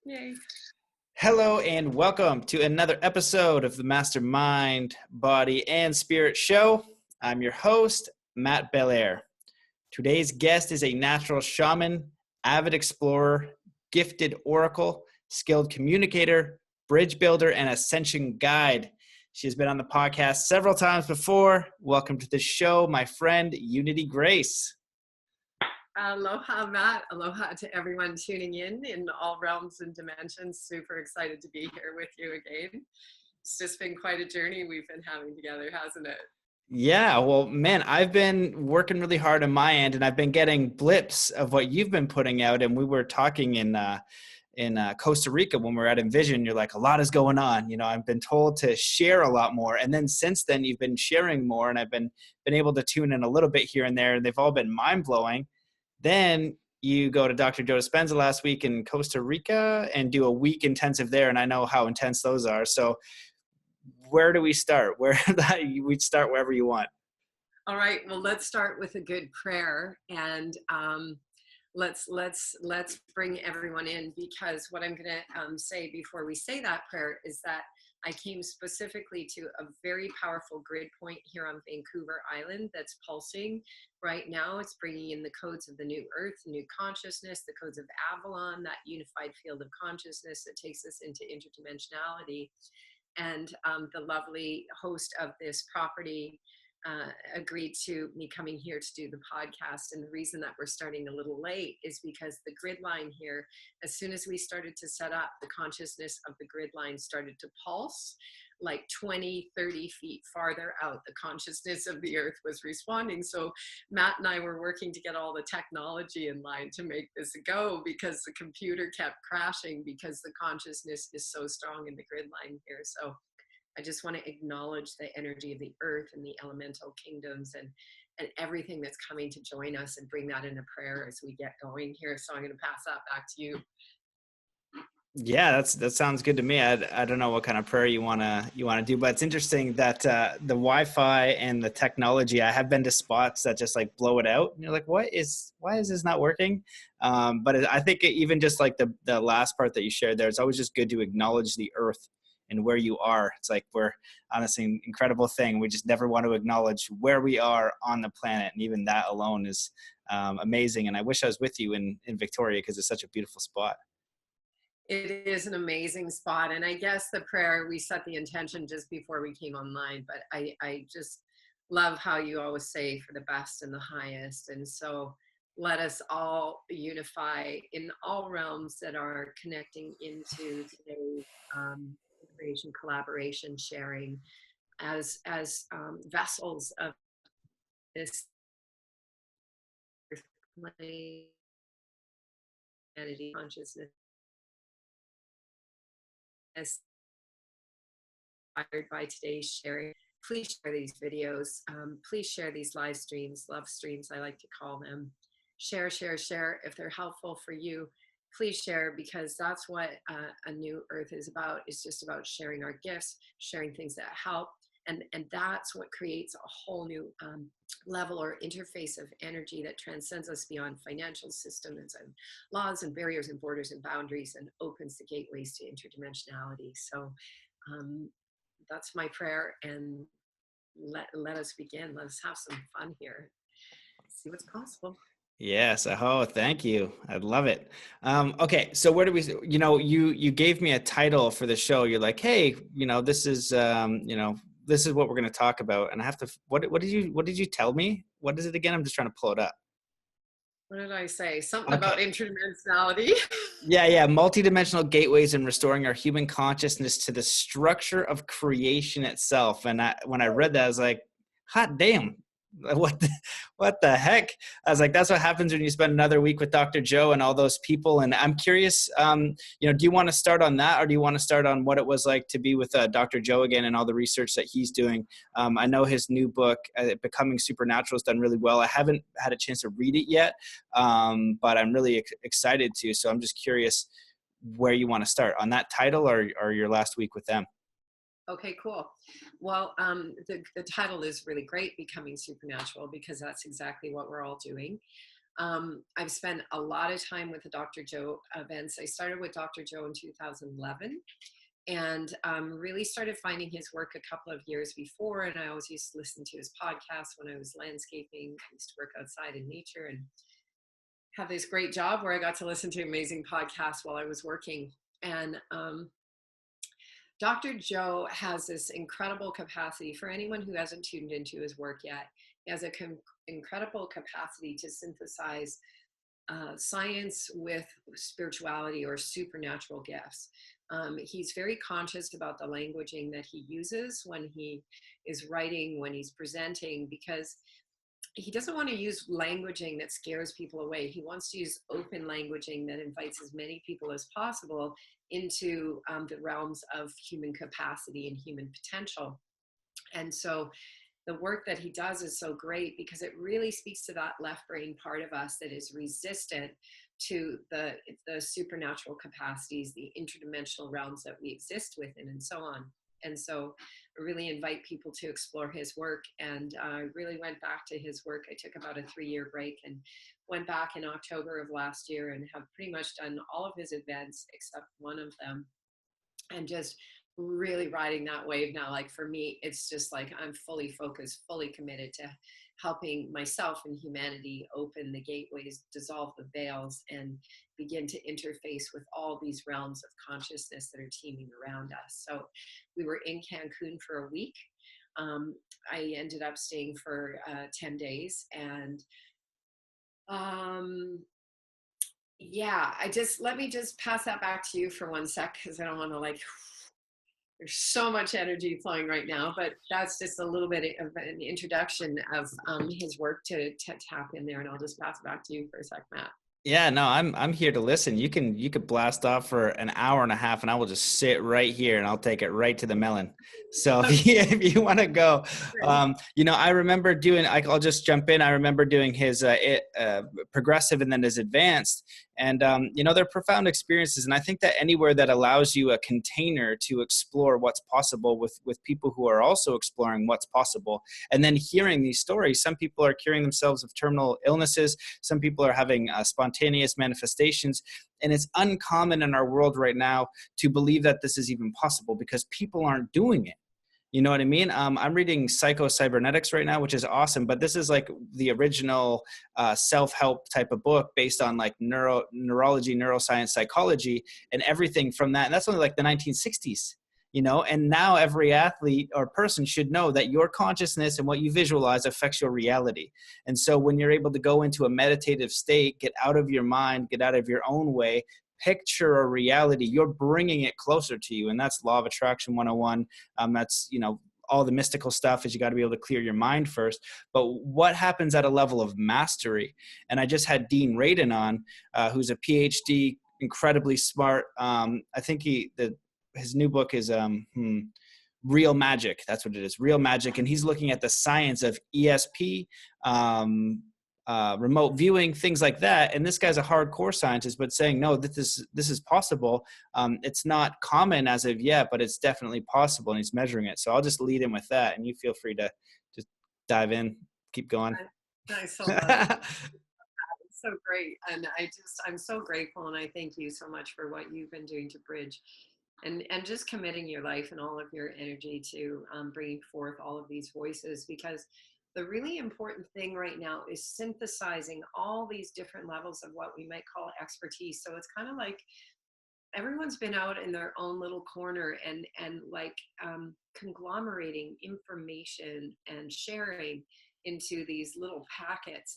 Yay. Hello and welcome to another episode of the Mastermind, Body, and Spirit Show. I'm your host, Matt Belair. Today's guest is a natural shaman, avid explorer, gifted oracle, skilled communicator, bridge builder, and ascension guide. She has been on the podcast several times before. Welcome to the show, my friend, Unity Grace. Aloha, Matt. Aloha to everyone tuning in all realms and dimensions. Super excited to be here with you again. It's just been quite a journey we've been having together, hasn't it? Yeah, well, man, I've been working really hard on my end, and I've been getting blips of what you've been putting out. And we were talking in Costa Rica when we were at Envision. You're like, a lot is going on. I've been told to share a lot more, and then since then, you've been sharing more, and I've been able to tune in a little bit here and there, and they've all been mind blowing. Then you go to Dr. Joe Dispenza last week in Costa Rica and do a week intensive there, and I know how intense those are. So where do we start? We'd start wherever you want. All right. Well, let's start with a good prayer, and let's bring everyone in, because what I'm going to say before we say that prayer is that I came specifically to a very powerful grid point here on Vancouver Island that's pulsing right now. It's bringing in the codes of the new earth, new consciousness, the codes of Avalon, that unified field of consciousness that takes us into interdimensionality. And the lovely host of this property agreed to me coming here to do the podcast. And the reason that we're starting a little late is because the grid line here, as soon as we started to set up, the consciousness of the grid line started to pulse like 20, 30 feet farther out. The consciousness of the earth was responding. So Matt and I were working to get all the technology in line to make this go, because the computer kept crashing because the consciousness is so strong in the grid line here. So I just want to acknowledge the energy of the earth and the elemental kingdoms and everything that's coming to join us, and bring that into prayer as we get going here. So I'm going to pass that back to you. Yeah, that sounds good to me. I don't know what kind of prayer you wanna do, but it's interesting that the Wi-Fi and the technology. I have been to spots that just like blow it out, and you're like, why is this not working? But I think even just like the last part that you shared there, it's always just good to acknowledge the earth and where you are. It's like we're on this incredible thing. We just never want to acknowledge where we are on the planet, and even that alone is amazing. And I wish I was with you in Victoria, because it's such a beautiful spot. It is an amazing spot. And I guess the prayer, we set the intention just before we came online, but I just love how you always say for the best and the highest. And so let us all unify in all realms that are connecting into today's creation, collaboration, sharing as vessels of this plane, humanity, consciousness, inspired by today's sharing. Please share these videos. Please share these live streams, love streams, I like to call them. Share, share, share. If they're helpful for you, please share, because that's what a new earth is about. It's just about sharing our gifts, sharing things that help. And that's what creates a whole new level or interface of energy that transcends us beyond financial systems and laws and barriers and borders and boundaries, and opens the gateways to interdimensionality. So that's my prayer, and let us begin. Let us have some fun here. See what's possible. Yes. Oh, thank you. I love it. Okay. So where do we, you gave me a title for the show. You're like, hey, this is, this is what we're going to talk about. And I have to, what did you tell me? What is it again? I'm just trying to pull it up. What did I say? Something about interdimensionality. Yeah. Multidimensional gateways and restoring our human consciousness to the structure of creation itself. And when I read that, I was like, hot damn. What the heck? I was like, that's what happens when you spend another week with Dr. Joe and all those people. And I'm curious, do you want to start on that, or do you want to start on what it was like to be with Dr. Joe again and all the research that he's doing? I know his new book, Becoming Supernatural, has done really well. I haven't had a chance to read it yet, but I'm really excited to. So I'm just curious where you want to start, on that title or your last week with them. Okay, cool. Well, the title is really great, Becoming Supernatural, because that's exactly what we're all doing. I've spent a lot of time with the Dr. Joe events. I started with Dr. Joe in 2011 and really started finding his work a couple of years before. And I always used to listen to his podcast when I was landscaping. I used to work outside in nature and have this great job where I got to listen to amazing podcasts while I was working. And Dr. Joe has this incredible capacity for anyone who hasn't tuned into his work yet. He has an incredible capacity to synthesize science with spirituality or supernatural gifts. He's very conscious about the languaging that he uses when he is writing, when he's presenting, because he doesn't want to use languaging that scares people away. He wants to use open languaging that invites as many people as possible into the realms of human capacity and human potential. And so the work that he does is so great because it really speaks to that left brain part of us that is resistant to the supernatural capacities, the interdimensional realms that we exist within, and so on. And so I really invite people to explore his work. And I really went back to his work. I took about a 3-year break and went back in October of last year and have pretty much done all of his events except one of them. And just really riding that wave now. Like for me, it's just like I'm fully focused, fully committed to helping myself and humanity open the gateways, dissolve the veils, and begin to interface with all these realms of consciousness that are teeming around us. So we were in Cancun for a week. I ended up staying for 10 days. And yeah, let me just pass that back to you for one sec, because I don't want to there's so much energy flowing right now, but that's just a little bit of an introduction of his work to tap in there, and I'll just pass it back to you for a sec, Matt. Yeah, no, I'm here to listen. You could blast off for an hour and a half, and I will just sit right here, and I'll take it right to the melon. So if you want to go, I remember doing. I'll just jump in. I remember doing his progressive and then his advanced, and they're profound experiences. And I think that anywhere that allows you a container to explore what's possible with people who are also exploring what's possible, and then hearing these stories. Some people are curing themselves of terminal illnesses. Some people are having spontaneous manifestations. And it's uncommon in our world right now to believe that this is even possible because people aren't doing it. You know what I mean? I'm reading Psycho-Cybernetics right now, which is awesome. But this is like the original self-help type of book based on like neurology, neuroscience, psychology, and everything from that. And that's only like the 1960s. And now every athlete or person should know that your consciousness and what you visualize affects your reality. And so when you're able to go into a meditative state, get out of your mind, get out of your own way, picture a reality, you're bringing it closer to you. And that's law of attraction 101. That's, all the mystical stuff is you got to be able to clear your mind first. But what happens at a level of mastery? And I just had Dean Radin on, who's a PhD, incredibly smart. I think his new book is Real Magic. That's what it is, Real Magic. And he's looking at the science of ESP, remote viewing, things like that. And this guy's a hardcore scientist, but saying, no, this is possible. It's not common as of yet, but it's definitely possible. And he's measuring it. So I'll just lead in with that. And you feel free to just dive in, keep going. Nice. So much. So great. And I'm so grateful. And I thank you so much for what you've been doing to bridge and just committing your life and all of your energy to bringing forth all of these voices, because the really important thing right now is synthesizing all these different levels of what we might call expertise. So it's kind of like everyone's been out in their own little corner and conglomerating information and sharing into these little packets.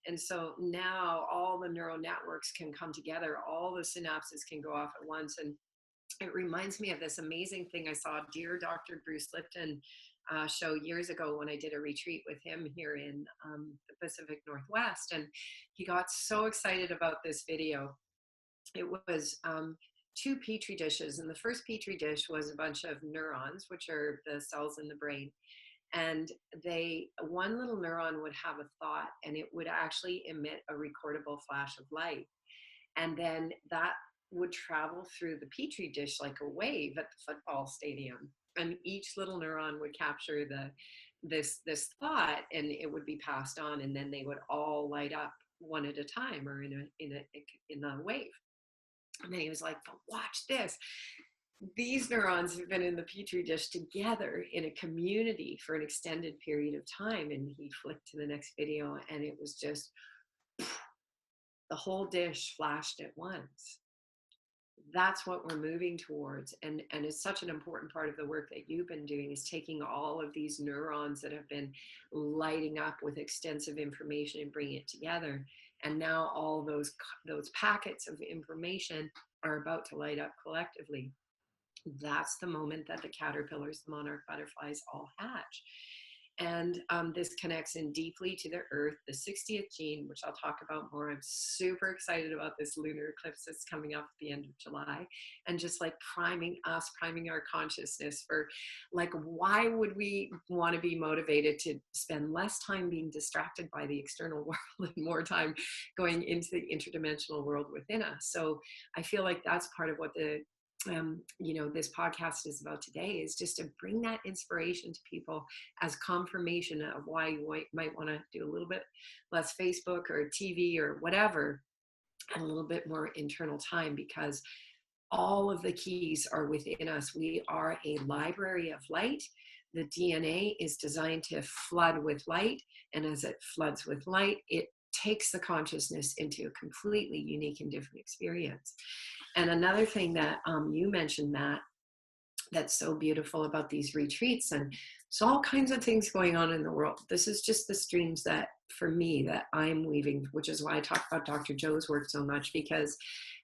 And so now all the neural networks can come together, all the synapses can go off at once. And it reminds me of this amazing thing I saw Dear Dr. Bruce Lipton show years ago when I did a retreat with him here in the Pacific Northwest. And he got so excited about this video. It was 2 petri dishes. And the first petri dish was a bunch of neurons, which are the cells in the brain. And one little neuron would have a thought, and it would actually emit a recordable flash of light. And then that would travel through the petri dish like a wave at the football stadium, and each little neuron would capture this thought, and it would be passed on, and then they would all light up one at a time, or in a wave. And then he was like, but watch this. These neurons have been in the petri dish together in a community for an extended period of time. And he flicked to the next video, and it was just the whole dish flashed at once. That's what we're moving towards. And it's such an important part of the work that you've been doing, is taking all of these neurons that have been lighting up with extensive information and bringing it together. And now all those packets of information are about to light up collectively. That's the moment that the caterpillars, the monarch butterflies all hatch. And this connects in deeply to the earth, the 60th gene, which I'll talk about more. I'm super excited about this lunar eclipse that's coming up at the end of July, and just like priming our consciousness for, like, why would we want to be motivated to spend less time being distracted by the external world and more time going into the interdimensional world within us? So I feel like that's part of what this podcast is about today, is just to bring that inspiration to people as confirmation of why you might want to do a little bit less Facebook or TV or whatever, and a little bit more internal time, because all of the keys are within us. We are a library of light. The DNA is designed to flood with light, and as it floods with light, it takes the consciousness into a completely unique and different experience. And another thing that you mentioned, Matt, that's so beautiful about these retreats, and so all kinds of things going on in the world. This is just the streams that, for me, that I'm weaving, which is why I talk about Dr. Joe's work so much, because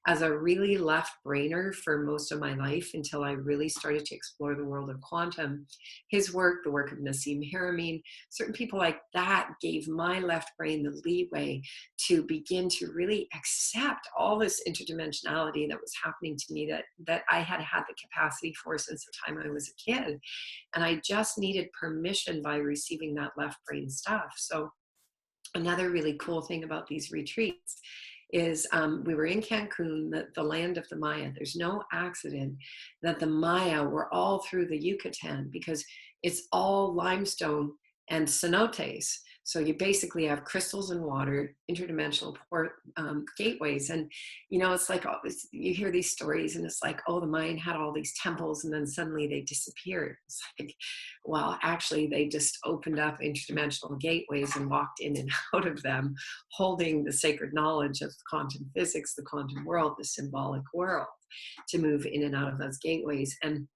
as a really left brainer for most of my life, until I really started to explore the world of quantum, his work, the work of Nassim Haramein, certain people like that gave my left brain the leeway to begin to really accept all this interdimensionality that was happening to me, that I had the capacity for since the time I was a kid. And I just needed permission by receiving that left brain stuff. So another really cool thing about these retreats is we were in Cancun, the land of the Maya. There's no accident that the Maya were all through the Yucatan, because it's all limestone and cenotes. So you basically have crystals and water, interdimensional gateways. And, it's like, you hear these stories and it's like, oh, the Mayan had all these temples and then suddenly they disappeared. It's like, well, actually they just opened up interdimensional gateways and walked in and out of them, holding the sacred knowledge of quantum physics, the quantum world, the symbolic world, to move in and out of those gateways. And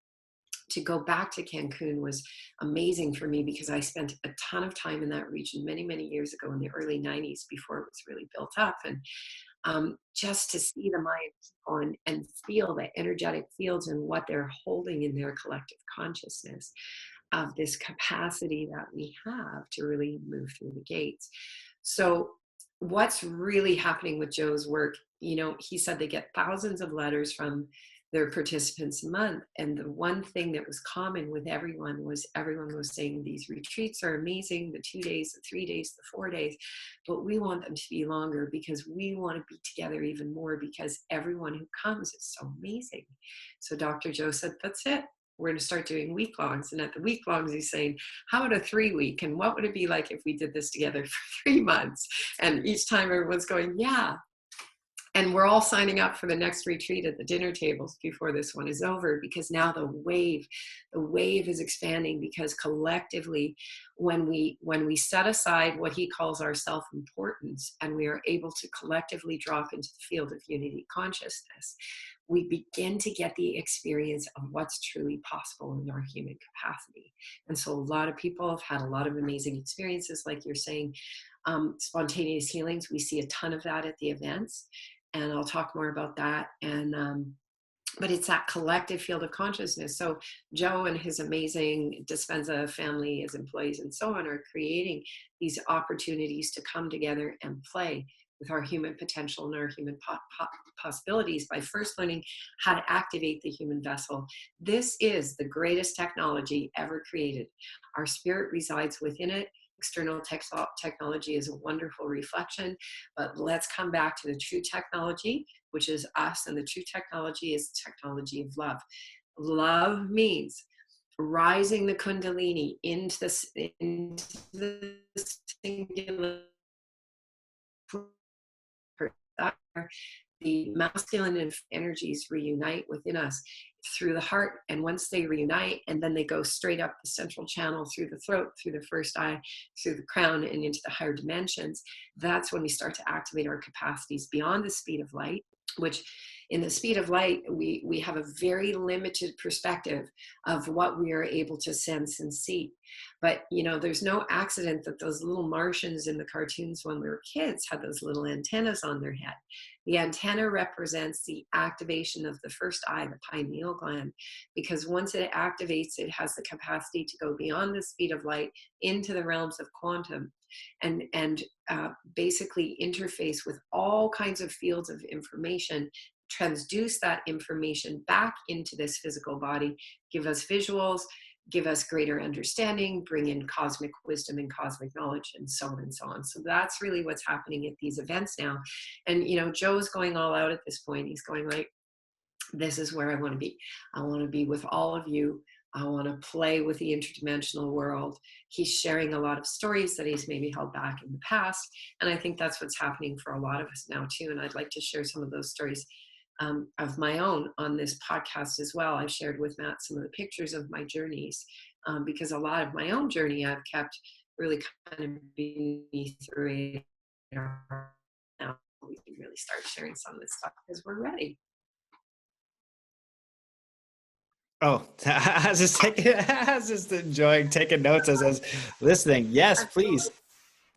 to go back to Cancun was amazing for me, because I spent a ton of time in that region many, many years ago in the early 90s, before it was really built up. And just to see the Mayan people and feel the energetic fields and what they're holding in their collective consciousness of this capacity that we have to really move through the gates. So what's really happening with Joe's work, he said they get thousands of letters from their participants a month. And the one thing that was common with everyone was saying, these retreats are amazing, the 2 days, the 3 days, the 4 days, but we want them to be longer, because we want to be together even more, because everyone who comes is so amazing. So Dr. Joe said, that's it. We're going to start doing week-longs. And at the week-longs, he's saying, how about a 3-week? And what would it be like if we did this together for 3 months? And each time everyone's going, yeah. And we're all signing up for the next retreat at the dinner tables before this one is over, because now the wave is expanding, because collectively, when we set aside what he calls our self-importance, and we are able to collectively drop into the field of unity consciousness, we begin to get the experience of what's truly possible in our human capacity. And so a lot of people have had a lot of amazing experiences, like you're saying, spontaneous healings. We see a ton of that at the events. And I'll talk more about that. And but it's that collective field of consciousness. So Joe and his amazing Dispenza family, his employees and so on, are creating these opportunities to come together and play with our human potential and our human possibilities by first learning how to activate the human vessel. This is the greatest technology ever created. Our spirit resides within it. External technology is a wonderful reflection, but let's come back to the true technology, which is us, and the true technology is the technology of love. Love means rising the kundalini into the singular That's where the masculine energies reunite within us through the heart. And once they reunite, and then they go straight up the central channel through the throat, through the first eye, through the crown, and into the higher dimensions, that's when we start to activate our capacities beyond the speed of light, which in the speed of light, we have a very limited perspective of what we are able to sense and see. But, you know, there's no accident that those little Martians in the cartoons when we were kids had those little antennas on their head. The antenna represents the activation of the first eye, the pineal gland, because once it activates, it has the capacity to go beyond the speed of light into the realms of quantum and basically interface with all kinds of fields of information, transduce that information back into this physical body, give us visuals, give us greater understanding, bring in cosmic wisdom and cosmic knowledge, and so on and so on. So that's really what's happening at these events now. And, you know, Joe's going all out at this point. He's going like, this is where I want to be. I want to be with all of you. I want to play with the interdimensional world. He's sharing a lot of stories that he's maybe held back in the past. And I think that's what's happening for a lot of us now too. And I'd like to share some of those stories of my own on this podcast as well. I've shared with Matt some of the pictures of my journeys because a lot of my own journey I've kept really kind of beneath the radar. Now we can really start sharing some of this stuff because we're ready. Oh, I was just enjoying taking notes as I was listening. Yes, please.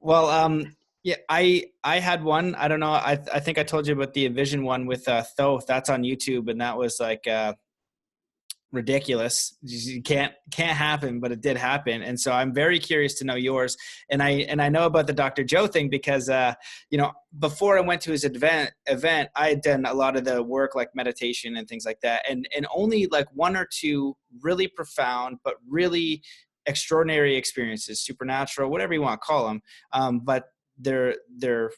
Well, yeah, I had one. I don't know. I think I told you about the Envision one with Thoth. That's on YouTube, and that was like ridiculous. You can't happen, but it did happen. And so I'm very curious to know yours. And I know about the Dr. Joe thing because you know, before I went to his event, I had done a lot of the work like meditation and things like that, and only like one or two really profound but really extraordinary experiences, supernatural, whatever you want to call them. But they're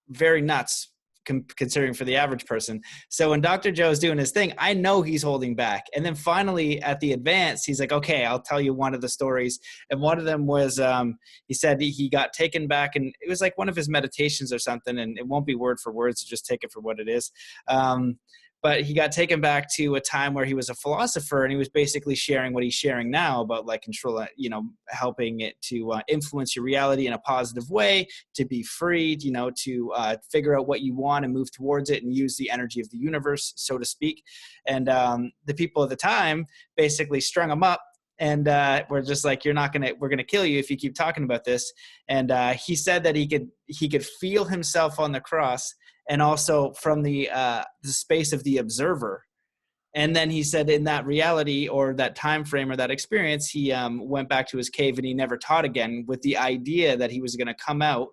very nuts considering for the average person. So when Dr. Joe's doing his thing, I know he's holding back. And then finally at the advance, he's like, okay, I'll tell you one of the stories. And one of them was, he said he got taken back, and it was like one of his meditations or something, and it won't be word for word, so just take it for what it is. But he got taken back to a time where he was a philosopher, and he was basically sharing what he's sharing now about like control, you know, helping it to influence your reality in a positive way, to be free, you know, to figure out what you want and move towards it and use the energy of the universe, so to speak. And the people at the time basically strung him up. And we're just like, we're going to kill you if you keep talking about this. And he said that he could feel himself on the cross, and also from the space of the observer. And then he said in that reality or that time frame or that experience, he went back to his cave and he never taught again, with the idea that he was going to come out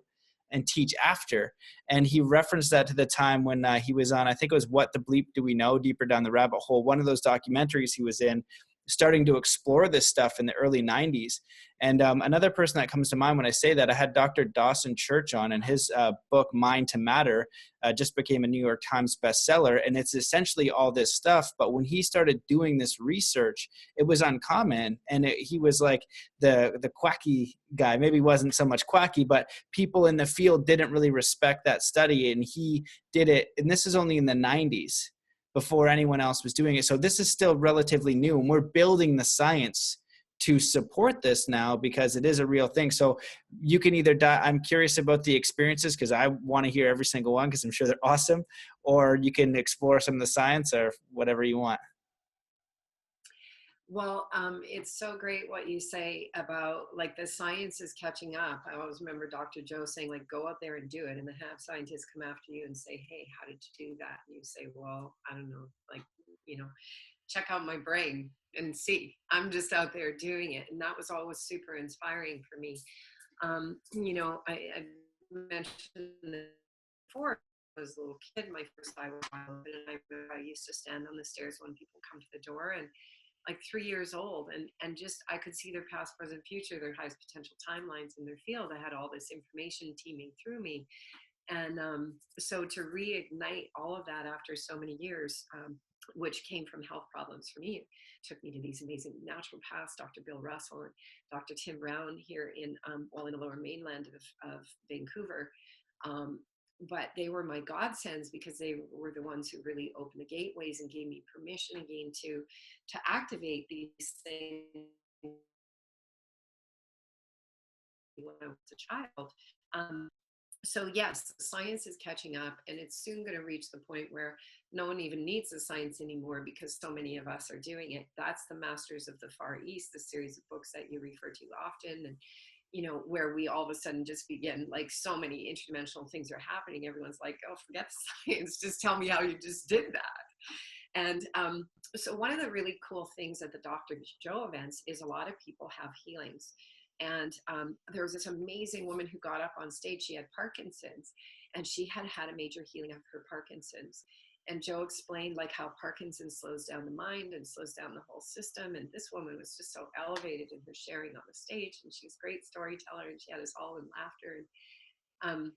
and teach after. And he referenced that to the time when he was on, I think it was What the Bleep Do We Know? Deeper Down the Rabbit Hole, one of those documentaries he was in, starting to explore this stuff in the early 90s. And another person that comes to mind when I say that, I had Dr. Dawson Church on, and his book, Mind to Matter, just became a New York Times bestseller. And it's essentially all this stuff. But when he started doing this research, it was uncommon. And he was like the quacky guy. Maybe wasn't so much quacky, but people in the field didn't really respect that study. And he did it. And this is only in the 90s. Before anyone else was doing it. So this is still relatively new, and we're building the science to support this now because it is a real thing. So you can either I'm curious about the experiences because I want to hear every single one because I'm sure they're awesome, or you can explore some of the science or whatever you want. Well, it's so great what you say about like the science is catching up. I always remember Dr. Joe saying like, go out there and do it. And then have scientists come after you and say, hey, how did you do that? And you say, well, I don't know, like, you know, check out my brain and see, I'm just out there doing it. And that was always super inspiring for me. You know, I mentioned before, I was a little kid, my first eye was wide open, and I used to stand on the stairs when people come to the door, and like 3 years old, and just I could see their past, present, future, their highest potential timelines in their field. I had all this information teeming through me, and so to reignite all of that after so many years, which came from health problems for me, it took me to these amazing natural paths, Dr. Bill Russell and Dr. Tim Brown here in the Lower Mainland of Vancouver. but they were my godsends because they were the ones who really opened the gateways and gave me permission again to activate these things when I was a child. So yes, science is catching up, and it's soon going to reach the point where no one even needs the science anymore because so many of us are doing it. That's the Masters of the Far East, the series of books that you refer to often, and where we all of a sudden just begin, like, so many interdimensional things are happening. Everyone's like, oh, forget the science, just tell me how you just did that. And so one of the really cool things at the Dr. Joe events is a lot of people have healings. And there was this amazing woman who got up on stage. She had Parkinson's, and she had had a major healing of her Parkinson's. And Joe explained like how Parkinson's slows down the mind and slows down the whole system. And this woman was just so elevated in her sharing on the stage, and she's a great storyteller, and she had us all in laughter. And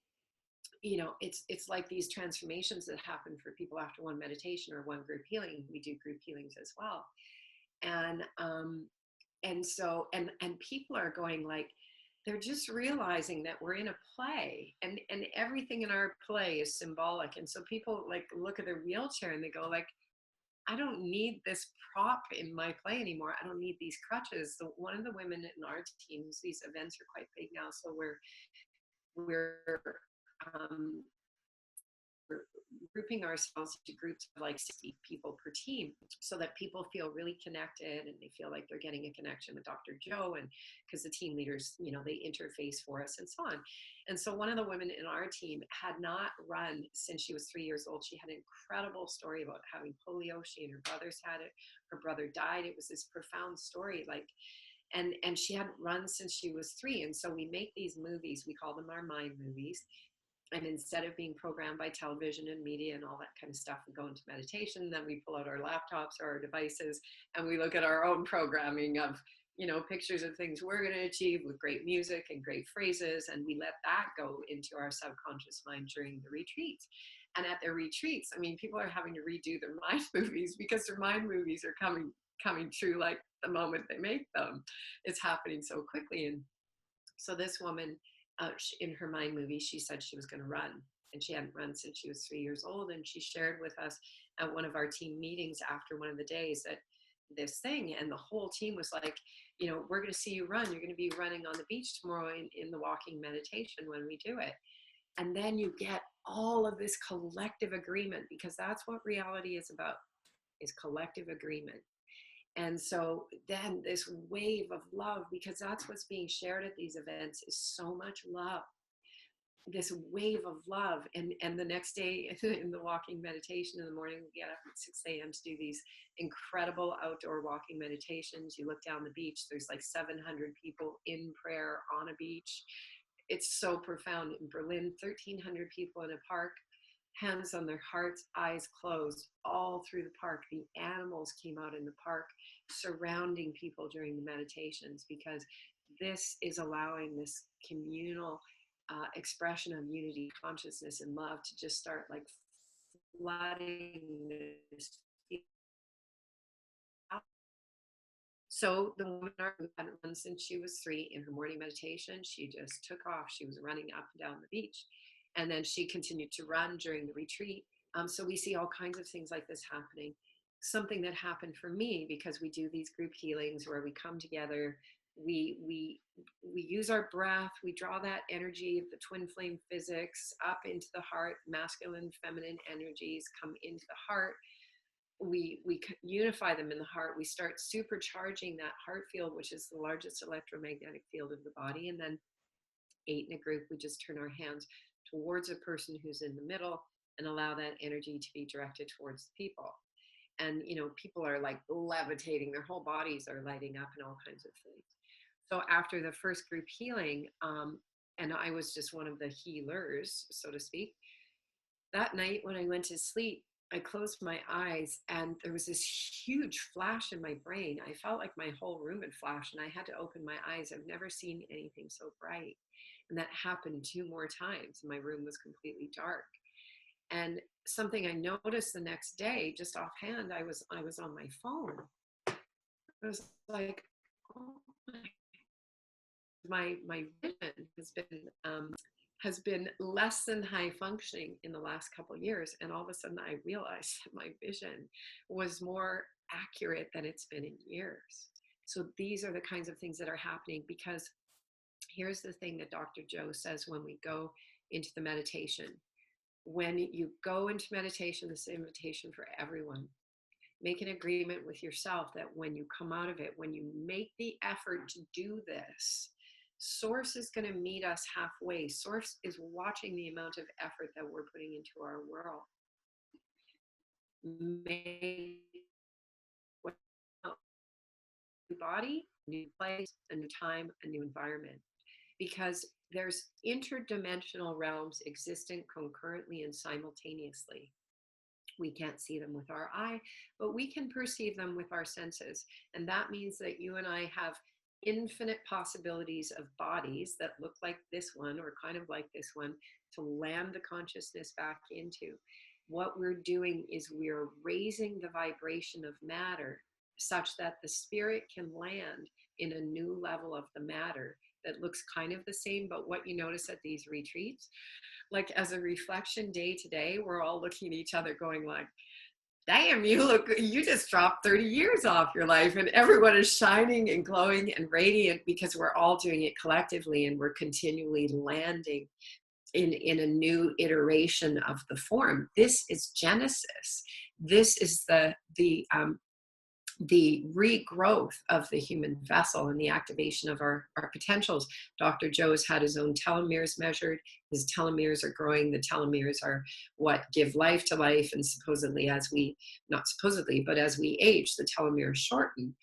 it's like these transformations that happen for people after one meditation or one group healing. We do group healings as well. And so people are going, like, they're just realizing that we're in a play, and everything in our play is symbolic. And so people like look at their wheelchair and they go like, I don't need this prop in my play anymore. I don't need these crutches. So one of the women in our teams, these events are quite big now, so we're grouping ourselves into groups of like 60 people per team, so that people feel really connected and they feel like they're getting a connection with Dr. Joe, and because the team leaders, they interface for us and so on. And so one of the women in our team had not run since she was 3 years old. She had an incredible story about having polio. She and her brothers had it. Her brother died. It was this profound story, like, and she hadn't run since she was 3. And so we make these movies, we call them our mind movies. And instead of being programmed by television and media and all that kind of stuff, we go into meditation. Then we pull out our laptops or our devices and we look at our own programming of, pictures of things we're going to achieve with great music and great phrases. And we let that go into our subconscious mind during the retreats. And at their retreats, I mean, people are having to redo their mind movies because their mind movies are coming true like the moment they make them. It's happening so quickly. And so this woman, in her mind movie, she said she was going to run, and she hadn't run since she was 3 years old. And she shared with us at one of our team meetings after one of the days that this thing, and the whole team was like, we're going to see you run. You're going to be running on the beach tomorrow in the walking meditation when we do it. And then you get all of this collective agreement, because that's what reality is about, is collective agreement. And so then this wave of love, because that's what's being shared at these events, is so much love, this wave of love. And the next day in the walking meditation in the morning, we get up at 6 a.m. to do these incredible outdoor walking meditations. You look down the beach, there's like 700 people in prayer on a beach. It's so profound. In Berlin, 1,300 people in a park, hands on their hearts, eyes closed, all through the park. The animals came out in the park surrounding people during the meditations, because this is allowing this communal expression of unity, consciousness, and love to just start like flooding this. So the woman who hadn't run since she was 3, in her morning meditation, she just took off. She was running up and down the beach. And then she continued to run during the retreat. So we see all kinds of things like this happening. Something that happened for me, because we do these group healings where we come together, we use our breath, we draw that energy of the twin flame physics up into the heart, masculine, feminine energies come into the heart. We unify them in the heart. We start supercharging that heart field, which is the largest electromagnetic field of the body. And then 8 in a group, we just turn our hands towards a person who's in the middle and allow that energy to be directed towards the people. And, people are like levitating, their whole bodies are lighting up and all kinds of things. So after the first group healing, and I was just one of the healers, so to speak, that night when I went to sleep, I closed my eyes and there was this huge flash in my brain. I felt like my whole room had flashed and I had to open my eyes. I've never seen anything so bright. And that happened 2 more times. My room was completely dark. And something I noticed the next day, just offhand, I was on my phone. I was like, oh my vision has been has been less than high functioning in the last couple of years. And all of a sudden I realized that my vision was more accurate than it's been in years. So these are the kinds of things that are happening, because here's the thing that Dr. Joe says when we go into the meditation. When you go into meditation, this is an invitation for everyone. Make an agreement with yourself that when you come out of it, when you make the effort to do this, Source is going to meet us halfway. Source is watching the amount of effort that we're putting into our world. Make a new body, a new place, a new time, a new environment. Because there's interdimensional realms existent concurrently and simultaneously. We can't see them with our eye, but we can perceive them with our senses. And that means that you and I have infinite possibilities of bodies that look like this one or kind of like this one to land the consciousness back into. What we're doing is we're raising the vibration of matter such that the spirit can land in a new level of the matter that looks kind of the same. But what you notice at these retreats, like as a reflection day to day, we're all looking at each other going like, damn, you just dropped 30 years off your life, and everyone is shining and glowing and radiant because we're all doing it collectively, and we're continually landing in a new iteration of the form. This is Genesis. This is the regrowth of the human vessel and the activation of our potentials. Dr. Joe has had his own telomeres measured. His telomeres are growing. The telomeres are what give life to life. And supposedly not supposedly, but as we age, the telomeres shorten.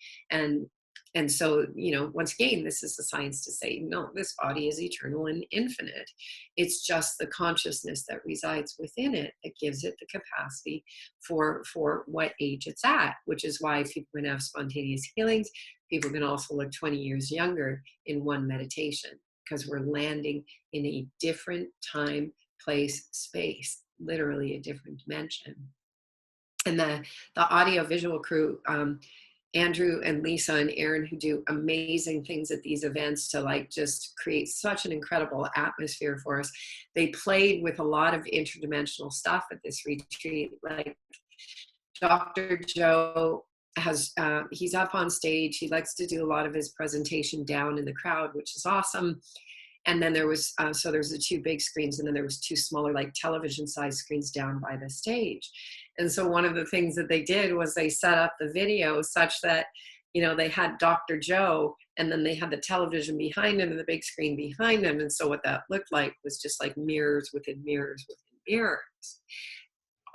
And so, once again, this is the science to say, no, this body is eternal and infinite. It's just the consciousness that resides within it that gives it the capacity for what age it's at, which is why people can have spontaneous healings. People can also look 20 years younger in one meditation, because we're landing in a different time, place, space, literally a different dimension. And the audio-visual crew, Andrew and Lisa and Aaron, who do amazing things at these events to just create such an incredible atmosphere for us. They played with a lot of interdimensional stuff at this retreat. Like Dr. Joe he's up on stage. He likes to do a lot of his presentation down in the crowd, which is awesome. And then there was, so there's the two big screens, and then there was two smaller, like television sized screens down by the stage. And so one of the things that they did was they set up the video such that, they had Dr. Joe, and then they had the television behind him and the big screen behind him. And so what that looked like was just like mirrors within mirrors within mirrors.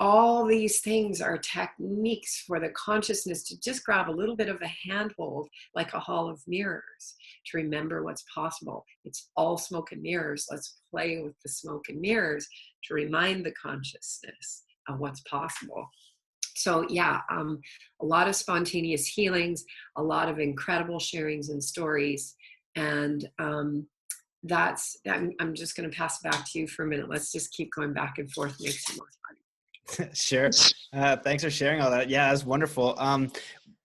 All these things are techniques for the consciousness to just grab a little bit of a handhold, like a hall of mirrors, to remember what's possible. It's all smoke and mirrors. Let's play with the smoke and mirrors to remind the consciousness of what's possible. So yeah, a lot of spontaneous healings, a lot of incredible sharings and stories. And I'm just going to pass it back to you for a minute. Let's just keep going back and forth, make some more fun. Sure. Thanks for sharing all that. Yeah, that's wonderful.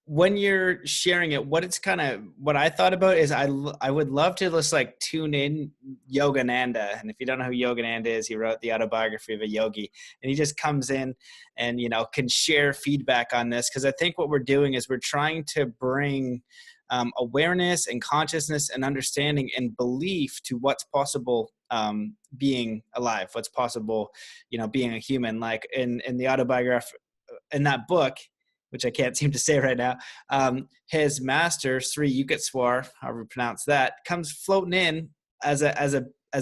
When you're sharing it, what I thought about is I would love to just tune in Yogananda. And if you don't know who Yogananda is, he wrote the autobiography of a yogi, and he just comes in and, can share feedback on this. Cause I think what we're doing is we're trying to bring awareness and consciousness and understanding and belief to what's possible being alive, what's possible, being a human. Like in the autobiography, in that book, which I can't seem to say right now, his master, Sri Yukteswar, however you pronounce that, comes floating in as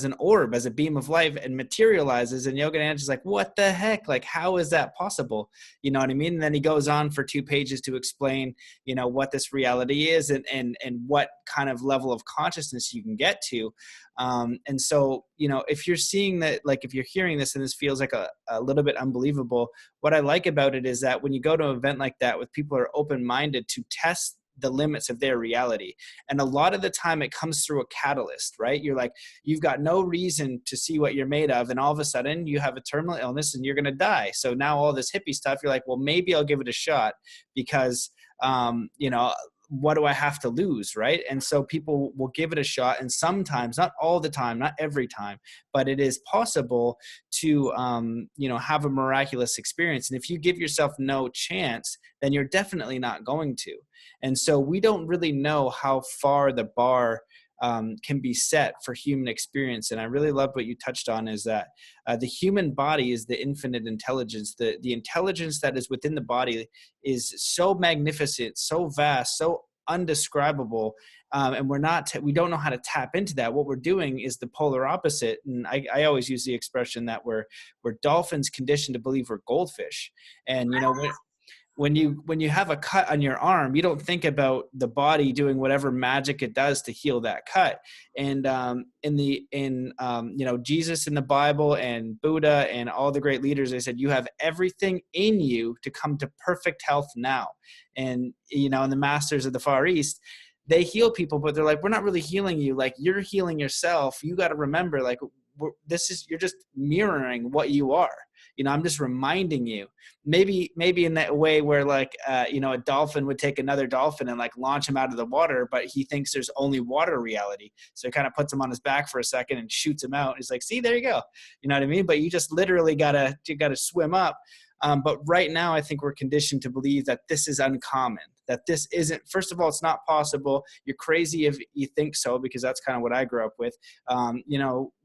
an orb, as a beam of light, and materializes. And Yogananda's like, what the heck? Like, how is that possible? You know what I mean? And then he goes on for 2 pages to explain, what this reality is and what kind of level of consciousness you can get to. And so, if you're seeing that, if you're hearing this and this feels like a little bit unbelievable, what I like about it is that when you go to an event like that with people who are open-minded to test the limits of their reality. And a lot of the time it comes through a catalyst, right? You've got no reason to see what you're made of. And all of a sudden you have a terminal illness and you're going to die. So now all this hippie stuff, you're like, well, maybe I'll give it a shot because, what do I have to lose, right? And so people will give it a shot, and sometimes, not all the time, not every time, but it is possible to have a miraculous experience. And if you give yourself no chance, then you're definitely not going to. And so we don't really know how far the bar can be set for human experience. And I really love what you touched on, is that the human body is the infinite intelligence. The intelligence that is within the body is so magnificent, so vast, so undescribable. And we don't know how to tap into that. What we're doing is the polar opposite. And I always use the expression that we're dolphins conditioned to believe we're goldfish. And, when you have a cut on your arm, you don't think about the body doing whatever magic it does to heal that cut. And Jesus in the Bible and Buddha and all the great leaders, they said, you have everything in you to come to perfect health now. And, and the masters of the Far East, they heal people, but they're like, we're not really healing you. Like, you're healing yourself. You got to remember, like, you're just mirroring what you are. I'm just reminding you, maybe in that way where like, a dolphin would take another dolphin and like launch him out of the water, but he thinks there's only water reality. So it kind of puts him on his back for a second and shoots him out. He's like, see, there you go. You know what I mean? But you just literally gotta swim up. But right now, I think we're conditioned to believe that this is uncommon, that this isn't, first of all, it's not possible. You're crazy if you think so, because that's kind of what I grew up with.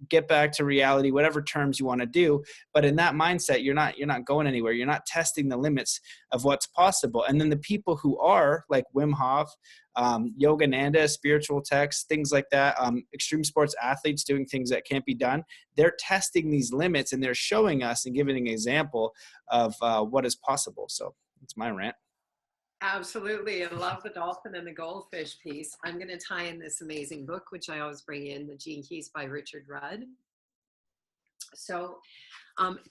Get back to reality, whatever terms you want to do. But in that mindset, you're not going anywhere. You're not testing the limits of what's possible. And then the people who are like Wim Hof, Yogananda, spiritual texts, things like that, extreme sports athletes doing things that can't be done, they're testing these limits, and they're showing us and giving an example of what is possible. So that's my rant. Absolutely. I love the dolphin and the goldfish piece. I'm going to tie in this amazing book, which I always bring in, The Gene Keys by Richard Rudd. So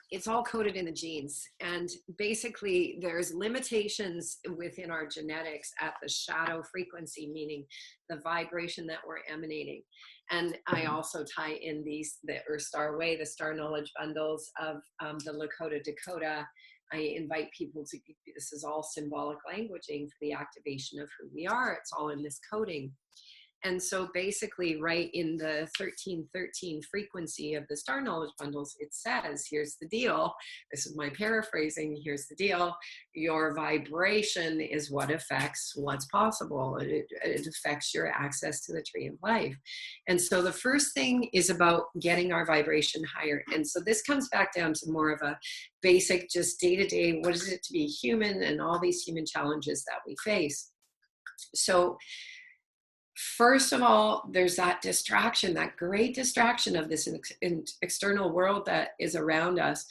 it's all coded in the genes. And basically, there's limitations within our genetics at the shadow frequency, meaning the vibration that we're emanating. And I also tie in the Earth Star Way, the Star Knowledge Bundles of the Lakota, Dakota. I invite people to, this is all symbolic languaging for the activation of who we are. It's all in this coding. And so basically, right in the 1313 frequency of the Star Knowledge Bundles, it says, here's the deal. This is my paraphrasing. Here's the deal. Your vibration is what affects what's possible. It affects your access to the tree of life. And so the first thing is about getting our vibration higher. And so this comes back down to more of a basic, just day-to-day, what is it to be human, and all these human challenges that we face. So first of all, there's that distraction, that great distraction of this external world that is around us.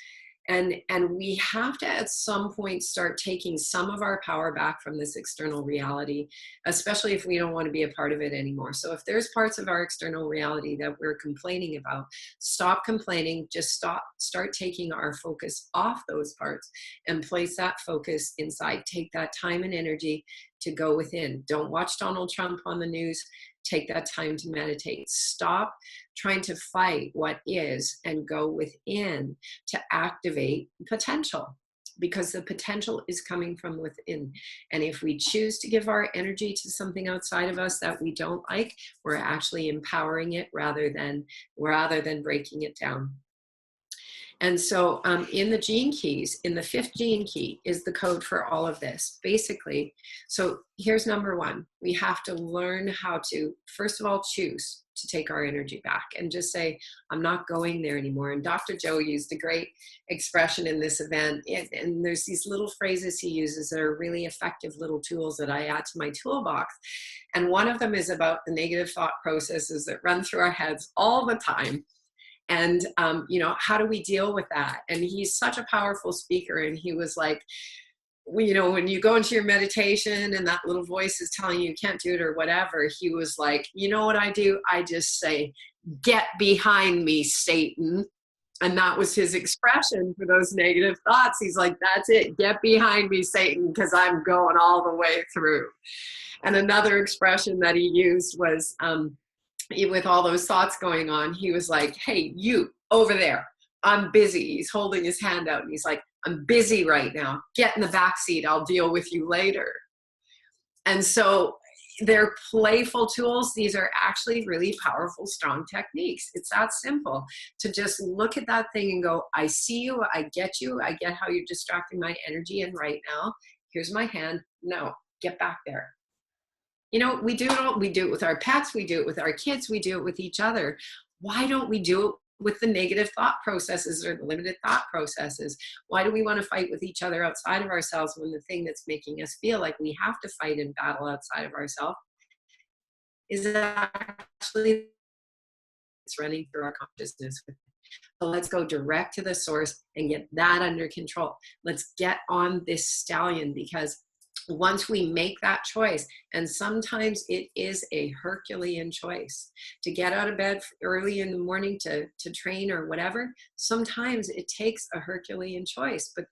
And we have to, at some point, start taking some of our power back from this external reality, especially if we don't want to be a part of it anymore. So if there's parts of our external reality that we're complaining about, stop complaining, just start taking our focus off those parts and place that focus inside. Take that time and energy to go within. Don't watch Donald Trump on the news. Take that time to meditate. Stop trying to fight what is and go within to activate potential, because the potential is coming from within. And if we choose to give our energy to something outside of us that we don't like, we're actually empowering it rather than breaking it down. And so in the gene keys, in the 5th gene key is the code for all of this, basically. So here's number 1. We have to learn how to, first of all, choose to take our energy back and just say, I'm not going there anymore. And Dr. Joe used a great expression in this event. And there's these little phrases he uses that are really effective little tools that I add to my toolbox. And one of them is about the negative thought processes that run through our heads all the time. And, how do we deal with that? And he's such a powerful speaker. And he was like, when you go into your meditation and that little voice is telling you can't do it or whatever, he was like, you know what I do? I just say, get behind me, Satan. And that was his expression for those negative thoughts. He's like, that's it. Get behind me, Satan, because I'm going all the way through. And another expression that he used was, with all those thoughts going on, he was like, hey, you over there, I'm busy. He's holding his hand out and he's like, I'm busy right now. Get in the back seat. I'll deal with you later. And so they're playful tools. These are actually really powerful, strong techniques. It's that simple to just look at that thing and go, I see you, I get how you're distracting my energy. And right now, here's my hand. No, get back there. You know, we do it with our pets, we do it with our kids, we do it with each other. Why don't we do it with the negative thought processes or the limited thought processes? Why do we want to fight with each other outside of ourselves when the thing that's making us feel like we have to fight and battle outside of ourselves is actually it's running through our consciousness? So let's go direct to the source and get that under control. Let's get on this stallion, because once we make that choice, and sometimes it is a Herculean choice to get out of bed early in the morning to train or whatever, sometimes it takes a Herculean choice. But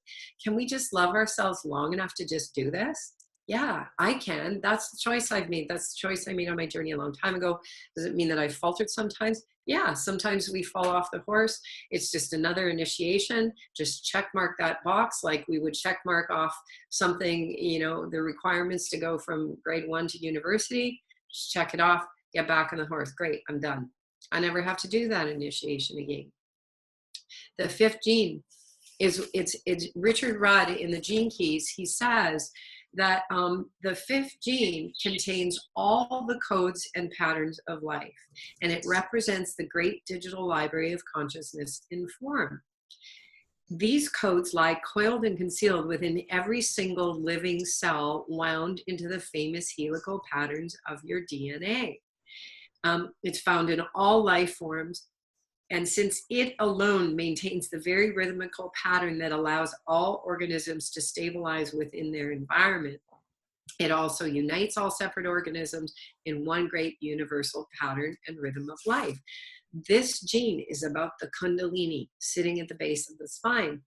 can we just love ourselves long enough to just do this? Yeah, I can. That's the choice I've made. That's the choice I made on my journey a long time ago. Does it mean that I faltered sometimes? Yeah, sometimes we fall off the horse. It's just another initiation. Just check mark that box like we would check mark off something, you know, the requirements to go from grade 1 to university. Just check it off, get back on the horse. Great, I'm done. I never have to do that initiation again. The 5th gene is it's Richard Rudd in the Gene Keys. He says that the 5th gene contains all the codes and patterns of life, and it represents the great digital library of consciousness in form. These codes lie coiled and concealed within every single living cell, wound into the famous helical patterns of your DNA. It's found in all life forms. And since it alone maintains the very rhythmical pattern that allows all organisms to stabilize within their environment, it also unites all separate organisms in one great universal pattern and rhythm of life. This gene is about the kundalini sitting at the base of the spine.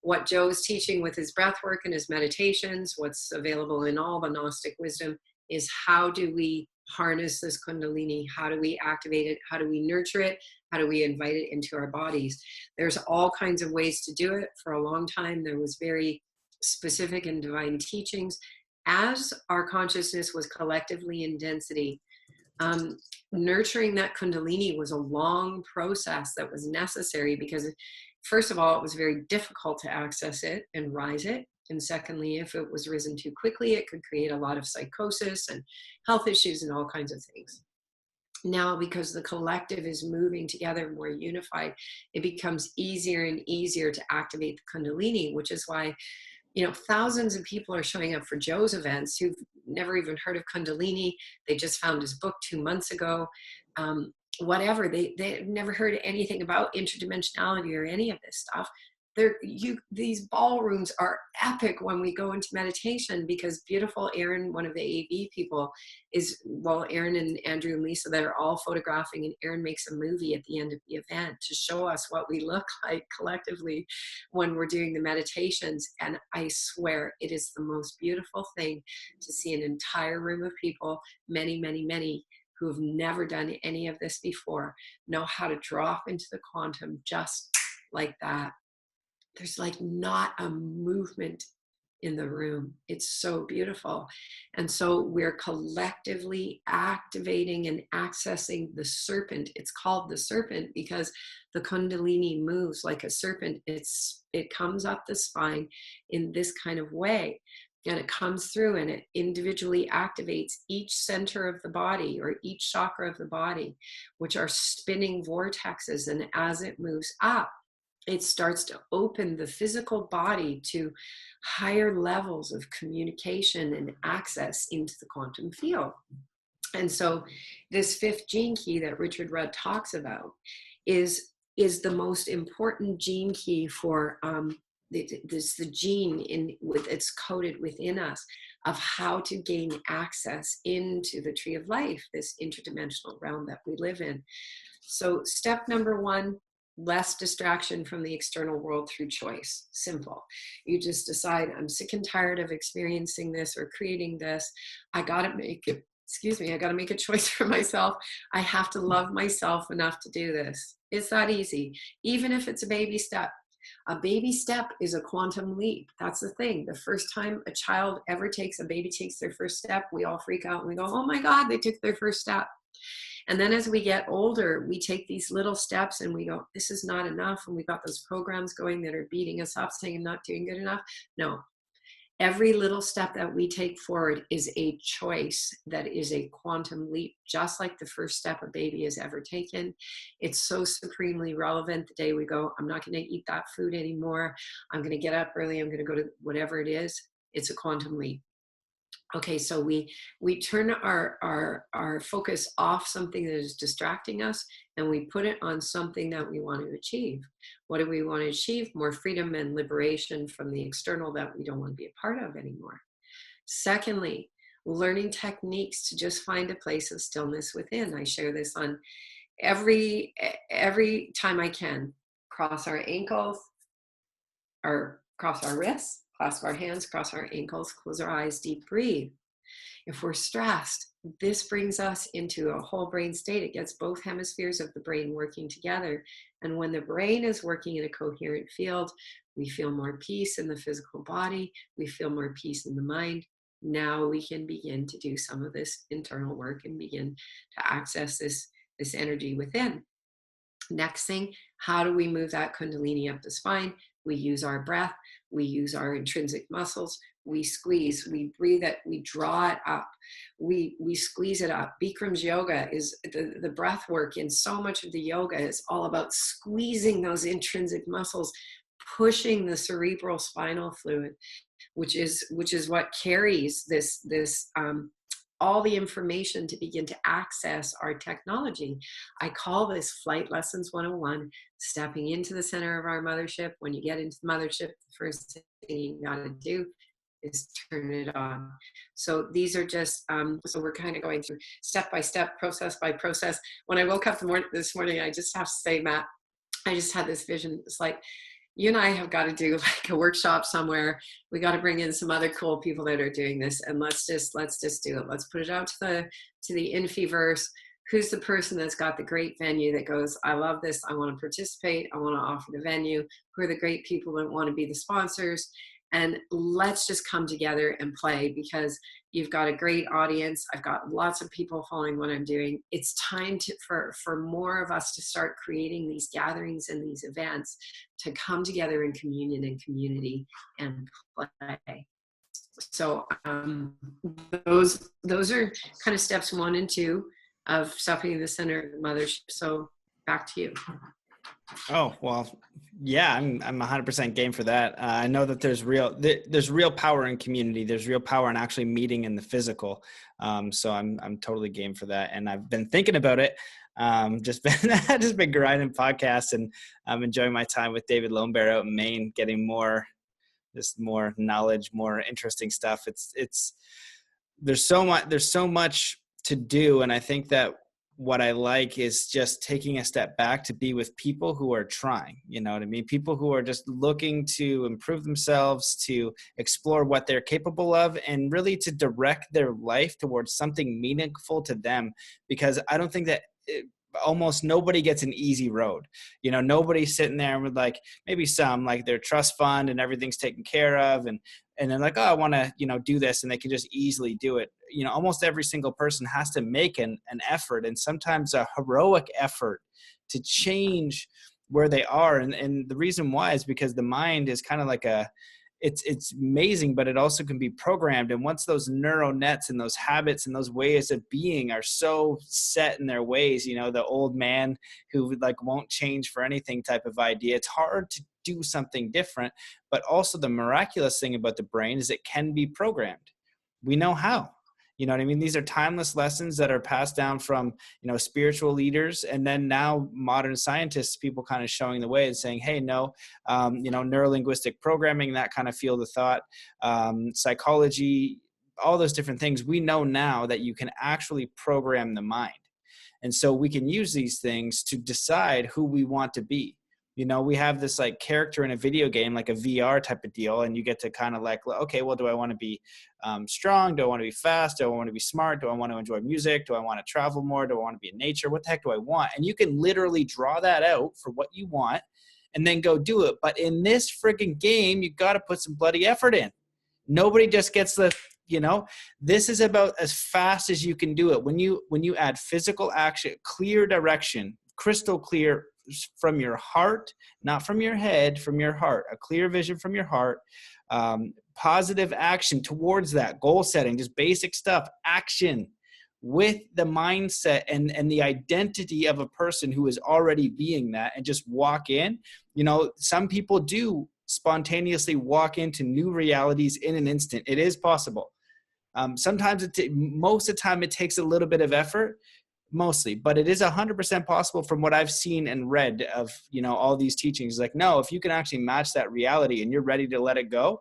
What Joe is teaching with his breath work and his meditations, what's available in all the Gnostic wisdom, is how do we harness this kundalini? How do we activate it? How do we nurture it? How do we invite it into our bodies? There's all kinds of ways to do it. For a long time, there was very specific and divine teachings. As our consciousness was collectively in density, nurturing that kundalini was a long process that was necessary because, first of all, it was very difficult to access it and rise it. And secondly, if it was risen too quickly, it could create a lot of psychosis and health issues and all kinds of things. Now, because the collective is moving together more unified, it becomes easier and easier to activate the kundalini, which is why, you know, thousands of people are showing up for Joe's events who've never even heard of kundalini. They just found his book 2 months ago. Whatever, they've never heard anything about interdimensionality or any of this stuff. These ballrooms are epic when we go into meditation, because beautiful Aaron, one of the AV people, Aaron and Andrew and Lisa, they're all photographing, and Aaron makes a movie at the end of the event to show us what we look like collectively when we're doing the meditations. And I swear it is the most beautiful thing to see an entire room of people, many, many, many, who have never done any of this before, know how to drop into the quantum just like that. There's like not a movement in the room. It's so beautiful. And so we're collectively activating and accessing the serpent. It's called the serpent because the kundalini moves like a serpent. It comes up the spine in this kind of way. And it comes through and it individually activates each center of the body or each chakra of the body, which are spinning vortexes. And as it moves up, it starts to open the physical body to higher levels of communication and access into the quantum field. And so this 5th gene key that Richard Rudd talks about is the most important gene key for the gene it's coded within us of how to gain access into the tree of life, this interdimensional realm that we live in. So step number 1, less distraction from the external world through choice. Simple. You just decide, I'm sick and tired of experiencing this or creating this. I got to make a choice for myself. I have to love myself enough to do this. It's that easy. Even if it's a baby step, A baby step is a quantum leap. That's the thing. The first time a baby takes their first step, we all freak out and we go, oh my God, they took their first step. And then as we get older, we take these little steps and we go, this is not enough. And we've got those programs going that are beating us up, saying I'm not doing good enough. No, every little step that we take forward is a choice that is a quantum leap, just like the first step a baby has ever taken. It's so supremely relevant the day we go, I'm not going to eat that food anymore. I'm going to get up early. I'm going to go to whatever it is. It's a quantum leap. Okay, so we turn our focus off something that is distracting us, and we put it on something that we want to achieve. What do we want to achieve? More freedom and liberation from the external that we don't want to be a part of anymore. Secondly, learning techniques to just find a place of stillness within. I share this on every time I can. Cross our ankles, or cross our wrists, clasp our hands, cross our ankles, close our eyes, deep breathe. If we're stressed, this brings us into a whole brain state. It gets both hemispheres of the brain working together. And when the brain is working in a coherent field, we feel more peace in the physical body. We feel more peace in the mind. Now we can begin to do some of this internal work and begin to access this energy within. Next thing, how do we move that kundalini up the spine? We use our breath. We use our intrinsic muscles. We squeeze, we breathe it, we draw it up, we squeeze it up. Bikrim's yoga is the breath work in so much of the yoga is all about squeezing those intrinsic muscles, pushing the cerebral spinal fluid, which is what carries this all the information to begin to access our technology. I call this Flight Lessons 101, stepping into the center of our mothership. When you get into the mothership, the first thing you gotta do is turn it on. So these are just, so we're kind of going through step by step, process by process. When I woke up this morning, I just have to say, Matt, I just had this vision. It's like, you and I have got to do like a workshop somewhere. We got to bring in some other cool people that are doing this, and let's just do it. Let's put it out to the Infiverse. Who's the person that's got the great venue that goes, I love this, I want to participate, I want to offer the venue? Who are the great people that want to be the sponsors? And let's just come together and play, because you've got a great audience. I've got lots of people following what I'm doing. It's time for more of us to start creating these gatherings and these events to come together in communion and community and play. So those are kind of steps 1 and 2 of stepping in the center of the mothership. So back to you. Oh, well, yeah, I'm 100% game for that. I know that there's real power in community. There's real power in actually meeting in the physical. So I'm totally game for that. And I've been thinking about it. Just been grinding podcasts, and I'm enjoying my time with David Lonebear out in Maine, getting more knowledge, more interesting stuff. There's so much to do. And I think that what I like is just taking a step back to be with people who are trying, you know what I mean? People who are just looking to improve themselves, to explore what they're capable of, and really to direct their life towards something meaningful to them. Because I don't think that almost nobody gets an easy road. You know, nobody's sitting there with like, maybe some like their trust fund and everything's taken care of, and they're like, oh, I want to, do this, and they can just easily do it. Almost every single person has to make an effort, and sometimes a heroic effort, to change where they are. And the reason why is because the mind is kind of like it's amazing, but it also can be programmed. And once those neural nets and those habits and those ways of being are so set in their ways, the old man who like won't change for anything type of idea, it's hard to do something different. But also the miraculous thing about the brain is it can be programmed. We know how. You know what I mean? These are timeless lessons that are passed down from, spiritual leaders. And then now modern scientists, people kind of showing the way and saying, hey, no, neurolinguistic programming, that kind of field of thought, psychology, all those different things. We know now that you can actually program the mind. And so we can use these things to decide who we want to be. We have this like character in a video game, like a VR type of deal. And you get to kind of like, okay, well, do I want to be strong? Do I want to be fast? Do I want to be smart? Do I want to enjoy music? Do I want to travel more? Do I want to be in nature? What the heck do I want? And you can literally draw that out for what you want. and then go do it. But in this friggin' game, you got to put some bloody effort in. Nobody just gets the, this is about as fast as you can do it. When you add physical action, clear direction, crystal clear from your heart, not from your head, from your heart, a clear vision from your heart, positive action towards that goal setting, just basic stuff, action with the mindset and the identity of a person who is already being that, and just walk in. Some people do spontaneously walk into new realities in an instant. It is possible. Sometimes most of the time it takes a little bit of effort, mostly, but it is 100% possible from what I've seen and read of, all these teachings. Like, no, if you can actually match that reality and you're ready to let it go,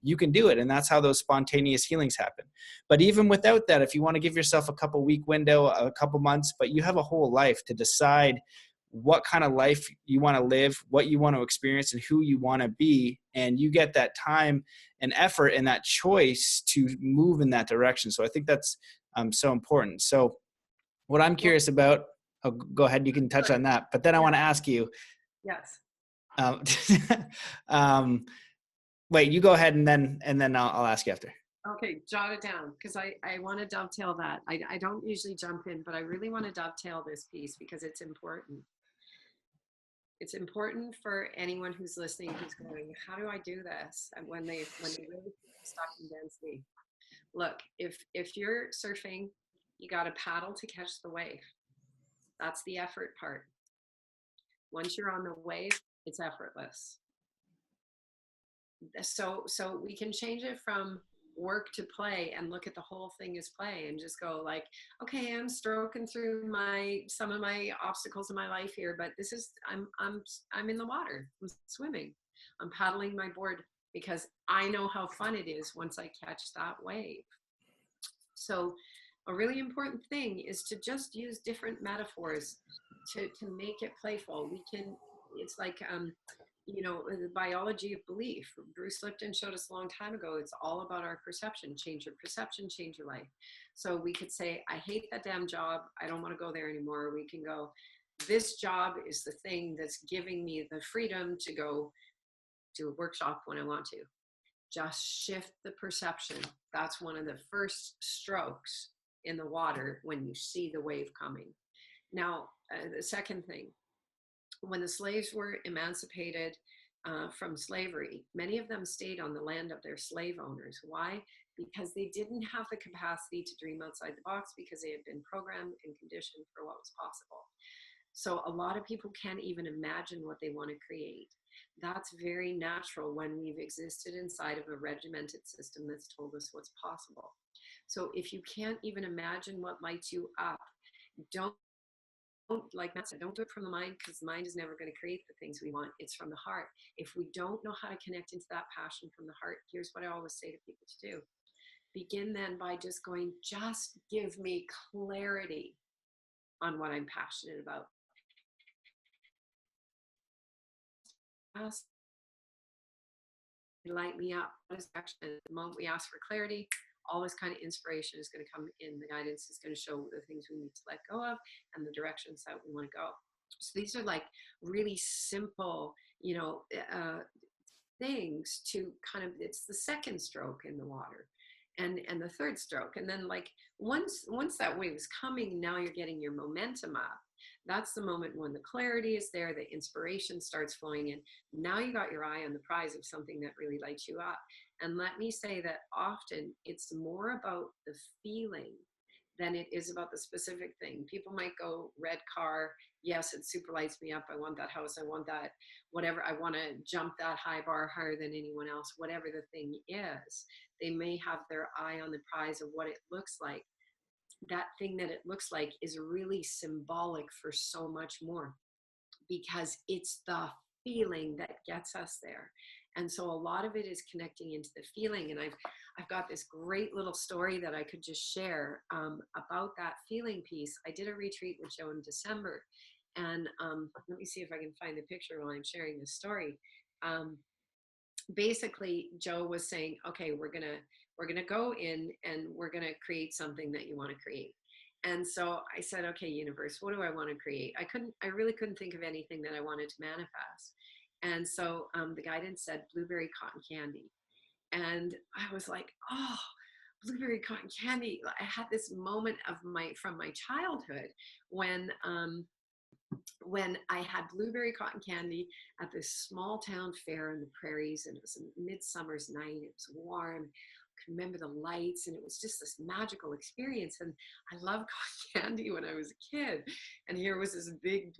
you can do it. And that's how those spontaneous healings happen. But even without that, if you want to give yourself a couple week window, a couple months, but you have a whole life to decide what kind of life you want to live, what you want to experience, and who you want to be. And you get that time and effort and that choice to move in that direction. So I think that's so important. So what I'm curious about, go ahead, you can touch on that, but then I want to ask you. Yes. Wait, you go ahead and then I'll ask you after. Okay, jot it down, because I want to dovetail that. I don't usually jump in, but I really want to dovetail this piece because it's important. It's important for anyone who's listening, who's going, how do I do this? And when they really feel stuck in density. Look, if you're surfing, you got to paddle to catch the wave. That's the effort part. Once you're on the wave, it's effortless. So we can change it from work to play and look at the whole thing as play and just go like, okay, I'm stroking through some of my obstacles in my life here, but this is, I'm in the water, I'm swimming, I'm paddling my board because I know how fun it is once I catch that wave. So a really important thing is to just use different metaphors to make it playful. It's like, the biology of belief. Bruce Lipton showed us a long time ago. It's all about our perception. Change your perception, change your life. So we could say, I hate that damn job. I don't want to go there anymore. We can go, this job is the thing that's giving me the freedom to go to a workshop when I want to. Just shift the perception. That's one of the first strokes in the water when you see the wave coming. Now, the second thing, when the slaves were emancipated from slavery, many of them stayed on the land of their slave owners. Why? Because they didn't have the capacity to dream outside the box, because they had been programmed and conditioned for what was possible. So a lot of people can't even imagine what they want to create. That's very natural when we've existed inside of a regimented system that's told us what's possible. So if you can't even imagine what lights you up, don't, like Matt said, don't do it from the mind, because the mind is never going to create the things we want. It's from the heart. If we don't know how to connect into that passion from the heart, here's what I always say to people to do. Begin then by just going, just give me clarity on what I'm passionate about. Just light me up. The moment we ask for clarity, all this kind of inspiration is going to come in. The guidance is going to show the things we need to let go of and the directions that we want to go. So these are like really simple, things to kind of, it's the second stroke in the water and the third stroke. And then like once that wave is coming, now you're getting your momentum up. That's the moment when the clarity is there, the inspiration starts flowing in. Now you got your eye on the prize of something that really lights you up. And let me say that often it's more about the feeling than it is about the specific thing. People might go, red car, yes, it super lights me up. I want that house. I want that, whatever. I want to jump that high bar higher than anyone else, whatever the thing is. They may have their eye on the prize of what it looks like. That thing that it looks like is really symbolic for so much more, because it's the feeling that gets us there. And so a lot of it is connecting into the feeling. And I've got this great little story that I could just share about that feeling piece. I did a retreat with Joe in December, and let me see if I can find the picture while I'm sharing this story. Basically, Joe was saying, okay, we're gonna go in and we're gonna create something that you want to create. And so I said, okay, universe, what do I want to create? I really couldn't think of anything that I wanted to manifest. And so the guidance said blueberry cotton candy. And I was like, oh, blueberry cotton candy. I had this moment from my childhood when I had blueberry cotton candy at this small town fair in the prairies, and it was a midsummer's night. It was warm. I can remember the lights, and it was just this magical experience. And I loved cotton candy when I was a kid. And here was this big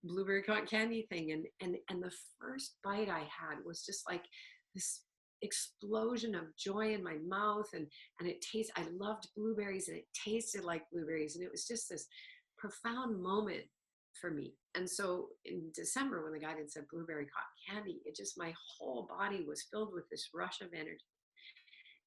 blueberry cotton candy thing. And the first bite I had was just like this explosion of joy in my mouth. And I loved blueberries, and it tasted like blueberries. And it was just this profound moment for me. And so in December, when the guidance said blueberry cotton candy, my whole body was filled with this rush of energy.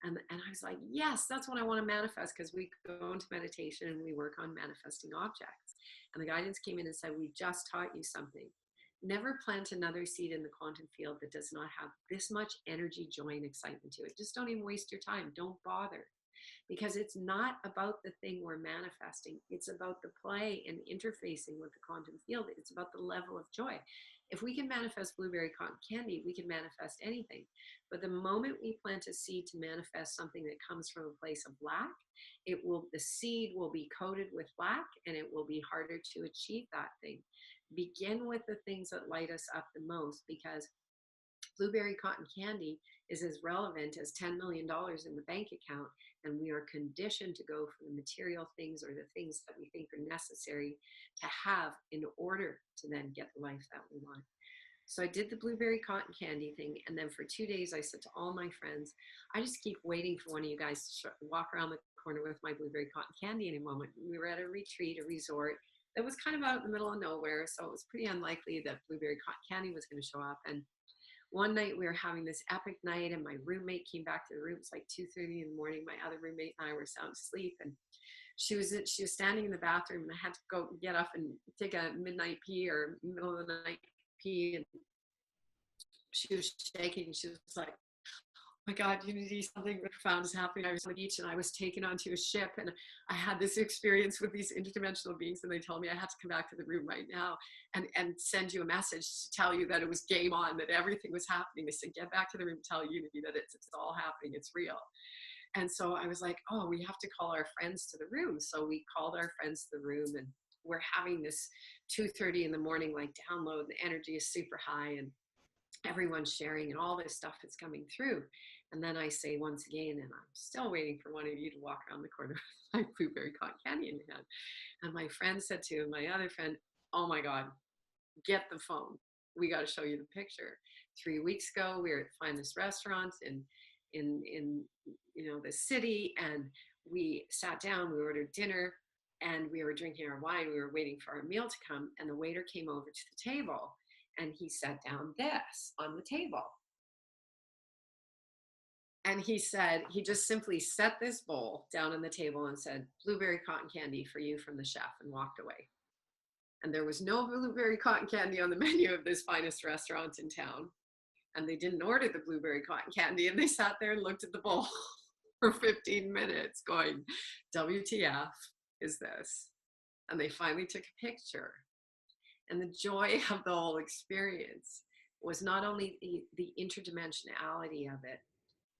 And I was like, yes, that's what I want to manifest, because we go into meditation and we work on manifesting objects. And the guidance came in and said, we just taught you something. Never plant another seed in the quantum field that does not have this much energy, joy, and excitement to it. Just don't even waste your time. Don't bother. Because it's not about the thing we're manifesting. It's about the play and interfacing with the quantum field. It's about the level of joy. If we can manifest blueberry cotton candy, we can manifest anything. But the moment we plant a seed to manifest something that comes from a place of lack, the seed will be coated with lack, and it will be harder to achieve that thing. Begin with the things that light us up the most, because blueberry cotton candy is as relevant as $10 million in the bank account, and we are conditioned to go for the material things or the things that we think are necessary to have in order to then get the life that we want. So I did the blueberry cotton candy thing, and then for 2 days I said to all my friends, I just keep waiting for one of you guys to walk around the corner with my blueberry cotton candy in a moment. We were at a retreat, a resort that was kind of out in the middle of nowhere, so it was pretty unlikely that blueberry cotton candy was going to show up. And one night we were having this epic night, and my roommate came back to the room. It's like 2:30 in the morning. My other roommate and I were sound asleep, and she was standing in the bathroom, and I had to get up and take a midnight pee or middle of the night pee, and she was shaking. She was like, my God, Unity, something really profound is happening. I was on the beach and I was taken onto a ship, and I had this experience with these interdimensional beings, and they told me I had to come back to the room right now and send you a message to tell you that it was game on, that everything was happening. They said, get back to the room, tell Unity that it's all happening, it's real. And so I was like, oh, we have to call our friends to the room. So we called our friends to the room, and we're having this 2:30 in the morning, like download, the energy is super high, and everyone's sharing, and all this stuff is coming through. And then I say once again, and I'm still waiting for one of you to walk around the corner with my blueberry cotton candy in your hand. And my friend said to my other friend, oh my God, get the phone. We got to show you the picture. 3 weeks ago, we were at the finest restaurant in the city, and we sat down, we ordered dinner, and we were drinking our wine. We were waiting for our meal to come, and the waiter came over to the table, and he set down this on the table. And he said, he just simply set this bowl down on the table and said, blueberry cotton candy for you from the chef, and walked away. And there was no blueberry cotton candy on the menu of this finest restaurant in town. And they didn't order the blueberry cotton candy. And they sat there and looked at the bowl for 15 minutes going, WTF is this? And they finally took a picture. And the joy of the whole experience was not only the interdimensionality of it,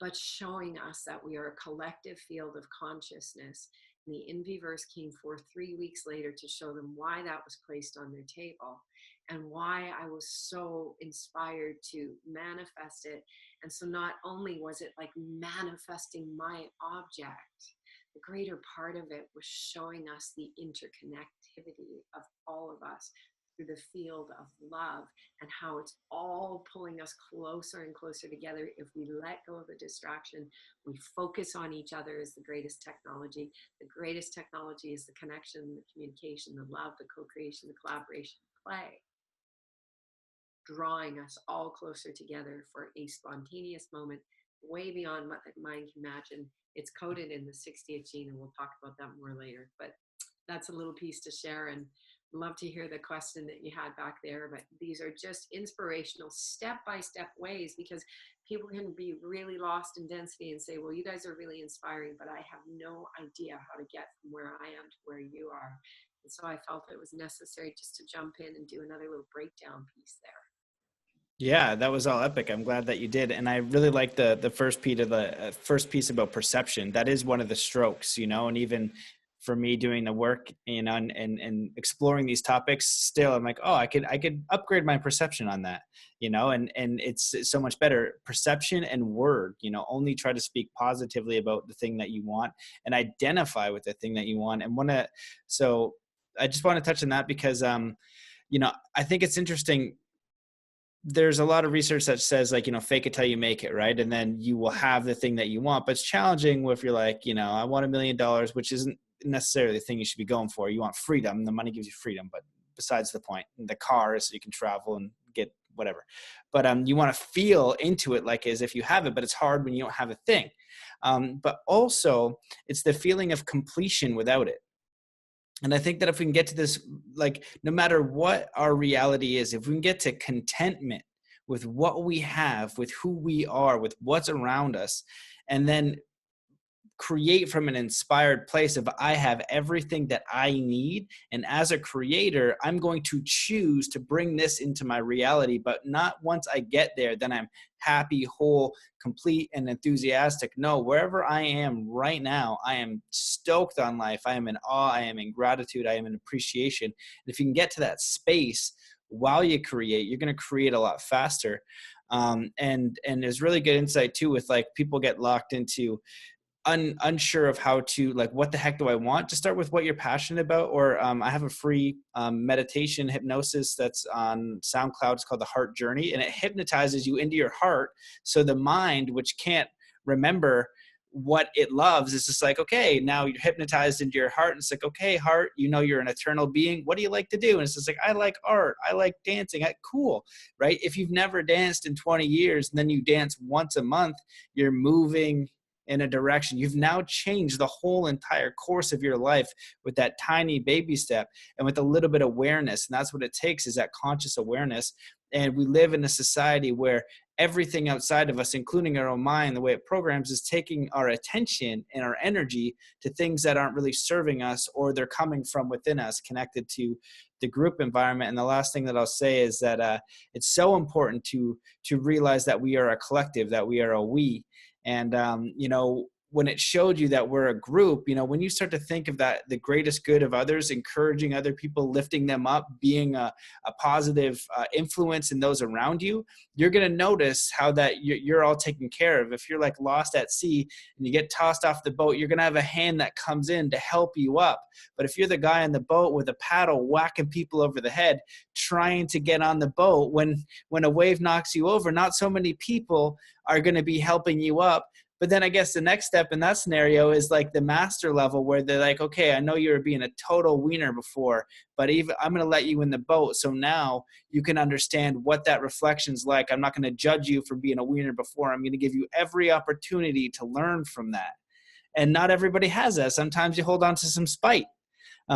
but showing us that we are a collective field of consciousness. And the Inviverse came forth 3 weeks later to show them why that was placed on their table, and why I was so inspired to manifest it. And so not only was it like manifesting my object, the greater part of it was showing us the interconnectivity of all of us through the field of love, and how it's all pulling us closer and closer together. If we let go of the distraction, we focus on each other as the greatest technology. The greatest technology is the connection, the communication, the love, the co-creation, the collaboration, play, drawing us all closer together for a spontaneous moment way beyond what the mind can imagine. It's coded in the 60th gene, and we'll talk about that more later. But that's a little piece to share, and love to hear the question that you had back there. But these are just inspirational step-by-step ways, because people can be really lost in density and say, well, you guys are really inspiring, but I have no idea how to get from where I am to where you are. And so I felt it was necessary just to jump in and do another little breakdown piece there. Yeah, that was all epic. I'm glad that you did, and I really like the first piece about perception. That is one of the strokes, and even for me doing the work, and exploring these topics, still I'm like, oh, I could upgrade my perception on that, and it's so much better. Perception and word, only try to speak positively about the thing that you want and identify with the thing that you want. And so I just want to touch on that because I think it's interesting. There's a lot of research that says, like, fake it till you make it, right? And then you will have the thing that you want. But it's challenging if you're like, I want $1 million, which isn't necessarily the thing you should be going for. You want freedom. The money gives you freedom, but besides the point. The car is so you can travel and get whatever. But you want to feel into it like as if you have it, but it's hard when you don't have a thing. But also it's the feeling of completion without it. And I think that if we can get to this, like, no matter what our reality is, if we can get to contentment with what we have, with who we are, with what's around us, and then create from an inspired place of I have everything that I need, and as a creator I'm going to choose to bring this into my reality, but not once I get there then I'm happy, whole, complete, and enthusiastic. No, wherever I am right now, I am stoked on life. I am in awe, I am in gratitude, I am in appreciation. And if you can get to that space while you create, you're going to create a lot faster. And there's really good insight too with, like, people get locked into unsure of how to, like, what the heck do I want? To start with what you're passionate about. Or I have a free meditation hypnosis that's on SoundCloud. It's called the Heart Journey, and it hypnotizes you into your heart. So the mind, which can't remember what it loves, is just like, okay, now you're hypnotized into your heart, and it's like, okay, heart, you're an eternal being. What do you like to do? And it's just like, I like art, I like dancing. Cool, right? If you've never danced in 20 years and then you dance once a month, you're moving in a direction. You've now changed the whole entire course of your life with that tiny baby step and with a little bit of awareness. And that's what it takes, is that conscious awareness. And we live in a society where everything outside of us, including our own mind, the way it programs, is taking our attention and our energy to things that aren't really serving us, or they're coming from within us, connected to the group environment. And the last thing that I'll say is that it's so important to realize that we are a collective, that we are a we. And, when it showed you that we're a group, when you start to think of that, the greatest good of others, encouraging other people, lifting them up, being a positive influence in those around you, you're going to notice how that you're all taken care of. If you're, like, lost at sea and you get tossed off the boat, you're going to have a hand that comes in to help you up. But if you're the guy on the boat with a paddle whacking people over the head, trying to get on the boat, when a wave knocks you over, not so many people are going to be helping you up. But then I guess the next step in that scenario is, like, the master level, where they're like, okay, I know you were being a total wiener before, but I'm going to let you in the boat. So now you can understand what that reflection's like. I'm not going to judge you for being a wiener before. I'm going to give you every opportunity to learn from that. And not everybody has that. Sometimes you hold on to some spite.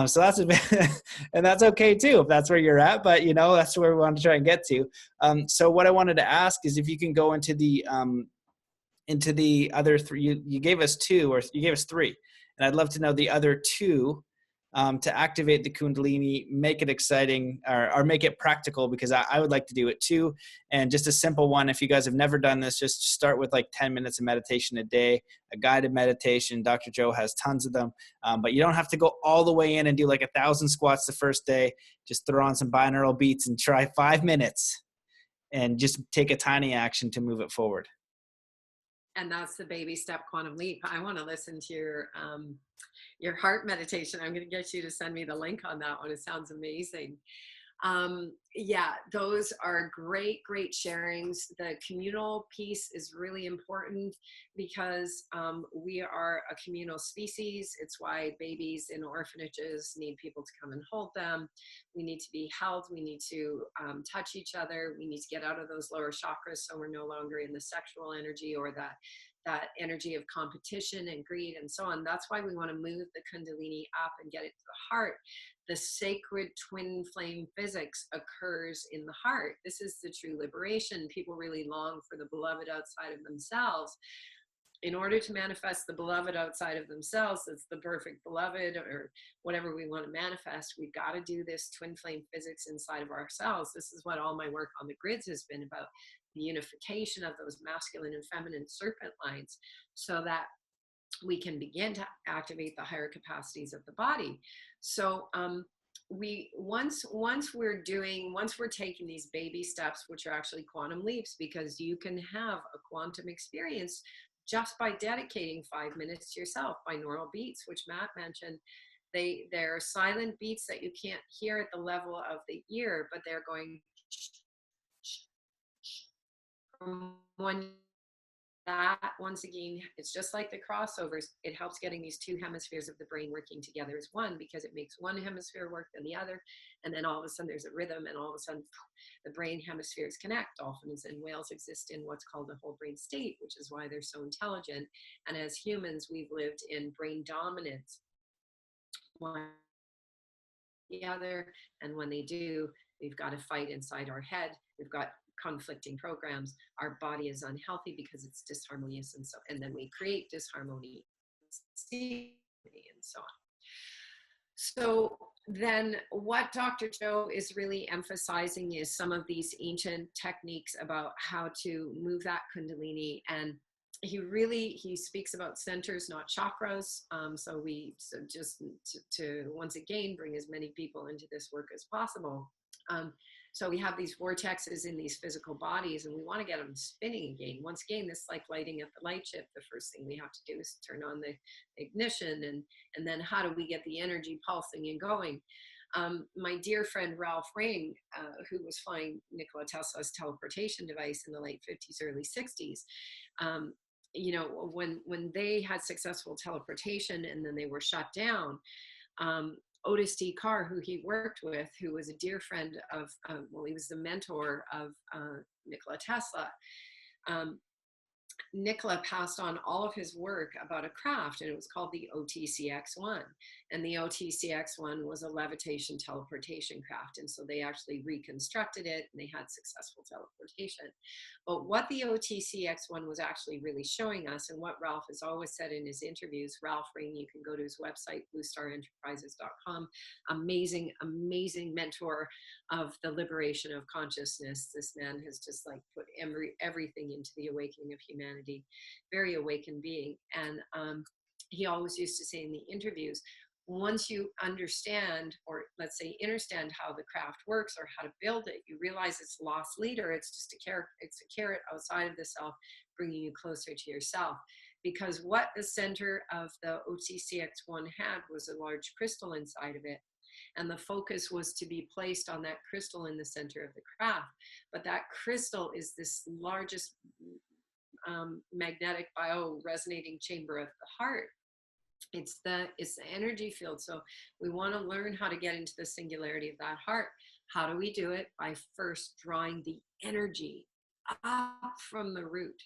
So that's and that's okay too, if that's where you're at, but that's where we want to try and get to. So what I wanted to ask is if you can go into the other three. You gave us two, or you gave us three, and I'd love to know the other two, to activate the kundalini, make it exciting, or make it practical, because I would like to do it too. And just a simple one, if you guys have never done this, just start with like 10 minutes of meditation a day, a guided meditation. Dr. Joe has tons of them, but you don't have to go all the way in and do like 1,000 squats the first day. Just throw on some binaural beats and try 5 minutes and just take a tiny action to move it forward. And that's the baby step quantum leap. I want to listen to your heart meditation. I'm going to get you to send me the link on that one. It sounds amazing. Yeah, those are great sharings. The communal piece is really important because we are a communal species. It's why babies in orphanages need people to come and hold them. We need to be held. We need to touch each other. We need to get out of those lower chakras so we're no longer in the sexual energy or that energy of competition and greed and so on. That's why we want to move the kundalini up and get it to the heart. The sacred twin flame physics occurs in the heart. This is the true liberation. People really long for the beloved outside of themselves. in order to manifest the beloved outside of themselves, that's the perfect beloved or whatever we want to manifest, we've got to do this twin flame physics inside of ourselves. This is what all my work on the grids has been about, the unification of those masculine and feminine serpent lines, so that we can begin to activate the higher capacities of the body. So once we're taking these baby steps, which are actually quantum leaps, because you can have a quantum experience just by dedicating 5 minutes to yourself, binaural beats, which Matt mentioned. They're silent beats that you can't hear at the level of the ear, but they're going from one. That, once again, it's just like the crossovers. It helps getting these two hemispheres of the brain working together as one, because it makes one hemisphere work than the other, and then all of a sudden there's a rhythm, and all of a sudden the brain hemispheres connect. Dolphins and whales exist in what's called a whole brain state, which is why they're so intelligent. And as humans, we've lived in brain dominance, one the other, and when they do, we've got to fight inside our head. We've got conflicting programs. Our body is unhealthy because it's disharmonious, and then we create disharmony and so on. So then what Dr. Joe is really emphasizing is some of these ancient techniques about how to move that kundalini. And he speaks about centers, not chakras. So just to once again bring as many people into this work as possible. So we have these vortexes in these physical bodies, and we want to get them spinning again. Once again, this is like lighting up the light chip. The first thing we have to do is turn on the ignition, and then how do we get the energy pulsing and going? My dear friend Ralph Ring, who was flying Nikola Tesla's teleportation device in the late 50s, early 60s, when they had successful teleportation and then they were shut down, Otis D. Carr, who he worked with, who was a dear friend of, he was the mentor of Nikola Tesla. Nikola passed on all of his work about a craft, and it was called the OTCX-1. And the OTCX-1 was a levitation teleportation craft. And so they actually reconstructed it, and they had successful teleportation. But what the OTCX-1 was actually really showing us, and what Ralph has always said in his interviews, Ralph Ring, you can go to his website, bluestarenterprises.com, amazing, amazing mentor of the liberation of consciousness. This man has just like put everything into the awakening of humanity, very awakened being. And he always used to say in the interviews, once you understand, or let's say understand how the craft works or how to build it, you realize it's lost leader. It's just it's a carrot outside of the self, bringing you closer to yourself. Because what the center of the OTCX-1 had was a large crystal inside of it. And the focus was to be placed on that crystal in the center of the craft. But that crystal is this largest magnetic bio-resonating chamber of the heart. It's the energy field. So we want to learn how to get into the singularity of that heart. How do we do it? By first drawing the energy up from the root.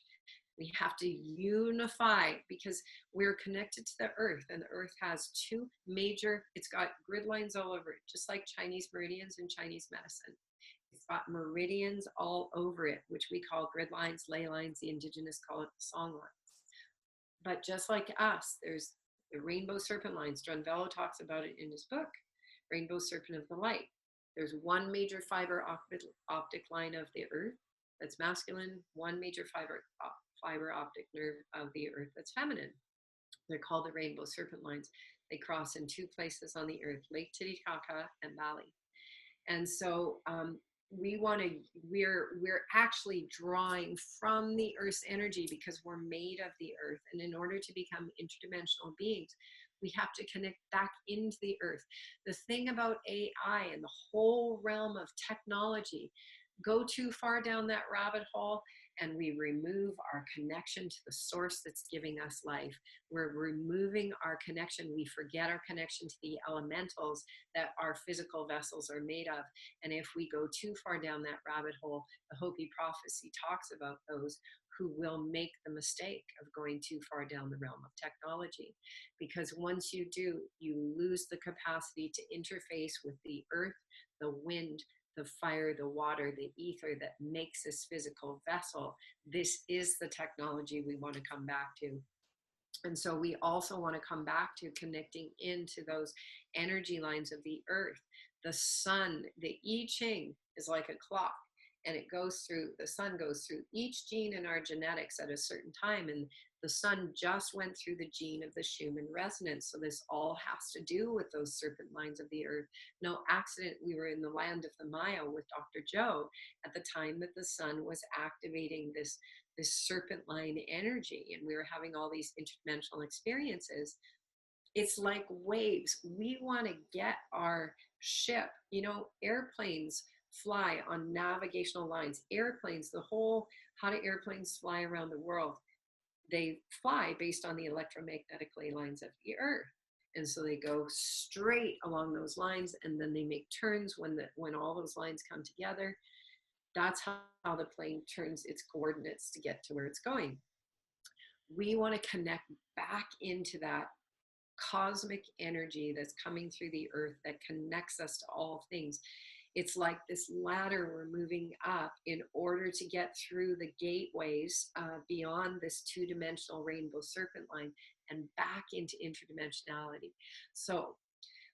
We have to unify, because we're connected to the earth, and the earth has two major, it's got grid lines all over it, just like Chinese meridians in Chinese medicine. It's got meridians all over it, which we call grid lines, ley lines, the indigenous call it song lines. But just like us, there's the rainbow serpent lines. John Bello talks about it in his book, Rainbow Serpent of the Light. There's one major fiber optic line of the earth that's masculine, one major fiber optic nerve of the earth that's feminine. They're called the rainbow serpent lines. They cross in two places on the earth, Lake Titicaca and Bali. And so we're actually drawing from the earth's energy, because we're made of the earth. And in order to become interdimensional beings, we have to connect back into the earth. The thing about AI and the whole realm of technology, go too far down that rabbit hole and we remove our connection to the source that's giving us life. We're removing our connection. We forget our connection to the elementals that our physical vessels are made of. And if we go too far down that rabbit hole, the Hopi prophecy talks about those who will make the mistake of going too far down the realm of technology. Because once you do, you lose the capacity to interface with the earth, the wind, the fire, the water, the ether that makes this physical vessel. This is the technology we want to come back to. And so we also want to come back to connecting into those energy lines of the earth. The sun, the I Ching is like a clock, and it goes through, the sun goes through each gene in our genetics at a certain time. And the sun just went through the gene of the Schumann resonance. So this all has to do with those serpent lines of the earth. No accident, we were in the land of the Maya with Dr. Joe at the time that the sun was activating this serpent line energy, and we were having all these interdimensional experiences. It's like waves. We want to get our ship, airplanes fly on navigational lines. Airplanes, how do airplanes fly around the world? They fly based on the electromagnetic ley lines of the earth. And so they go straight along those lines, and then they make turns when all those lines come together. That's how the plane turns its coordinates to get to where it's going. We want to connect back into that cosmic energy that's coming through the earth that connects us to all things. It's like this ladder we're moving up in order to get through the gateways beyond this two-dimensional rainbow serpent line and back into interdimensionality. So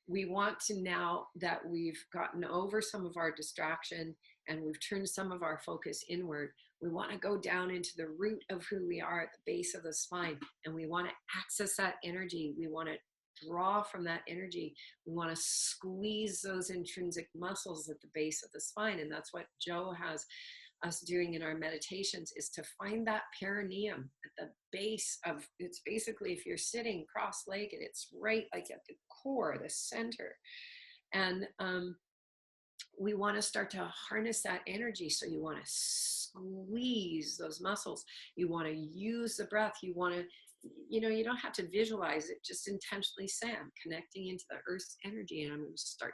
we want to, now that we've gotten over some of our distraction and we've turned some of our focus inward, we want to go down into the root of who we are at the base of the spine, and we want to access that energy. We want to draw from that energy. We want to squeeze those intrinsic muscles at the base of the spine, and that's what Joe has us doing in our meditations, is to find that perineum at the base of, it's basically, if you're sitting cross-legged, it's right like at the core, the center. And we want to start to harness that energy. So you want to squeeze those muscles. You want to use the breath. You want to, you don't have to visualize it. Just intentionally say, I'm connecting into the earth's energy, and I'm going to start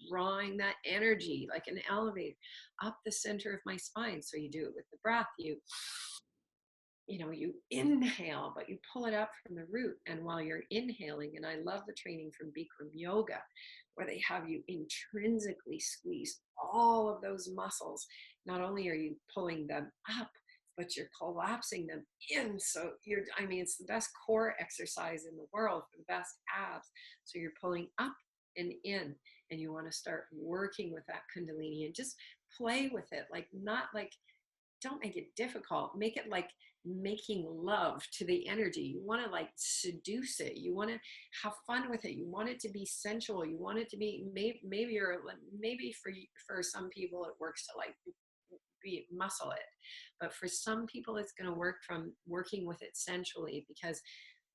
drawing that energy like an elevator up the center of my spine. So you do it with the breath. You inhale, but you pull it up from the root. And while you're inhaling, and I love the training from Bikrim Yoga, where they have you intrinsically squeeze all of those muscles. Not only are you pulling them up, but you're collapsing them in. So it's the best core exercise in the world for the best abs. So you're pulling up and in, and you want to start working with that kundalini and just play with it. Don't make it difficult. Make it like making love to the energy. You want to seduce it. You want to have fun with it. You want it to be sensual. You want it to be, maybe for some people it works to muscle it. But for some people it's going to work from working with it sensually, because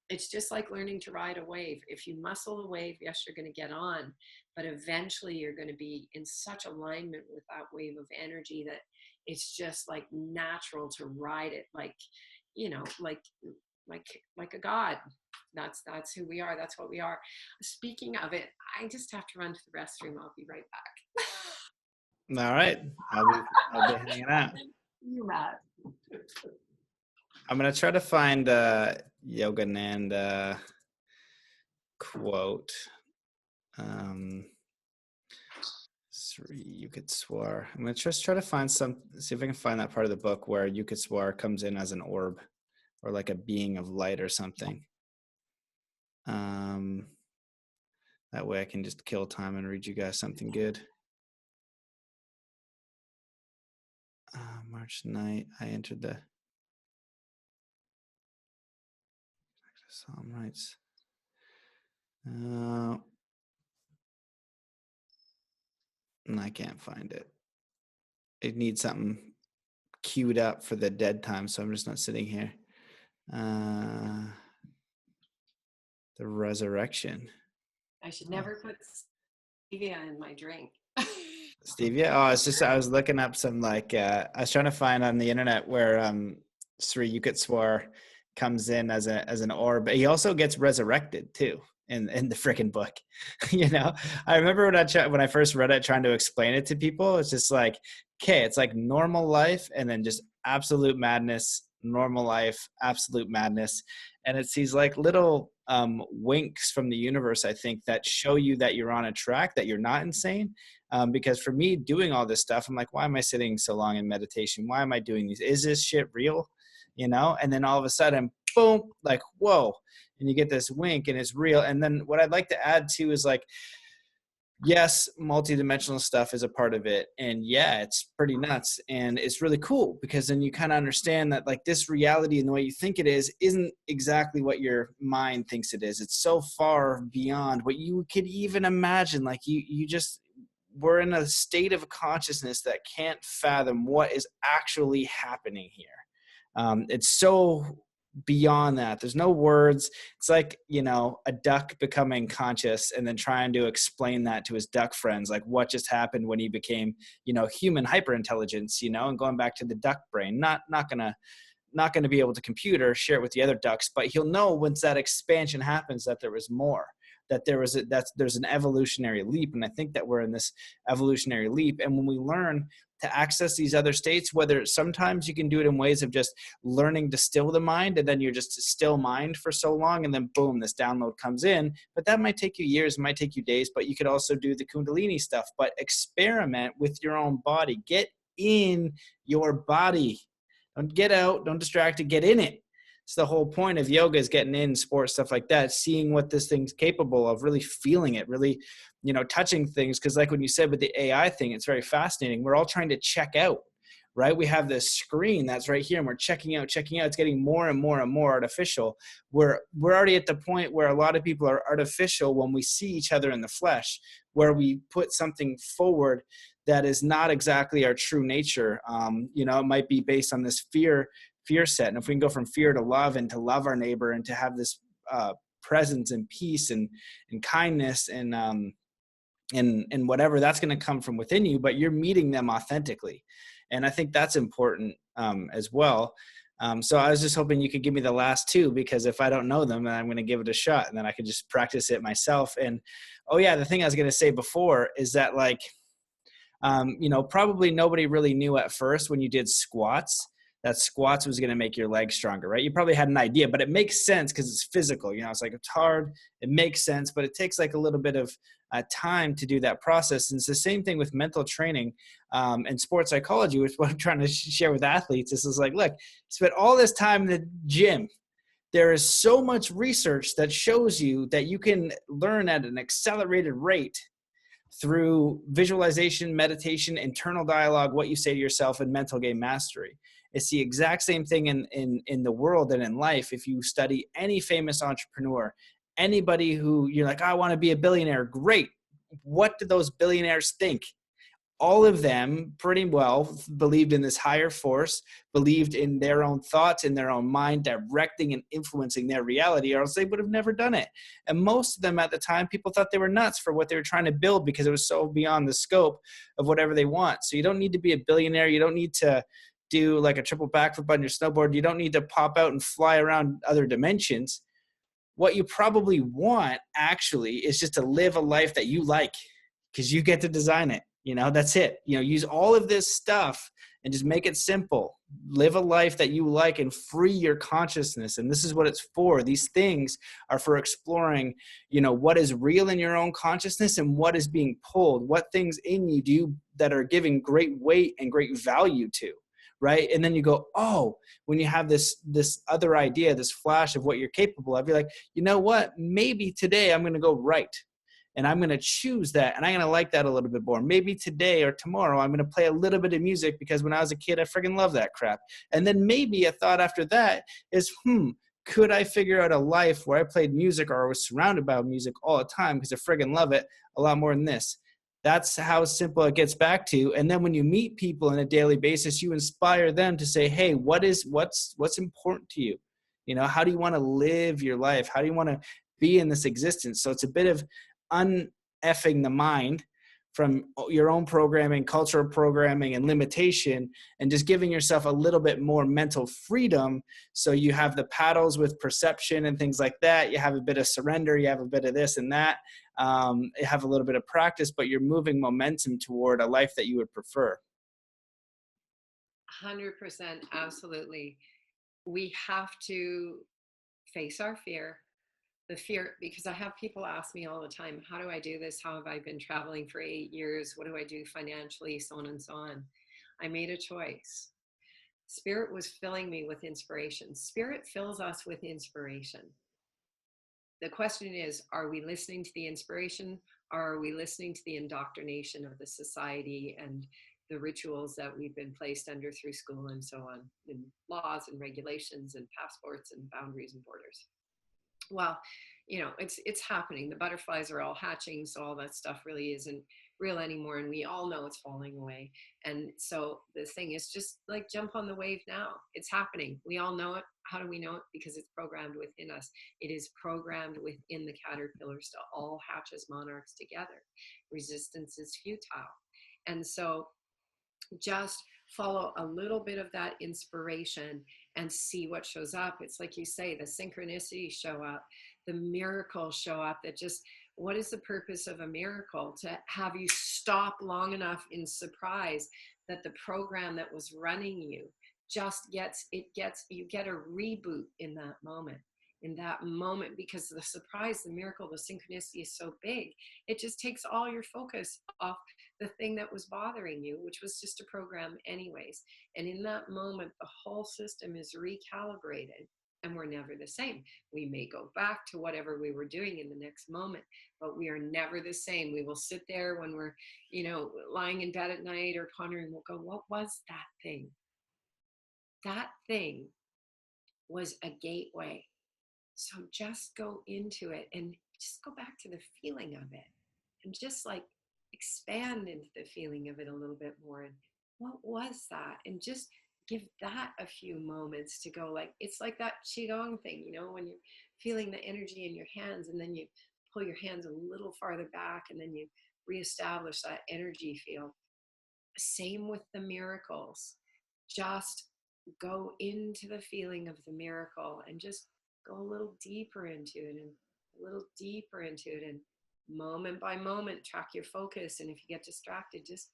it's just like learning to ride a wave. If you muscle the wave, yes, you're going to get on, but eventually you're going to be in such alignment with that wave of energy that it's just natural to ride it like a god. That's who we are. That's what we are. Speaking of it, I just have to run to the restroom. I'll be right back. All right. I'll be hanging out. You, Matt. I'm going to try to find a Yogananda quote. Yukatswar. I'm going to just try to find see if I can find that part of the book where Yukatswar comes in as an orb or like a being of light or something. That way I can just kill time and read you guys something good. March 9th, I entered the Psalm rights. I can't find it. It needs something queued up for the dead time, so I'm just not sitting here. The resurrection. I should never put stevia in my drink. Stevia? Oh, it's just, I was looking up some I was trying to find on the internet where Sri Yukatswar comes in as an orb. He also gets resurrected too in the freaking book. I remember when I first read it, trying to explain it to people, it's just it's like normal life and then just absolute madness, normal life, absolute madness. And it's these little winks from the universe, I think, that show you that you're on a track, that you're not insane. Because for me, doing all this stuff, I'm like, why am I sitting so long in meditation? Why am I doing these? Is this shit real? You know? And then all of a sudden, boom, like, whoa. And you get this wink and it's real. And then what I'd like to add too is like, yes, multidimensional stuff is a part of it. And yeah, it's pretty nuts. And it's really cool because then you kind of understand that like this reality and the way you think it is isn't exactly what your mind thinks it is. It's so far beyond what you could even imagine. Like you just, we're in a state of consciousness that can't fathom what is actually happening here. It's so beyond that. There's no words. It's like, you know, a duck becoming conscious and then trying to explain that to his duck friends, like what just happened when he became, you know, human hyperintelligence, you know, and going back to the duck brain, not gonna be able to compute or share it with the other ducks, but he'll know once that expansion happens that there was more, that there's an evolutionary leap. And I think that we're in this evolutionary leap. And when we learn to access these other states, whether sometimes you can do it in ways of just learning to still the mind, and then you're just still mind for so long, and then boom, this download comes in. But that might take you years, it might take you days, but you could also do the kundalini stuff. But experiment with your own body. Get in your body. Don't get out, don't distract it, get in it. It's the whole point of yoga, is getting in sports, stuff like that, seeing what this thing's capable of, really feeling it, really, you know, touching things. Because like when you said with the AI thing, it's very fascinating. We're all trying to check out, right? We have this screen that's right here and we're checking out. It's getting more and more and more artificial. We're already at the point where a lot of people are artificial when we see each other in the flesh, where we put something forward that is not exactly our true nature. You know, it might be based on this fear set. And if we can go from fear to love, and to love our neighbor, and to have this presence and peace and kindness and whatever, that's going to come from within you, but you're meeting them authentically. And I think that's important as well. So I was just hoping you could give me the last two, because if I don't know them, then I'm going to give it a shot, and then I could just practice it myself. And oh yeah, the thing I was going to say before is that like, you know, probably nobody really knew at first when you did squats that squats was going to make your legs stronger, right? You probably had an idea, but it makes sense because it's physical. You know, it's like, it's hard, it makes sense, but it takes like a little bit of time to do that process. And it's the same thing with mental training and sports psychology, which is what I'm trying to share with athletes. This is like, look, spent all this time in the gym. There is so much research that shows you that you can learn at an accelerated rate through visualization, meditation, internal dialogue, what you say to yourself, and mental game mastery. It's the exact same thing in the world and in life. If you study any famous entrepreneur, anybody who you're like, oh, I want to be a billionaire, great. What do those billionaires think? All of them pretty well believed in this higher force, believed in their own thoughts, in their own mind, directing and influencing their reality, or else they would have never done it. And most of them at the time, people thought they were nuts for what they were trying to build, because it was so beyond the scope of whatever they want. So you don't need to be a billionaire. You don't need to do like a triple backflip on your snowboard. You don't need to pop out and fly around other dimensions. What you probably want actually is just to live a life that you like, because you get to design it. You know, that's it. You know, use all of this stuff and just make it simple. Live a life that you like and free your consciousness. And this is what it's for. These things are for exploring, you know, what is real in your own consciousness and what is being pulled. What things in you do you that are giving great weight and great value to, right? And then you go, oh, when you have this other idea, this flash of what you're capable of, you're like, you know what? Maybe today I'm going to go right. And I'm going to choose that, and I'm going to like that a little bit more. Maybe today or tomorrow I'm going to play a little bit of music because when I was a kid, I friggin' loved that crap. And then maybe a thought after that is, could I figure out a life where I played music or was surrounded by music all the time because I friggin' love it a lot more than this? That's how simple it gets back to. And then when you meet people on a daily basis, you inspire them to say, hey, what's important to you? You know, how do you want to live your life? How do you want to be in this existence? So it's a bit of uneffing the mind from your own programming, cultural programming, and limitation, and just giving yourself a little bit more mental freedom. So you have the paddles with perception and things like that. You have a bit of surrender. You have a bit of this and that. You have a little bit of practice, but you're moving momentum toward a life that you would prefer. 100%. Absolutely. We have to face our fear. the fear, because I have people ask me all the time, how do I do this? How have I been traveling for 8 years? What do I do financially? So on and so on. I made a choice. Spirit was filling me with inspiration. Spirit fills us with inspiration. The question is, are we listening to the inspiration, or are we listening to the indoctrination of the society and the rituals that we've been placed under through school and so on, and laws and regulations and passports and boundaries and borders? Well, you know, it's happening. The butterflies are all hatching, so all that stuff really isn't real anymore, and we all know it's falling away. And so the thing is, just like jump on the wave now. It's happening. We all know it. How do we know it? Because it's programmed within us. It is programmed within the caterpillars to all hatch as monarchs together. Resistance is futile. And so just follow a little bit of that inspiration and see what shows up. It's like you say, the synchronicities show up, the miracles show up. That just, what is the purpose of a miracle? To have you stop long enough in surprise that the program that was running you just you get a reboot in that moment. Because the surprise, the miracle, the synchronicity is so big, it just takes all your focus off the thing that was bothering you, which was just a program anyways. And in that moment, the whole system is recalibrated, and we're never the same. We may go back to whatever we were doing in the next moment, but we are never the same. We will sit there when we're, you know, lying in bed at night or pondering, we'll go, what was that thing? That thing was a gateway. So just go into it and just go back to the feeling of it, and just like expand into the feeling of it a little bit more. And what was that? And just give that a few moments to go. Like, it's like that qigong thing, you know, when you're feeling the energy in your hands, and then you pull your hands a little farther back, and then you reestablish that energy field. Same with the miracles. Just go into the feeling of the miracle and just go a little deeper into it, and a little deeper into it, and moment by moment track your focus. And if you get distracted, just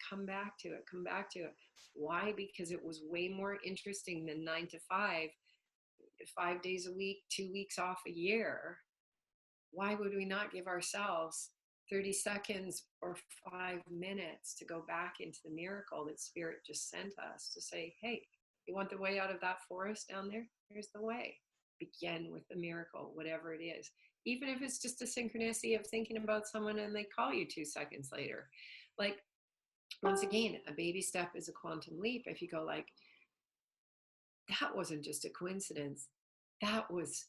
come back to it. Why? Because it was way more interesting than 9 to 5, 5 days a week, 2 weeks off a year. Why would we not give ourselves 30 seconds or 5 minutes to go back into the miracle that Spirit just sent us, to say, hey, you want the way out of that forest down there? Here's the way. Begin with the miracle, whatever it is. Even if it's just a synchronicity of thinking about someone and they call you 2 seconds later. Like, once again, a baby step is a quantum leap. If you go like, that wasn't just a coincidence. That was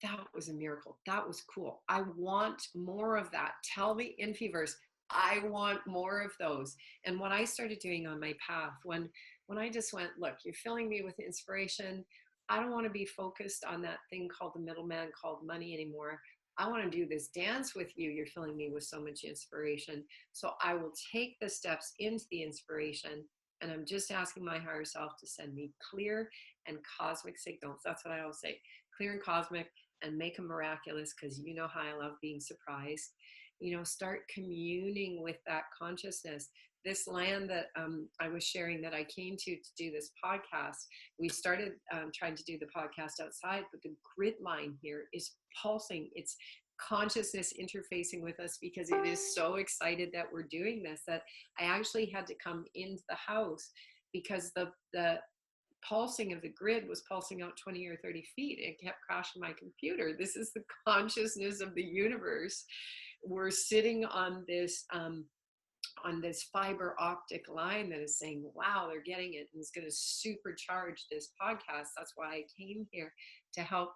a miracle. That was cool. I want more of that. Tell the Infiverse, I want more of those. And what I started doing on my path, when I just went, look, you're filling me with inspiration. I don't want to be focused on that thing called the middleman, called money anymore. I want to do this dance with you. You're filling me with so much inspiration. So I will take the steps into the inspiration. And I'm just asking my higher self to send me clear and cosmic signals. That's what I always say, clear and cosmic, and make them miraculous, because you know how I love being surprised. You know, start communing with that consciousness. This land that I was sharing that I came to do this podcast, we started trying to do the podcast outside, but the grid line here is pulsing. It's consciousness interfacing with us, because it is so excited that we're doing this, that I actually had to come into the house, because the pulsing of the grid was pulsing out 20 or 30 feet. It kept crashing my computer. This is the consciousness of the universe. We're sitting on this fiber optic line that is saying, wow, they're getting it, and it's going to supercharge this podcast. That's why I came here, to help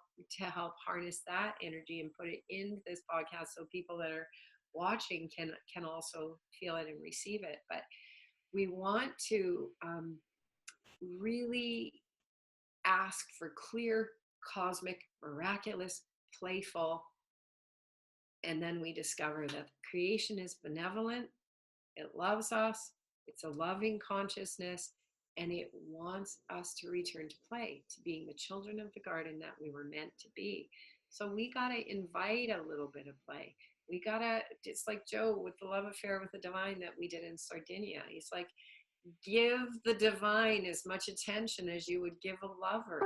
harness that energy and put it into this podcast, so people that are watching can also feel it and receive it. But we want to really ask for clear, cosmic, miraculous, playful, and then we discover that creation is benevolent. It loves us. It's a loving consciousness, and it wants us to return to play, to being the children of the garden that we were meant to be. So we got to invite a little bit of play. We got to, it's like Joe with the love affair with the divine that we did in Sardinia. He's like, give the divine as much attention as you would give a lover.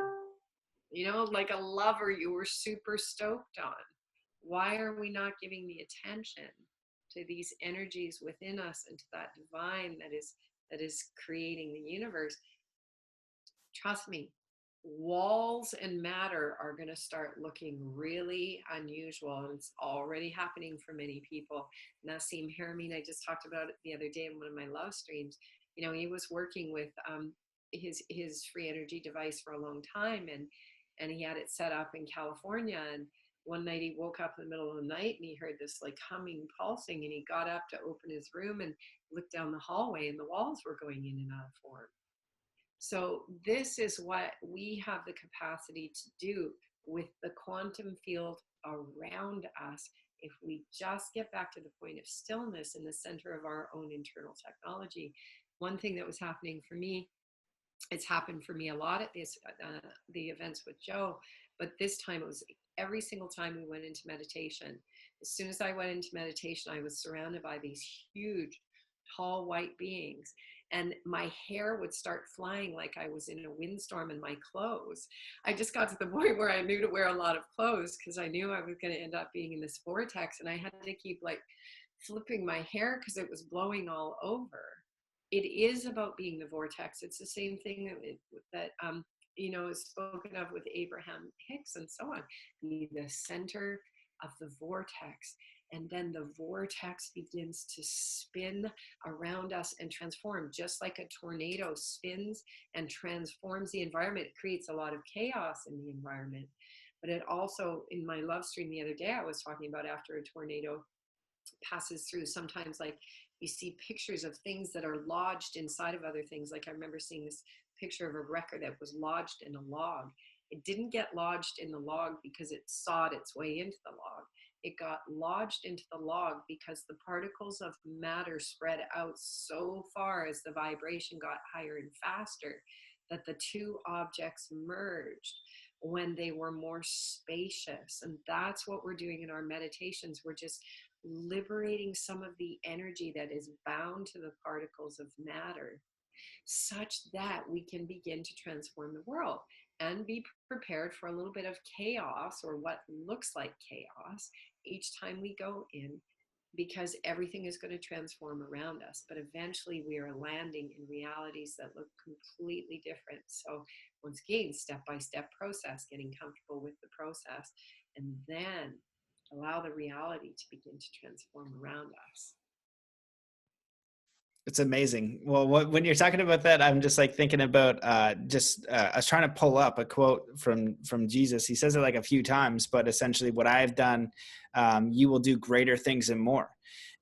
you know, like a lover you were super stoked on. Why are we not giving the attention to these energies within us and to that divine that is creating the universe? Trust me, walls and matter are going to start looking really unusual, and it's already happening for many people. Nassim Haramein, I just talked about it the other day in one of my love streams. You know, he was working with his free energy device for a long time, and he had it set up in California. And one night he woke up in the middle of the night and he heard this like humming, pulsing, and he got up to open his room and looked down the hallway, and the walls were going in and out of form. So this is what we have the capacity to do with the quantum field around us. If we just get back to the point of stillness in the center of our own internal technology. One thing that was happening for me, it's happened for me a lot at the events with Joe, but this time it was every single time we went into meditation. As soon as I went into meditation, I was surrounded by these huge, tall, white beings. And my hair would start flying like I was in a windstorm in my clothes. I just got to the point where I knew to wear a lot of clothes because I knew I was going to end up being in this vortex. And I had to keep like flipping my hair because it was blowing all over. It is about being the vortex. It's the same thing that you know, is spoken of with Abraham Hicks and so on. Be the center of the vortex. And then the vortex begins to spin around us and transform, just like a tornado spins and transforms the environment. It creates a lot of chaos in the environment. But it also, in my love stream the other day, I was talking about after a tornado passes through, sometimes like you see pictures of things that are lodged inside of other things. Like I remember seeing this picture of a record that was lodged in a log. It didn't get lodged in the log because it sawed its way into the log. It got lodged into the log because the particles of matter spread out so far as the vibration got higher and faster that the two objects merged when they were more spacious. And that's what we're doing in our meditations. We're just liberating some of the energy that is bound to the particles of matter, such that we can begin to transform the world and be prepared for a little bit of chaos, or what looks like chaos, each time we go in, because everything is going to transform around us. But eventually we are landing in realities that look completely different. So once again, step-by-step process, getting comfortable with the process, and then allow the reality to begin to transform around us. It's amazing. Well, when you're talking about that, I'm just like thinking about I was trying to pull up a quote from Jesus. He says it like a few times, but essentially what I've done, you will do greater things and more.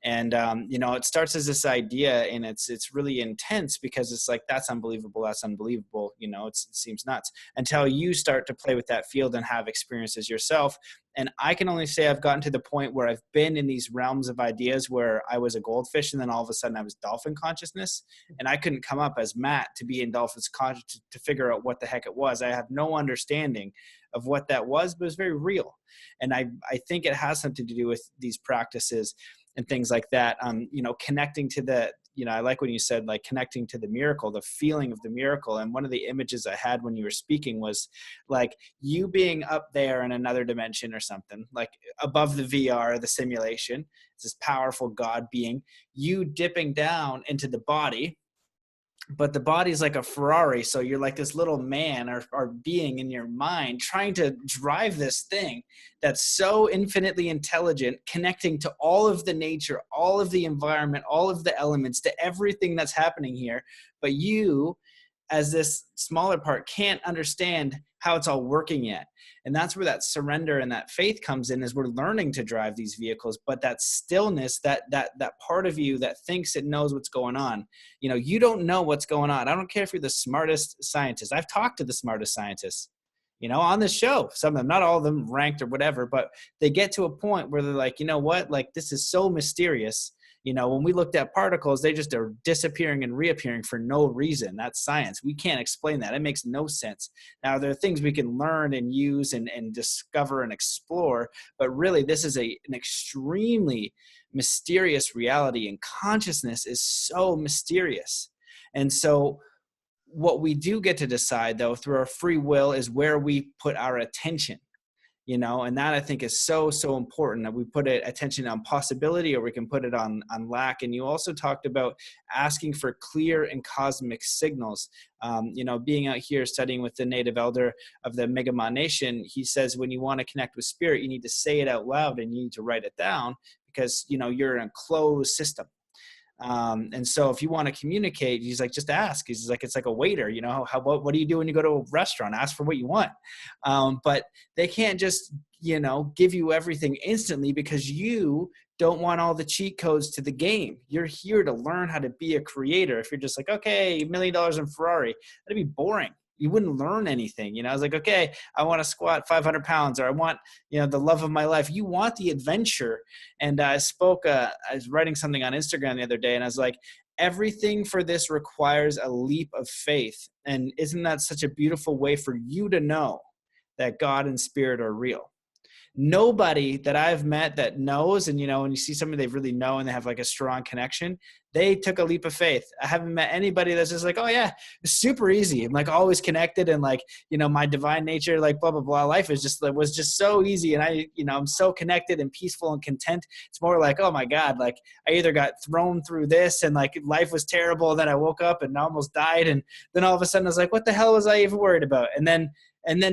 And, you know, it starts as this idea, and it's really intense because it's like, that's unbelievable. That's unbelievable. You know, it seems nuts until you start to play with that field and have experiences yourself. And I can only say I've gotten to the point where I've been in these realms of ideas where I was a goldfish, and then all of a sudden I was dolphin consciousness, and I couldn't come up as Matt to be in dolphin's conscious to figure out what the heck it was. I have no understanding of what that was, but it was very real. And I think it has something to do with these practices and things like that. You know, connecting to the, you know, I like when you said like connecting to the miracle, the feeling of the miracle. And one of the images I had when you were speaking was like you being up there in another dimension or something, like above the VR, the simulation, it's this powerful God being, you dipping down into the body, but the body's like a Ferrari. So you're like this little man or being in your mind trying to drive this thing that's so infinitely intelligent, connecting to all of the nature, all of the environment, all of the elements, to everything that's happening here. But you, as this smaller part, can't understand how it's all working yet. And that's where that surrender and that faith comes in, as we're learning to drive these vehicles. But that stillness, that part of you that thinks it knows what's going on, you know, you don't know what's going on. I don't care if you're the smartest scientist. I've talked to the smartest scientists, you know, on this show, some of them, not all of them ranked or whatever, but they get to a point where they're like, you know what, like this is so mysterious. You know, when we looked at particles, they just are disappearing and reappearing for no reason. That's science. We can't explain that. It makes no sense. Now, there are things we can learn and use and discover and explore, but really this is an extremely mysterious reality, and consciousness is so mysterious. And so what we do get to decide, though, through our free will is where we put our attention. And that I think is so, so important, that we put attention on possibility, or we can put it on lack. And you also talked about asking for clear and cosmic signals. Being out here studying with the native elder of the Mi'kmaq Nation, he says, when you want to connect with spirit, you need to say it out loud and you need to write it down, because, you're in a closed system. And so if you want to communicate, he's like, just ask. He's like, it's like a waiter, what do you do when you go to a restaurant? Ask for what you want. But they can't just, give you everything instantly, because you don't want all the cheat codes to the game. You're here to learn how to be a creator. If you're just like, okay, $1 million in Ferrari, that'd be boring. You wouldn't learn anything. I was like, okay, I want to squat 500 pounds, or I want, the love of my life. You want the adventure. And I was writing something on Instagram the other day, and I was like, everything for this requires a leap of faith. And isn't that such a beautiful way for you to know that God and spirit are real? Nobody that I've met that knows, and when you see somebody they really know and they have like a strong connection, they took a leap of faith. I haven't met anybody that's just like, oh yeah, it's super easy. I'm like always connected, and like, my divine nature, like blah, blah, blah. Life is was just so easy. And I'm so connected and peaceful and content. It's more like, oh my God, like I either got thrown through this and like life was terrible. And then I woke up and almost died. And then all of a sudden I was like, what the hell was I even worried about? And then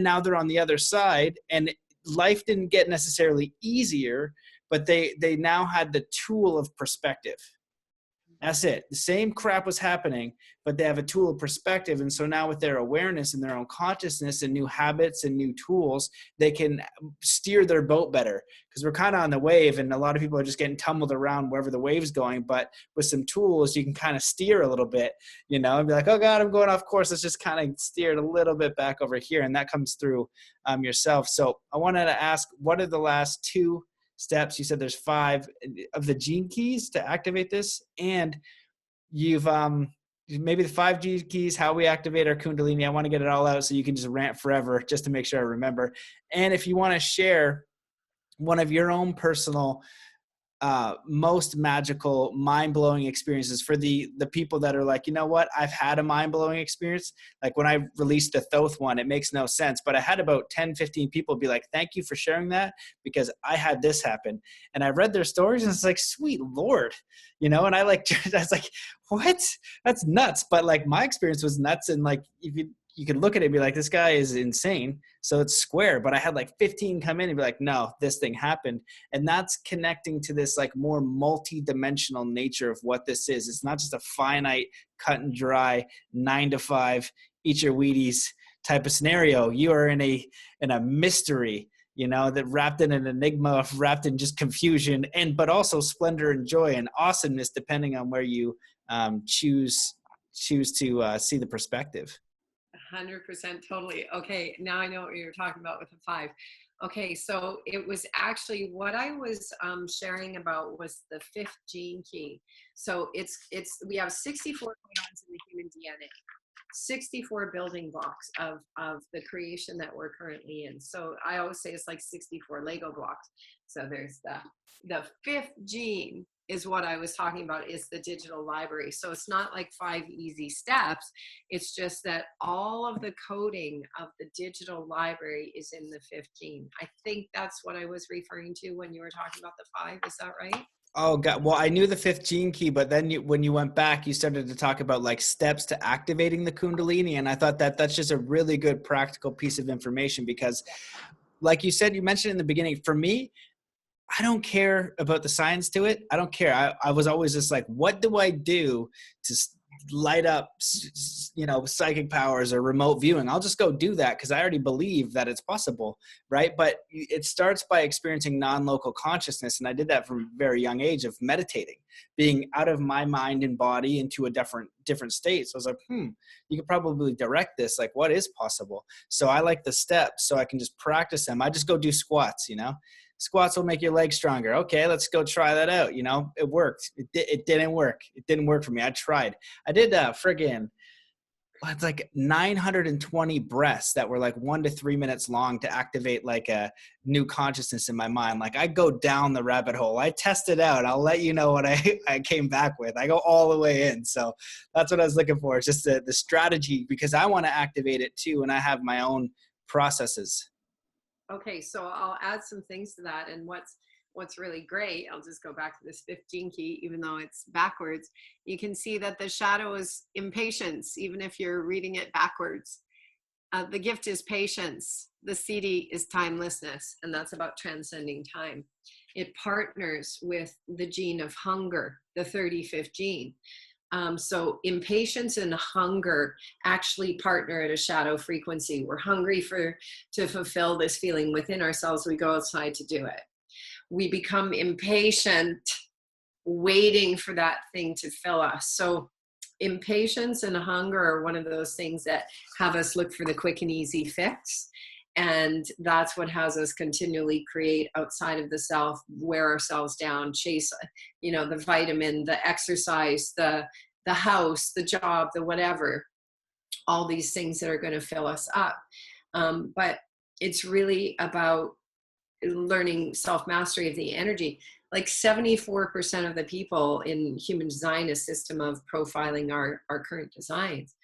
now they're on the other side, and life didn't get necessarily easier, but they now had the tool of perspective. That's it. The same crap was happening, but they have a tool of perspective. And so now with their awareness and their own consciousness and new habits and new tools, they can steer their boat better, because we're kind of on the wave and a lot of people are just getting tumbled around wherever the wave's going. But with some tools, you can kind of steer a little bit, and be like, oh God, I'm going off course. Let's just kind of steer it a little bit back over here. And that comes through yourself. So I wanted to ask, what are the last 2 steps? You said there's 5 of the gene keys to activate this, and you've maybe the 5 gene keys, how we activate our kundalini. I want to get it all out so you can just rant forever just to make sure I remember. And if you want to share one of your own personal most magical, mind-blowing experiences for the people that are like, you know what, I've had a mind-blowing experience. Like when I released the Thoth one, it makes no sense, but I had about 10, 15 people be like, thank you for sharing that, because I had this happen. And I read their stories and it's like, sweet Lord, and I was like, what? That's nuts. But like my experience was nuts. And like, if you could look at it and be like, this guy is insane. So it's square. But I had like 15 come in and be like, no, this thing happened. And that's connecting to this like more multi-dimensional nature of what this is. It's not just a finite, cut and dry, 9 to 5, eat your Wheaties type of scenario. You are in a mystery, that wrapped in an enigma, wrapped in just confusion, but also splendor and joy and awesomeness, depending on where you choose to see the perspective. 100% totally. Okay, now I know what you're talking about with the 5. Okay, so it was actually what I was sharing about was the 5th gene key. So we have 64 codons in the human DNA, 64 building blocks of the creation that we're currently in. So I always say it's like 64 Lego blocks. So there's the 5th gene is what I was talking about, is the digital library. So it's not like 5 easy steps. It's just that all of the coding of the digital library is in the 5th gene. I think that's what I was referring to when you were talking about the 5. Is that right? Oh God. Well, I knew the 5th gene key, but then when you went back, you started to talk about like steps to activating the kundalini. And I thought that's just a really good practical piece of information, because like you said, you mentioned in the beginning, for me, I don't care about the science to it. I don't care. I was always just like, what do I do to light up, psychic powers or remote viewing? I'll just go do that because I already believe that it's possible, right? But it starts by experiencing non-local consciousness. And I did that from a very young age of meditating, being out of my mind and body into a different state. So I was like, you could probably direct this. Like, what is possible? So I like the steps so I can just practice them. I just go do squats, Squats will make your legs stronger. Okay, let's go try that out. It worked. It didn't work. It didn't work for me. I tried. I did friggin' it's like 920 breaths that were like 1 to 3 minutes long to activate like a new consciousness in my mind. Like I go down the rabbit hole. I test it out. I'll let you know what I came back with. I go all the way in. So that's what I was looking for. It's just the strategy, because I want to activate it too. And I have my own processes. Okay, so I'll add some things to that. And what's really great, I'll just go back to this 15 key, even though it's backwards. You can see that the shadow is impatience, even if you're reading it backwards. The gift is patience. The CD is timelessness, and that's about transcending time. It partners with the gene of hunger, the 35th gene. So impatience and hunger actually partner at a shadow frequency. We're hungry to fulfill this feeling within ourselves. We go outside to do it. We become impatient, waiting for that thing to fill us. So impatience and hunger are one of those things that have us look for the quick and easy fix. And that's what has us continually create outside of the self, wear ourselves down, chase, the vitamin, the exercise, the house, the job, the whatever, all these things that are going to fill us up. But it's really about learning self-mastery of the energy. Like 74% of the people in human design, a system of profiling our current designs,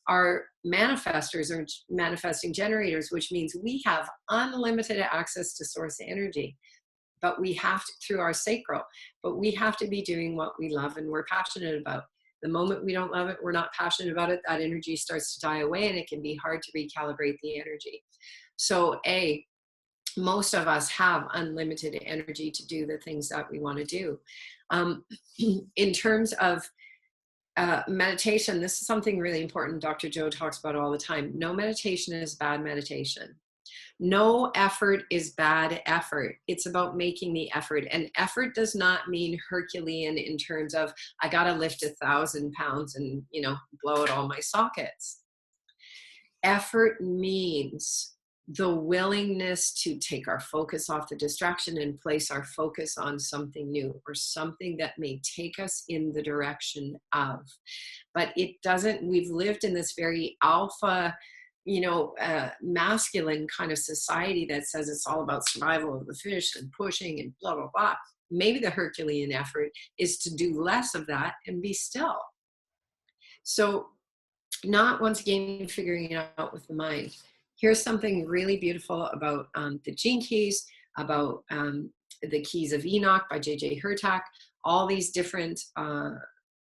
are manifestors or manifesting generators, which means we have unlimited access to source energy, but we have to, through our sacral, but we have to be doing what we love and we're passionate about. The moment we don't love it, we're not passionate about it, that energy starts to die away and it can be hard to recalibrate the energy. So most of us have unlimited energy to do the things that we want to do. In terms of meditation, this is something really important Dr. Joe talks about all the time. No meditation is bad meditation. No effort is bad effort. It's about making the effort. And effort does not mean Herculean in terms of, I got to lift 1,000 pounds and, blow out all my sockets. Effort means the willingness to take our focus off the distraction and place our focus on something new or something that may take us in the direction of. But it doesn't, we've lived in this very alpha, masculine kind of society that says it's all about survival of the fish and pushing and blah, blah, blah. Maybe the Herculean effort is to do less of that and be still. So not once again figuring it out with the mind. Here's something really beautiful about the gene keys, about the keys of Enoch by J.J. Hurtak, all these different,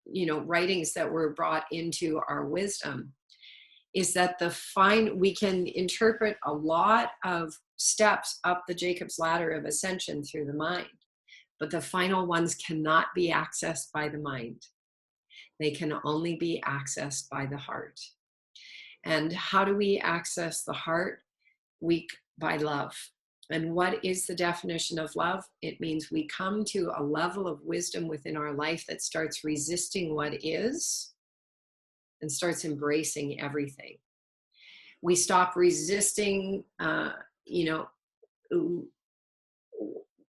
writings that were brought into our wisdom, is that we can interpret a lot of steps up the Jacob's ladder of ascension through the mind, but the final ones cannot be accessed by the mind. They can only be accessed by the heart. And how do we access the heart? By love. And what is the definition of love? It means we come to a level of wisdom within our life that starts resisting what is and starts embracing everything. We stop resisting,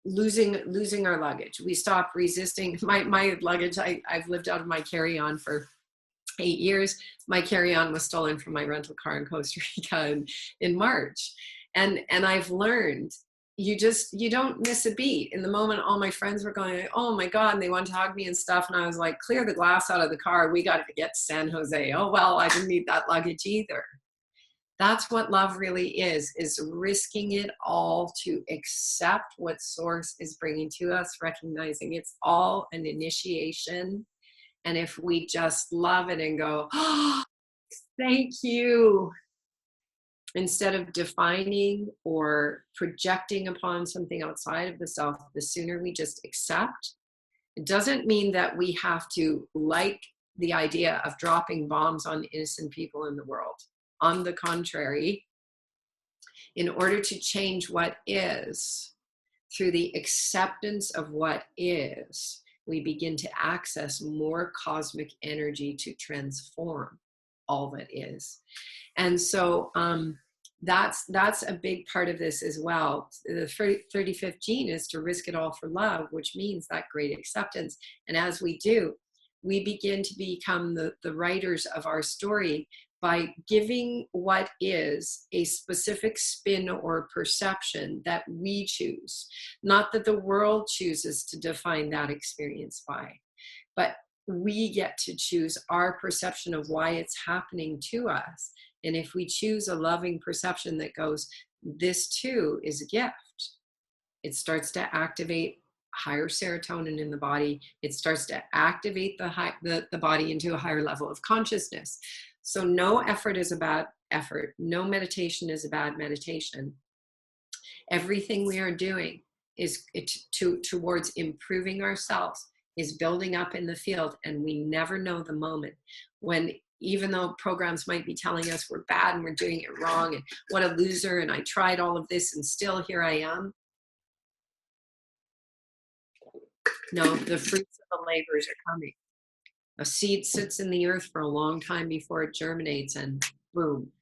losing our luggage. We stop resisting my luggage. I've lived out of my carry-on for 8 years. My carry-on was stolen from my rental car in Costa Rica in March. And I've learned you don't miss a beat. In the moment, all my friends were going, oh my God, and they wanted to hug me and stuff. And I was like, clear the glass out of the car. We got to get to San Jose. Oh, well, I didn't need that luggage either. That's what love really is risking it all to accept what source is bringing to us, recognizing it's all an initiation. And if we just love it and go, oh, thank you, instead of defining or projecting upon something outside of the self, the sooner we just accept. It doesn't mean that we have to like the idea of dropping bombs on innocent people in the world. On the contrary, in order to change what is, through the acceptance of what is, we begin to access more cosmic energy to transform all that is. And so that's a big part of this as well. The 35th gene is to risk it all for love, which means that great acceptance. And as we do, we begin to become the writers of our story, by giving what is a specific spin or perception that we choose, not that the world chooses to define that experience by, but we get to choose our perception of why it's happening to us. And if we choose a loving perception that goes, this too is a gift, it starts to activate higher serotonin in the body. It starts to activate the body into a higher level of consciousness. So no effort is a bad effort. No meditation is a bad meditation. Everything we are doing is towards improving ourselves, is building up in the field, and we never know the moment when, even though programs might be telling us we're bad and we're doing it wrong and what a loser and I tried all of this and still here I am. No, the fruits of the labors are coming. A seed sits in the earth for a long time before it germinates, and boom,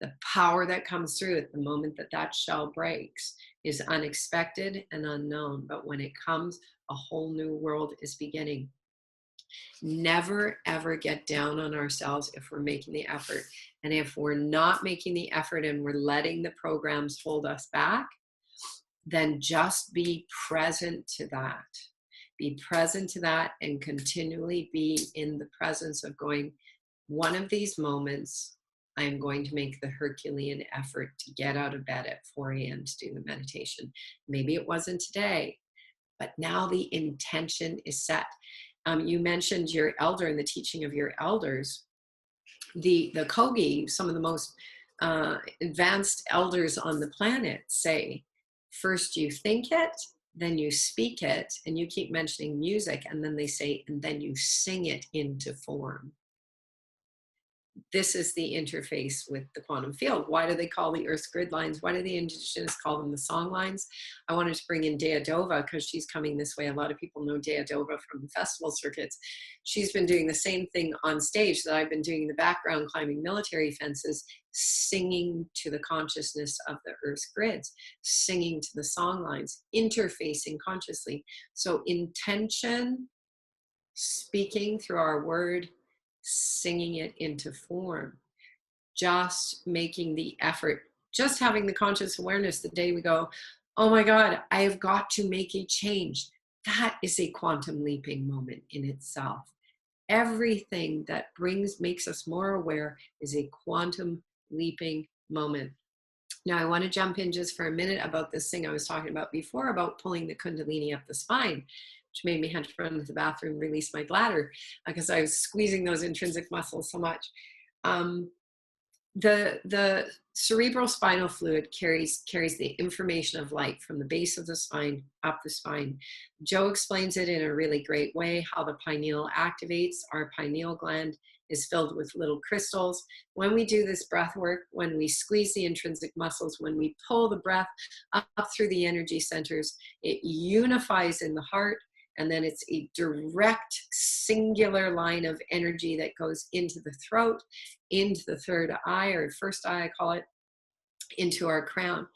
the power that comes through at the moment that that shell breaks is unexpected and unknown. But when it comes, a whole new world is beginning. Never, ever get down on ourselves if we're making the effort. And if we're not making the effort and we're letting the programs hold us back, then just be present to that. Be present to that and continually be in the presence of going, one of these moments, I'm going to make the Herculean effort to get out of bed at 4 a.m. to do the meditation. Maybe it wasn't today, but now the intention is set. You mentioned your elder and the teaching of your elders. The Kogi, some of the most advanced elders on the planet, say, first you think it, then you speak it, and you keep mentioning music, and then they say, and then you sing it into form. This is the interface with the quantum field. Why do they call the Earth's grid lines? Why do the indigenous call them the song lines? I wanted to bring in Dea Dova because she's coming this way. A lot of people know Dea Dova from the festival circuits. She's been doing the same thing on stage that I've been doing in the background, climbing military fences, singing to the consciousness of the Earth's grids, singing to the song lines, interfacing consciously. So intention, speaking through our word, singing it into form, just making the effort, just having the conscious awareness the day we go, oh my God, I have got to make a change. That is a quantum leaping moment in itself. Everything that makes us more aware is a quantum leaping moment. Now I want to jump in just for a minute about this thing I was talking about before, about pulling the kundalini up the spine, which made me have to run to the bathroom, release my bladder because I was squeezing those intrinsic muscles so much. The cerebral spinal fluid carries the information of light from the base of the spine up the spine. Joe explains it in a really great way, how the pineal activates. Our pineal gland is filled with little crystals. When we do this breath work, when we squeeze the intrinsic muscles, when we pull the breath up through the energy centers, it unifies in the heart. And then it's a direct singular line of energy that goes into the throat, into the third eye, or first eye, I call it, into our crown.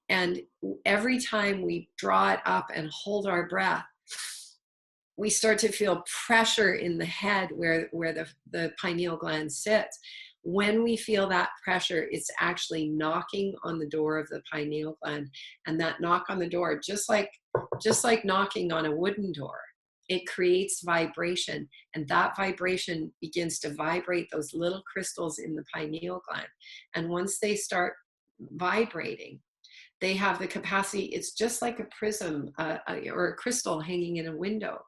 And every time we draw it up and hold our breath, we start to feel pressure in the head where the pineal gland sits. When we feel that pressure, it's actually knocking on the door of the pineal gland. And that knock on the door, just like knocking on a wooden door, it creates vibration. And that vibration begins to vibrate those little crystals in the pineal gland. And once they start vibrating, they have the capacity, it's just like a prism or a crystal hanging in a window.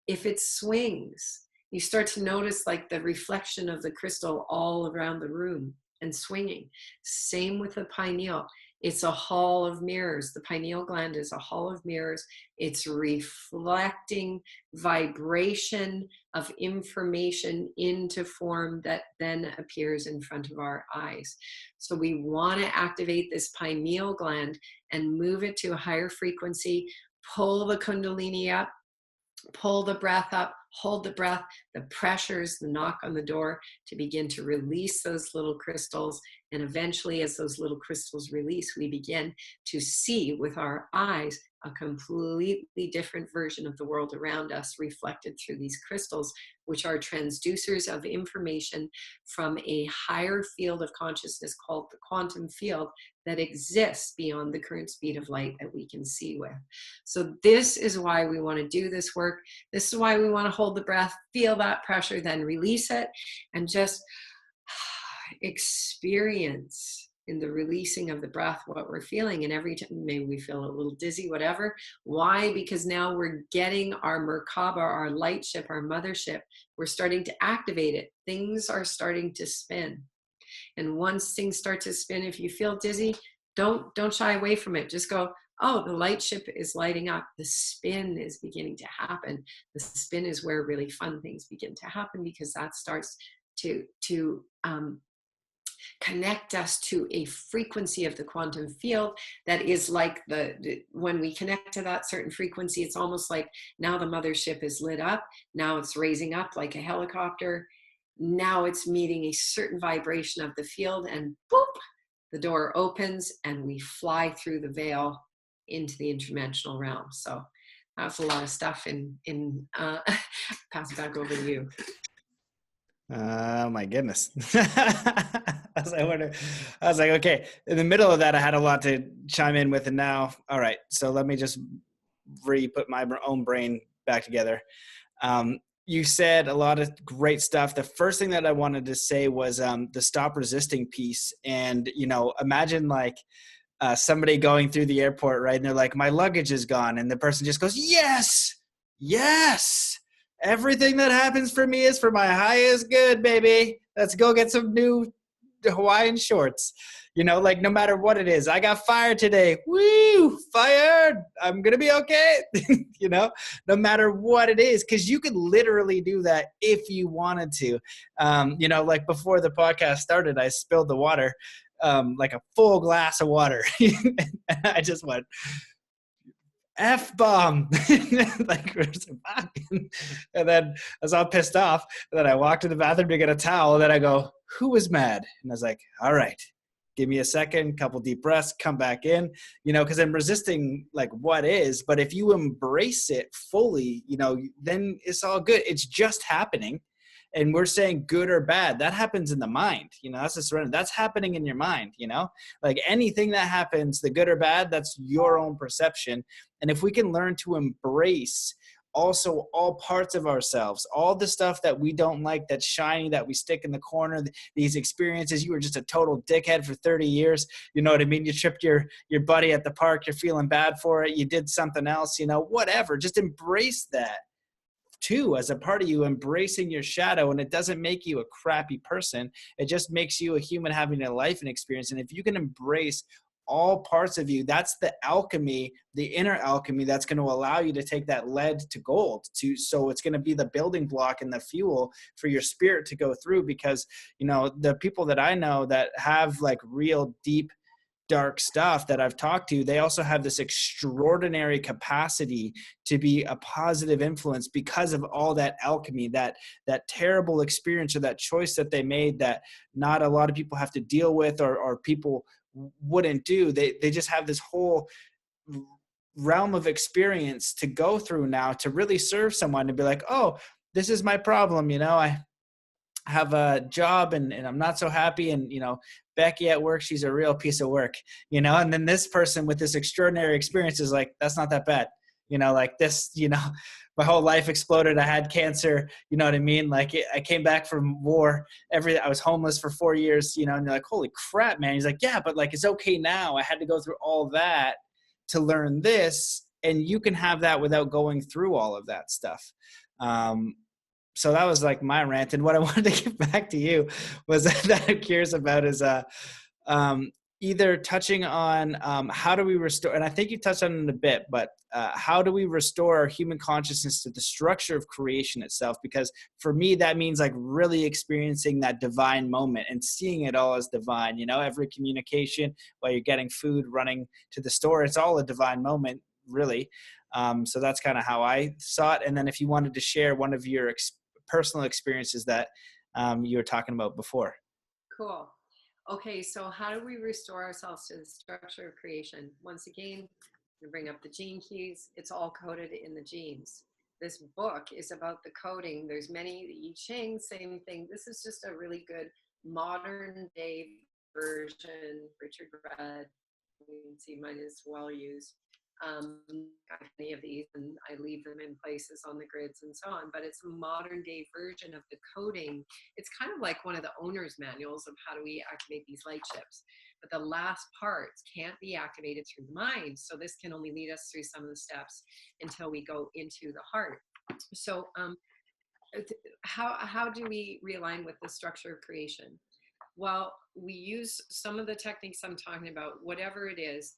If it swings, you start to notice like the reflection of the crystal all around the room and swinging. Same with the pineal. It's a hall of mirrors. The pineal gland is a hall of mirrors. It's reflecting vibration of information into form that then appears in front of our eyes. So we want to activate this pineal gland and move it to a higher frequency, pull the kundalini up, pull the breath up, hold the breath, the pressures, the knock on the door to begin to release those little crystals And eventually, as those little crystals release, we begin to see with our eyes a completely different version of the world around us reflected through these crystals, which are transducers of information from a higher field of consciousness called the quantum field that exists beyond the current speed of light that we can see with. So this is why we want to do this work. This is why we want to hold the breath, feel that pressure, then release it, and just experience in the releasing of the breath what we're feeling. And every time maybe we feel a little dizzy, whatever. Why? Because now we're getting our Merkaba, our light ship, our mothership. We're starting to activate it. Things are starting to spin. And once things start to spin, if you feel dizzy, don't shy away from it. Just go, oh, the light ship is lighting up. The spin is beginning to happen. The spin is where really fun things begin to happen, because that starts to connect us to a frequency of the quantum field that is like when we connect to that certain frequency, it's almost like now the mothership is lit up. Now it's raising up like a helicopter. Now it's meeting a certain vibration of the field, and boop, the door opens and we fly through the veil into the interdimensional realm. So that's a lot of stuff pass it back over to you. Oh my goodness. I was like, okay, in the middle of that, I had a lot to chime in with, and now, all right, so let me just put my own brain back together. You said a lot of great stuff. The first thing that I wanted to say was the stop resisting piece. And, imagine like somebody going through the airport, right? And they're like, my luggage is gone. And the person just goes, yes, yes. Everything that happens for me is for my highest good, baby. Let's go get some new Hawaiian shorts. Like no matter what it is, I got fired today. Woo, fired. I'm going to be okay. No matter what it is, because you could literally do that if you wanted to. Like before the podcast started, I spilled the water, like a full glass of water. And I just went, F-bomb. Like, and then I was all pissed off. And then I walked to the bathroom to get a towel. And then I go, who was mad? And I was like, all right, give me a second, couple deep breaths, come back in, because I'm resisting like what is. But if you embrace it fully, then it's all good. It's just happening. And we're saying good or bad, that happens in the mind, that's a surrender. That's happening in your mind, like anything that happens, the good or bad, that's your own perception. And if we can learn to embrace also all parts of ourselves, all the stuff that we don't like, that's shiny, that we stick in the corner, these experiences, you were just a total dickhead for 30 years. You know what I mean? You tripped your buddy at the park, you're feeling bad for it. You did something else, whatever, just embrace that too, as a part of you, embracing your shadow. And it doesn't make you a crappy person. It just makes you a human having a life and experience. And if you can embrace all parts of you, that's the alchemy, the inner alchemy, that's going to allow you to take that lead to gold so it's going to be the building block and the fuel for your spirit to go through. Because, the people that I know that have like real deep, dark stuff that I've talked to, they also have this extraordinary capacity to be a positive influence because of all that alchemy, that terrible experience or that choice that they made that not a lot of people have to deal with or people wouldn't do. They just have this whole realm of experience to go through now to really serve someone, to be like, oh, this is my problem. I have a job and I'm not so happy. And, Becky at work, she's a real piece of work, and then this person with this extraordinary experience is like, that's not that bad. Like this, my whole life exploded. I had cancer, you know what I mean? Like I came back from war, I was homeless for 4 years, and you're like, holy crap, man. He's like, yeah, but like, it's okay now. I had to go through all that to learn this. And you can have that without going through all of that stuff. So that was like my rant. And what I wanted to get back to you was that I'm curious about is either touching on how do we restore, and I think you touched on it a bit, but how do we restore our human consciousness to the structure of creation itself? Because for me, that means like really experiencing that divine moment and seeing it all as divine. Every communication while you're getting food, running to the store, it's all a divine moment, really. So that's kind of how I saw it. And then if you wanted to share one of your personal experiences that you were talking about before. Cool. Okay, so how do we restore ourselves to the structure of creation? Once again, we bring up the gene keys. It's all coded in the genes. This book is about the coding. There's many, the I Ching, same thing. This is just a really good modern day version. Richard read, you can see mine is well used. Any of these, and I leave them in places on the grids and so on, but it's a modern day version of the coding. It's kind of like one of the owner's manuals of how do we activate these light ships, but the last parts can't be activated through the mind, so this can only lead us through some of the steps until we go into the heart. So how do we realign with the structure of creation? Well, we use some of the techniques I'm talking about, whatever it is.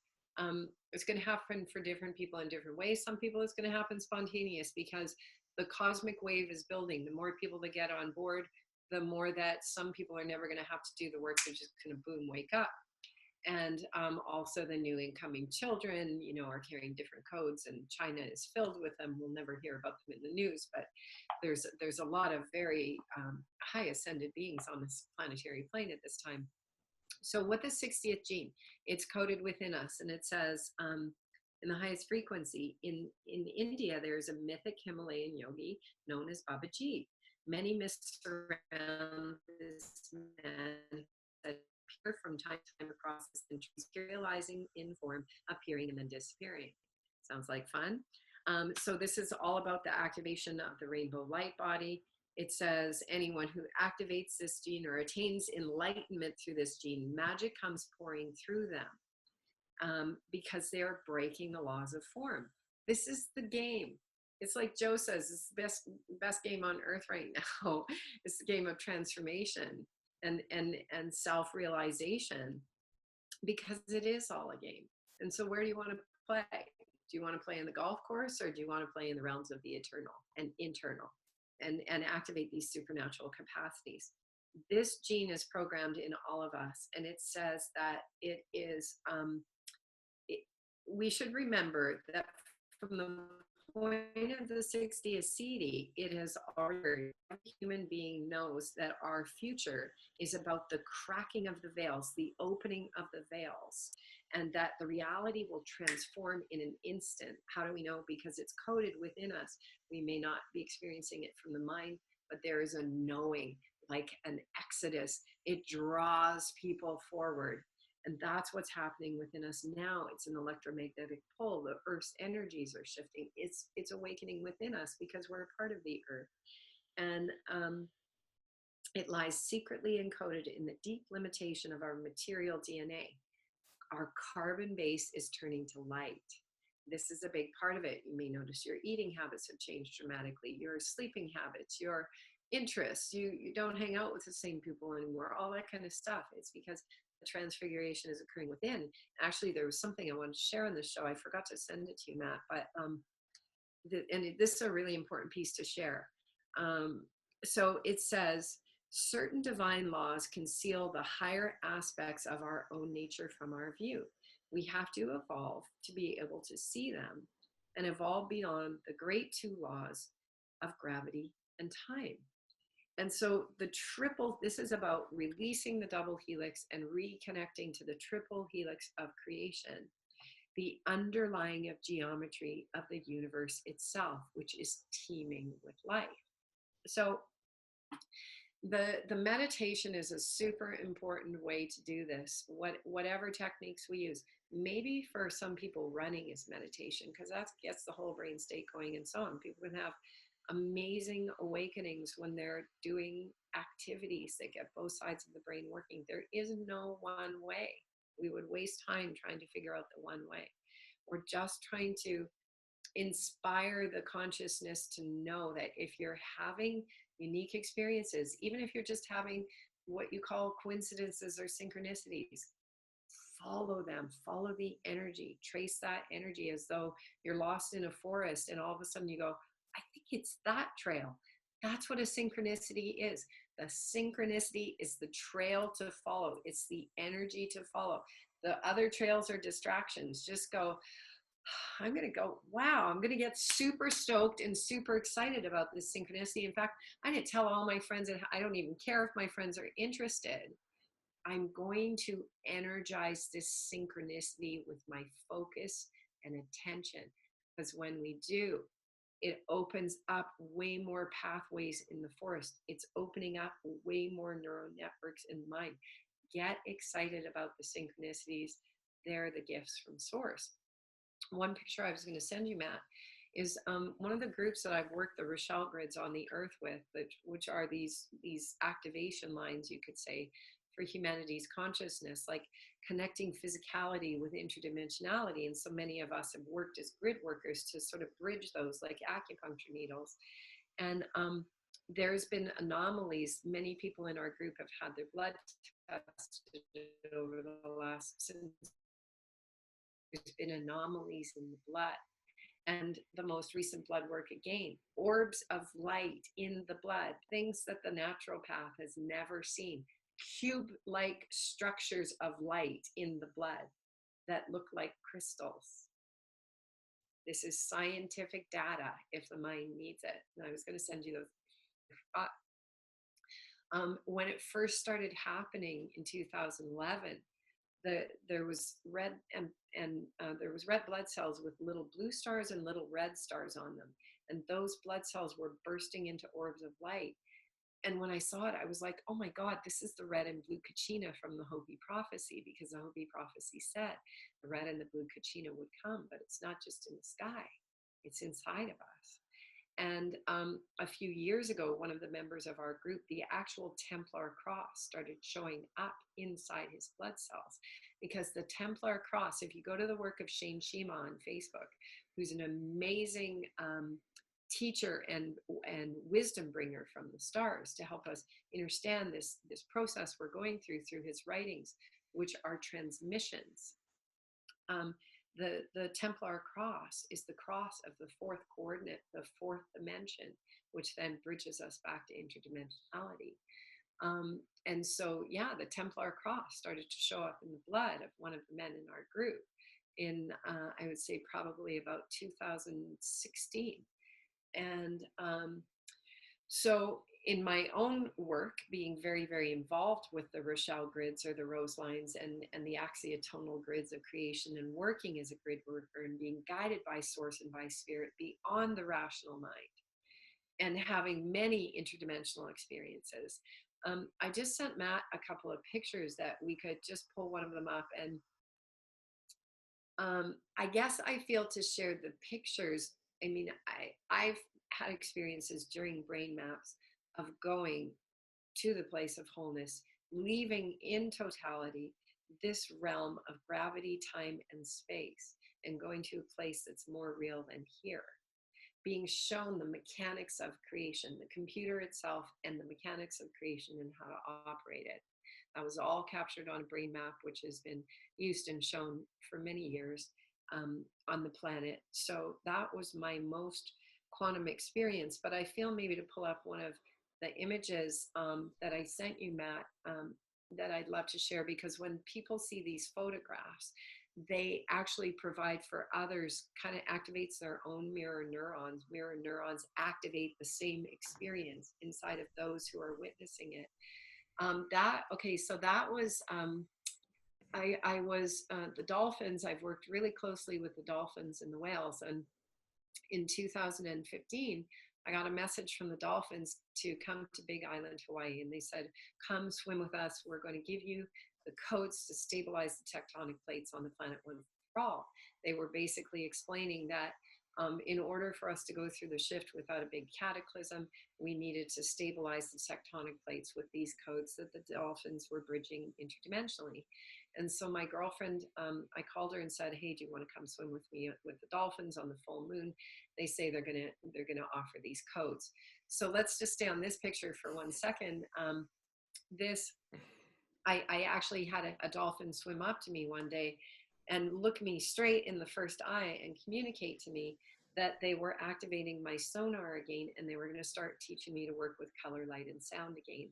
It's going to happen for different people in different ways. Some people it's going to happen spontaneous because the cosmic wave is building. The more people that get on board, the more that some people are never going to have to do the work. They're just going to boom, wake up. And also the new incoming children, you know, are carrying different codes, and China is filled with them. We'll never hear about them in the news, but there's a lot of very high ascended beings on this planetary plane at this time. So what the 60th gene, it's coded within us, and it says in the highest frequency, in India, there's a mythic Himalayan yogi known as Babaji. Many myths surround this man that appear from time to time across the centuries, materializing in form, appearing, and then disappearing. Sounds like fun. So this is all about the activation of the rainbow light body. It says anyone who activates this gene or attains enlightenment through this gene, magic comes pouring through them because they are breaking the laws of form. This is the game. It's like Joe says, it's the best game on earth right now. It's the game of transformation and self-realization, because it is all a game. And so where do you want to play? Do you want to play in the golf course, or do you want to play in the realms of the eternal and internal and activate these supernatural capacities? This gene is programmed in all of us, and it says that it is, we should remember that from the point of the 60th CD, it has already, every human being knows that our future is about the cracking of the veils, the opening of the veils, and that the reality will transform in an instant. How do we know? Because it's coded within us. We may not be experiencing it from the mind, but there is a knowing, like an exodus. It draws people forward. And that's what's happening within us now. It's an electromagnetic pull. The Earth's energies are shifting. It's awakening within us because we're a part of the Earth. And it lies secretly encoded in the deep limitation of our material DNA. Our carbon base is turning to light. This is a big part of it. You may notice your eating habits have changed dramatically, your sleeping habits, your interests. You don't hang out with the same people anymore, all that kind of stuff. It's because the transfiguration is occurring within. Actually, there was something I wanted to share on this show. I forgot to send it to you, Matt, but and this is a really important piece to share. So it says, certain divine laws conceal the higher aspects of our own nature from our view. We have to evolve to be able to see them and evolve beyond the great two laws of gravity and time. And so this is about releasing the double helix and reconnecting to the triple helix of creation, the underlying of geometry of the universe itself, which is teeming with life. So the meditation is a super important way to do this. Whatever techniques we use, maybe for some people running is meditation, because that gets the whole brain state going and so on. People can have amazing awakenings when they're doing activities that get both sides of the brain working. There is no one way. We would waste time trying to figure out the one way. We're just trying to inspire the consciousness to know that if you're having unique experiences, even if you're just having what you call coincidences or synchronicities, follow them, follow the energy, trace that energy as though you're lost in a forest and all of a sudden you go, I think it's that trail. That's what a synchronicity is. The synchronicity is the trail to follow. It's the energy to follow. The other trails are distractions. Just go, I'm going to go, wow, I'm going to get super stoked and super excited about this synchronicity. In fact, I'm going to tell all my friends, and I don't even care if my friends are interested. I'm going to energize this synchronicity with my focus and attention. Because when we do, it opens up way more pathways in the forest. It's opening up way more neural networks in the mind. Get excited about the synchronicities. They're the gifts from source. One picture I was going to send you, Matt, is one of the groups that I've worked the Rochelle grids on the earth with, which are these activation lines, you could say, for humanity's consciousness, like connecting physicality with interdimensionality. And so many of us have worked as grid workers to sort of bridge those, like acupuncture needles. And there's been anomalies. Many people in our group have had their blood tested over the last, since there's been anomalies in the blood. And the most recent blood work again, orbs of light in the blood, things that the naturopath has never seen, cube-like structures of light in the blood that look like crystals. This is scientific data if the mind needs it. And I was going to send you those. When it first started happening in 2011, there was red there was red blood cells with little blue stars and little red stars on them, and those blood cells were bursting into orbs of light. And when I saw it, I was like, oh my God, this is the red and blue kachina from the Hopi prophecy, because the Hopi prophecy said the red and the blue kachina would come, but it's not just in the sky, it's inside of us. And a few years ago, one of the members of our group, the actual Templar cross started showing up inside his blood cells, because the Templar cross, if you go to the work of Shane Shima on Facebook, who's an amazing teacher and wisdom bringer from the stars to help us understand this process we're going through his writings, which are transmissions. The Templar cross is the cross of the fourth coordinate, the fourth dimension, which then bridges us back to interdimensionality. And so, yeah, the Templar cross started to show up in the blood of one of the men in our group in, I would say, probably about 2016. And so in my own work, being very, very involved with the Rochelle grids or the rose lines and the axiatonal grids of creation, and working as a grid worker and being guided by source and by spirit beyond the rational mind, and having many interdimensional experiences. I just sent Matt a couple of pictures that we could just pull one of them up. And I guess I feel to share the pictures. I mean, I've had experiences during brain maps of going to the place of wholeness, leaving in totality this realm of gravity, time, and space, and going to a place that's more real than here. Being shown the mechanics of creation, the computer itself, and the mechanics of creation and how to operate it. That was all captured on a brain map, which has been used and shown for many years on the planet. So that was my most quantum experience. But I feel maybe to pull up one of the images that I sent you, Matt, that I'd love to share, because when people see these photographs, they actually provide for others, kind of activates their own mirror neurons. Mirror neurons activate the same experience inside of those who are witnessing it. So that was, I was, the dolphins, I've worked really closely with the dolphins and the whales. And in 2015, I got a message from the dolphins to come to Big Island, Hawaii. And they said, come swim with us. We're going to give you the codes to stabilize the tectonic plates on the planet once for all. They were basically explaining that in order for us to go through the shift without a big cataclysm, we needed to stabilize the tectonic plates with these codes that the dolphins were bridging interdimensionally. And so my girlfriend, I called her and said, hey, do you want to come swim with me with the dolphins on the full moon? They say they're gonna offer these codes. So let's just stay on this picture for 1 second. I actually had a dolphin swim up to me one day and look me straight in the first eye and communicate to me that they were activating my sonar again, and they were going to start teaching me to work with color, light, and sound again.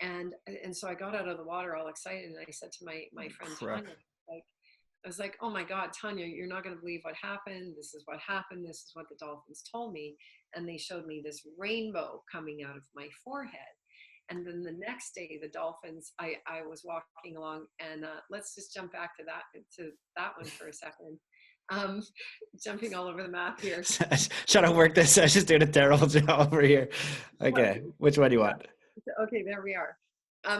And so I got out of the water all excited, and I said to my friend Tanya, I was like, oh my God, Tanya, you're not going to believe what happened. This is what happened. This is what the dolphins told me. And they showed me this rainbow coming out of my forehead. And then the next day, the dolphins, I was walking along, and let's just jump back to that one for a second. Jumping all over the map here. Trying to work this. I was just doing a terrible job over here. Okay, which one do you want? Okay, there we are.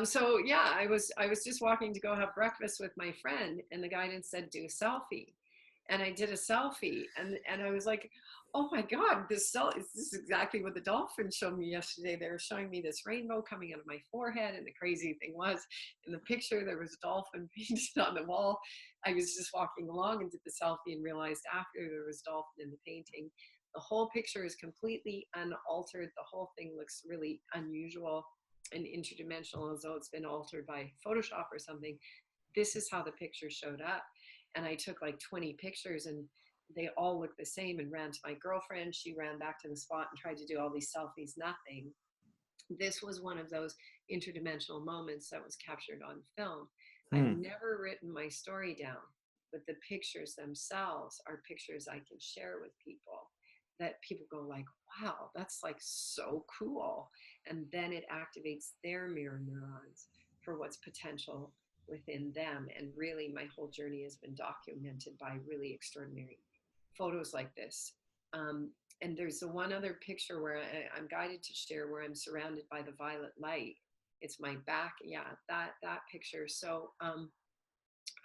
So yeah, I was just walking to go have breakfast with my friend, and the guidance said, do a selfie. And I did a selfie, and I was like, oh my God, this is exactly what the dolphins showed me yesterday. They were showing me this rainbow coming out of my forehead. And the crazy thing was, in the picture, there was a dolphin painted on the wall. I was just walking along and did the selfie and realized after there was dolphin in the painting. The whole picture is completely unaltered. The whole thing looks really unusual and interdimensional, as though it's been altered by Photoshop or something. This is how the picture showed up. And I took like 20 pictures, and they all looked the same, and ran to my girlfriend. She ran back to the spot and tried to do all these selfies, nothing. This was one of those interdimensional moments that was captured on film. I've never written my story down, but the pictures themselves are pictures I can share with people, that people go like, wow, that's like so cool. And then it activates their mirror neurons for what's potential within them. And really, my whole journey has been documented by really extraordinary photos like this. And there's the one other picture where I'm guided to share, where I'm surrounded by the violet light. It's my back. Yeah, that picture. So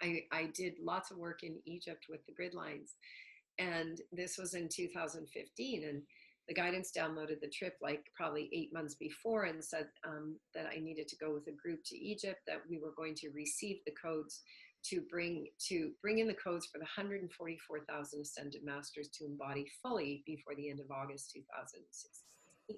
I did lots of work in Egypt with the grid lines. And this was in 2015. And the guidance downloaded the trip like probably 8 months before, and said that I needed to go with a group to Egypt, that we were going to receive the codes to bring in the codes for the 144,000 ascended masters to embody fully before the end of August 2016.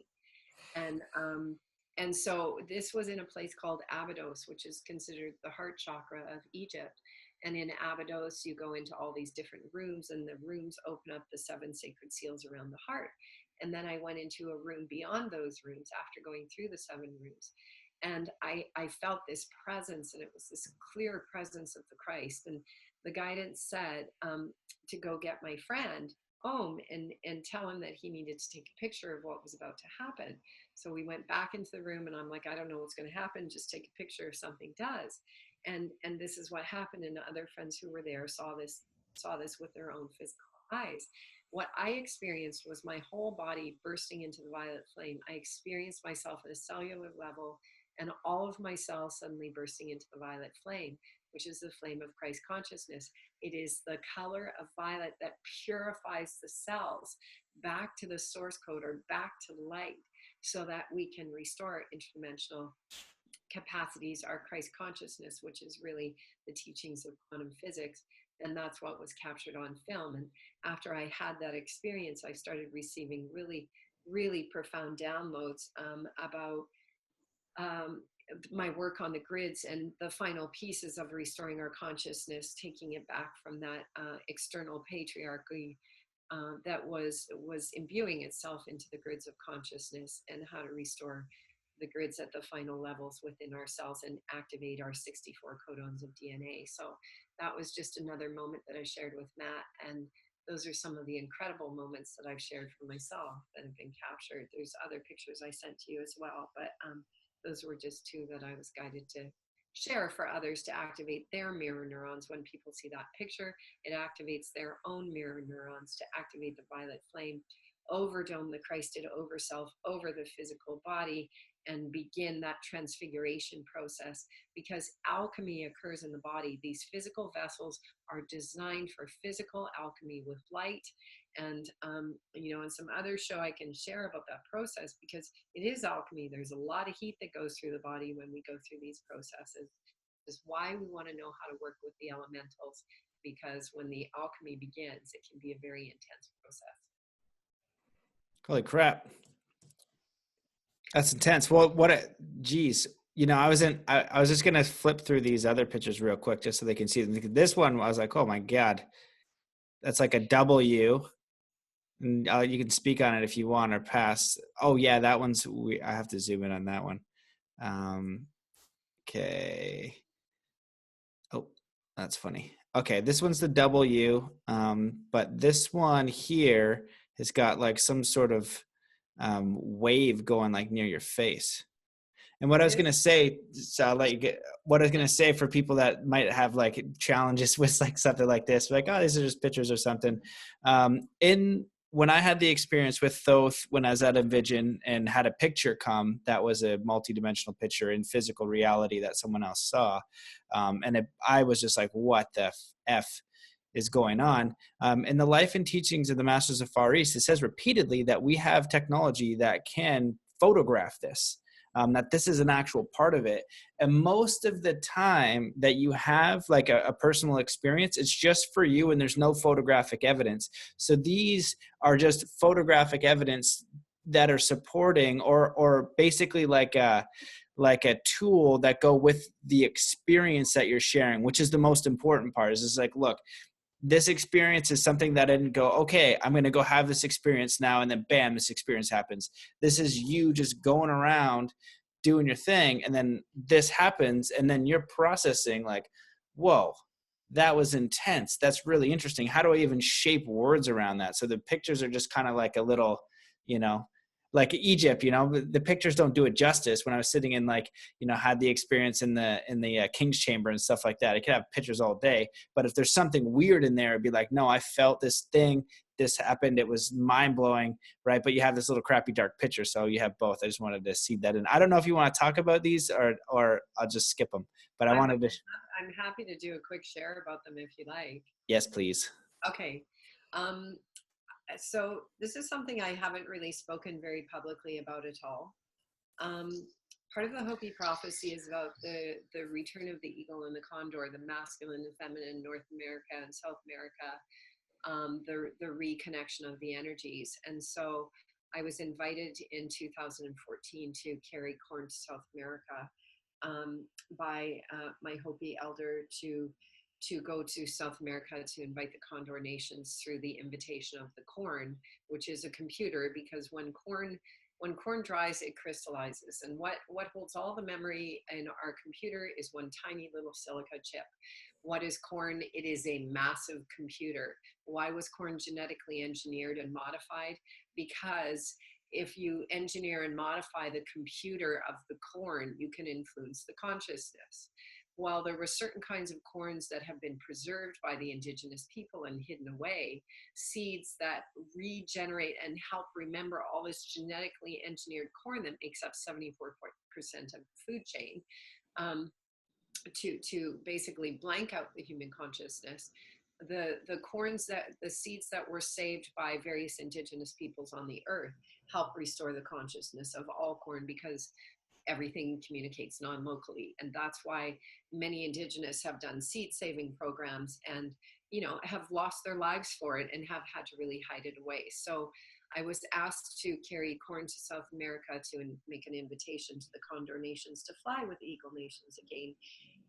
And so this was in a place called Abydos, which is considered the heart chakra of Egypt. And in Abydos, you go into all these different rooms, and the rooms open up the 7 sacred seals around the heart. And then I went into a room beyond those rooms after going through the 7 rooms. And I felt this presence, and it was this clear presence of the Christ. And the guidance said to go get my friend home and tell him that he needed to take a picture of what was about to happen. So we went back into the room, and I'm like, I don't know what's going to happen. Just take a picture if something does. And this is what happened. And other friends who were there saw this with their own physical eyes. What I experienced was my whole body bursting into the violet flame. I experienced myself at a cellular level, and all of my cells suddenly bursting into the violet flame, which is the flame of Christ consciousness. It is the color of violet that purifies the cells back to the source code, or back to light, so that we can restore interdimensional capacities, our Christ consciousness, which is really the teachings of quantum physics. And that's what was captured on film. And after I had that experience, I started receiving really, really profound downloads about my work on the grids and the final pieces of restoring our consciousness, taking it back from that external patriarchy that was imbuing itself into the grids of consciousness, and how to restore the grids at the final levels within ourselves and activate our 64 codons of DNA. So that was just another moment that I shared with Matt. And those are some of the incredible moments that I've shared for myself that have been captured. There's other pictures I sent to you as well, but those were just 2 that I was guided to share for others, to activate their mirror neurons. When people see that picture, it activates their own mirror neurons to activate the violet flame, overdome the Christed over self over the physical body, and begin that transfiguration process. Because alchemy occurs in the body. These physical vessels are designed for physical alchemy with light. And in some other show I can share about that process, because it is alchemy. There's a lot of heat that goes through the body when we go through these processes. This is why we want to know how to work with the elementals, because when the alchemy begins, it can be a very intense process. Holy crap. That's intense. Well, geez, I was just going to flip through these other pictures real quick just so they can see them. This one, I was like, oh my God, that's like a W. And you can speak on it if you want, or pass. Oh yeah, that one's, I have to zoom in on that one. Okay. Oh, that's funny. Okay. This one's the W. But this one here has got like some sort of wave going like near your face. And what I was going to say, so I'll let you get, what I was going to say for people that might have like challenges with like something like this, like, oh, these are just pictures or something. When I had the experience with Thoth, when I was at a Vision and had a picture come, that was a multidimensional picture in physical reality that someone else saw. I was just like, what the F is going on? In the life and teachings of the Masters of Far East, it says repeatedly that we have technology that can photograph this. That this is an actual part of it. And most of the time that you have like a personal experience, it's just for you and there's no photographic evidence. So these are just photographic evidence that are supporting or basically like a tool that go with the experience that you're sharing, which is the most important part. Is like, look, this experience is something that I didn't go, okay, I'm going to go have this experience now. And then bam, this experience happens. This is you just going around doing your thing. And then this happens. And then you're processing like, whoa, that was intense. That's really interesting. How do I even shape words around that? So the pictures are just kind of like a little, like Egypt, the pictures don't do it justice. When I was sitting in like, had the experience in the King's Chamber and stuff like that, I could have pictures all day. But if there's something weird in there, it'd be like, no, I felt this thing, this happened, it was mind blowing, right? But you have this little crappy dark picture, so you have both. I just wanted to seed that in. I don't know if you want to talk about these or I'll just skip them. But I'm happy to do a quick share about them if you like. Yes, please. Okay. So this is something I haven't really spoken very publicly about at all. Part of the Hopi prophecy is about the return of the eagle and the condor, the masculine and feminine, North America and South America, the reconnection of the energies. And so I was invited in 2014 to carry corn to South America by my Hopi elder to go to South America to invite the Condor Nations through the invitation of the corn, which is a computer, because when corn dries, it crystallizes. And what holds all the memory in our computer is one tiny little silica chip. What is corn? It is a massive computer. Why was corn genetically engineered and modified? Because if you engineer and modify the computer of the corn, you can influence the consciousness. While there were certain kinds of corns that have been preserved by the indigenous people and hidden away, seeds that regenerate and help remember all this genetically engineered corn that makes up 74% of the food chain, to basically blank out the human consciousness. The seeds that were saved by various indigenous peoples on the earth help restore the consciousness of all corn, because everything communicates non-locally. And that's why many indigenous have done seed saving programs and, have lost their lives for it and have had to really hide it away. So I was asked to carry corn to South America to make an invitation to the Condor Nations to fly with the Eagle Nations again.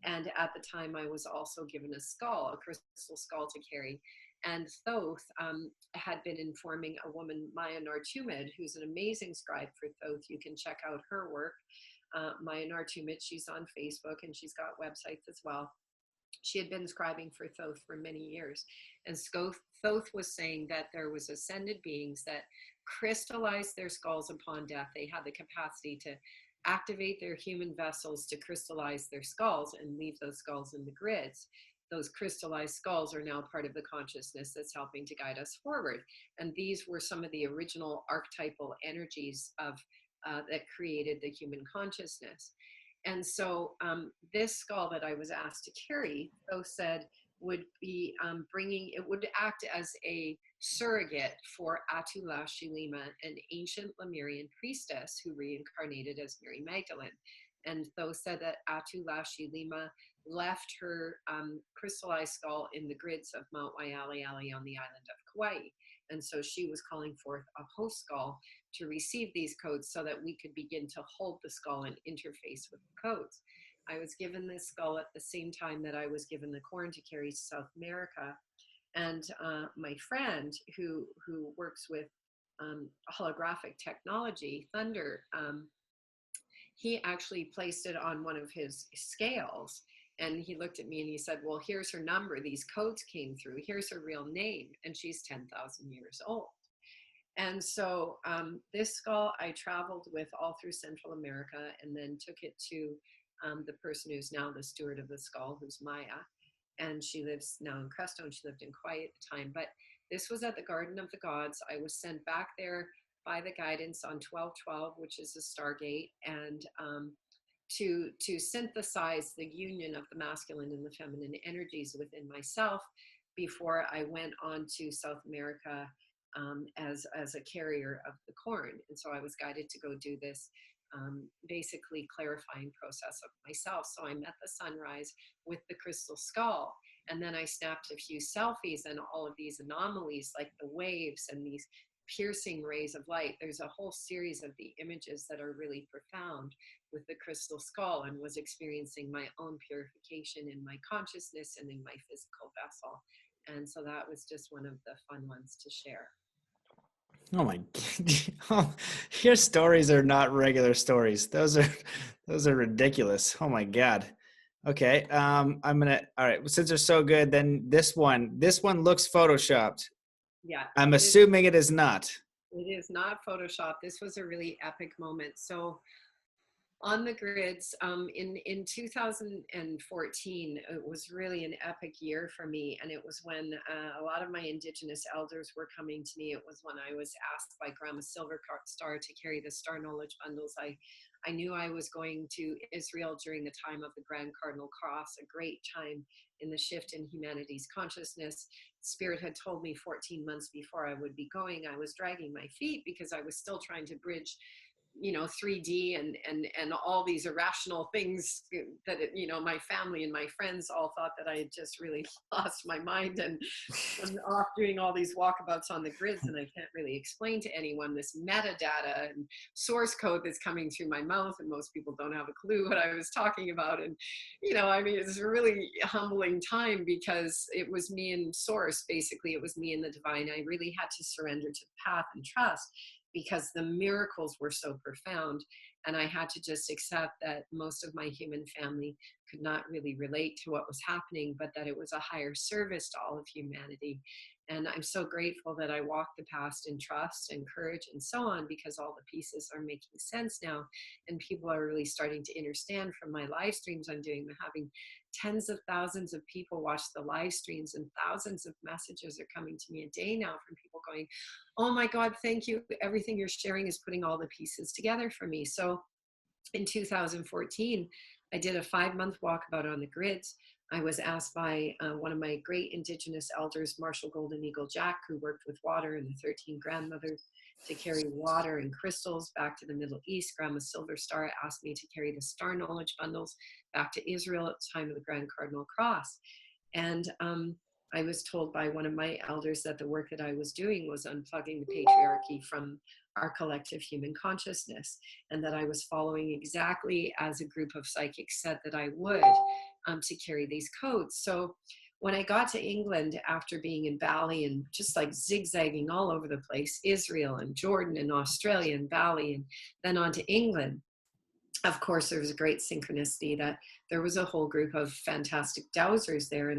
And at the time I was also given a crystal skull to carry. And Thoth had been informing a woman, Maya Nartumid, who's an amazing scribe for Thoth. You can check out her work. Maya Nartumid, she's on Facebook and she's got websites as well. She had been scribing for Thoth for many years. And Thoth was saying that there was ascended beings that crystallized their skulls upon death. They had the capacity to activate their human vessels to crystallize their skulls and leave those skulls in the grids. Those crystallized skulls are now part of the consciousness that's helping to guide us forward. And these were some of the original archetypal energies of that created the human consciousness. And so this skull that I was asked to carry, Thoth said, would be it would act as a surrogate for Atula Shilima, an ancient Lemurian priestess who reincarnated as Mary Magdalene. And Thoth said that Atula Shilima left her crystallized skull in the grids of Mount Waialeale on the island of Kauai. And so she was calling forth a host skull to receive these codes so that we could begin to hold the skull and interface with the codes. I was given this skull at the same time that I was given the corn to carry to South America. And my friend who works with holographic technology, Thunder, he actually placed it on one of his scales. And he looked at me and he said, well, here's her number. These codes came through. Here's her real name. And she's 10,000 years old. And so this skull I traveled with all through Central America, and then took it to the person who's now the steward of the skull, who's Maya. And she lives now in Crestone. She lived in Kauai at the time. But this was at the Garden of the Gods. I was sent back there by the guidance on 1212, which is a stargate, and to synthesize the union of the masculine and the feminine energies within myself before I went on to South America as a carrier of the corn. And so I was guided to go do this basically clarifying process of myself. So I met the sunrise with the crystal skull. And then I snapped a few selfies, and all of these anomalies like the waves and these piercing rays of light. There's a whole series of the images that are really profound with the crystal skull, and was experiencing my own purification in my consciousness and in my physical vessel. And so that was just one of the fun ones to share. Oh my God. Your stories are not regular stories. Those are ridiculous. Oh my God. Okay. All right. Since they're so good, then this one looks photoshopped. Yeah. I'm assuming it is not. It is not Photoshop. This was a really epic moment. So on the grids, in 2014, it was really an epic year for me. And it was when a lot of my indigenous elders were coming to me. It was when I was asked by Grandma Silver Star to carry the Star Knowledge bundles. I knew I was going to Israel during the time of the Grand Cardinal Cross, a great time in the shift in humanity's consciousness. Spirit had told me 14 months before I would be going. I was dragging my feet because I was still trying to bridge 3D and all these irrational things that my family and my friends all thought that I had just really lost my mind and I'm off doing all these walkabouts on the grids, and I can't really explain to anyone this metadata and source code that's coming through my mouth, and most people don't have a clue what I was talking about. And it's a really humbling time, because it was me and source. Basically, it was me and the divine. I really had to surrender to the path and trust, because the miracles were so profound. And I had to just accept that most of my human family could not really relate to what was happening, but that it was a higher service to all of humanity. And I'm so grateful that I walked the past in trust and courage and so on, because all the pieces are making sense now. And people are really starting to understand from my live streams I'm doing. I'm having tens of thousands of people watch the live streams, and thousands of messages are coming to me a day now from people going, oh my God, thank you. Everything you're sharing is putting all the pieces together for me. So in 2014, I did a 5-month walkabout on the grids. I was asked by one of my great indigenous elders, Marshall Golden Eagle Jack, who worked with water and the 13 grandmothers, to carry water and crystals back to the Middle East. Grandma Silver Star asked me to carry the Star Knowledge bundles back to Israel at the time of the Grand Cardinal Cross. And I was told by one of my elders that the work that I was doing was unplugging the patriarchy from our collective human consciousness, and that I was following exactly as a group of psychics said that I would, to carry these codes. So when I got to England after being in Bali and just like zigzagging all over the place, Israel and Jordan and Australia and Bali, and then on to England, of course, there was a great synchronicity that there was a whole group of fantastic dowsers there.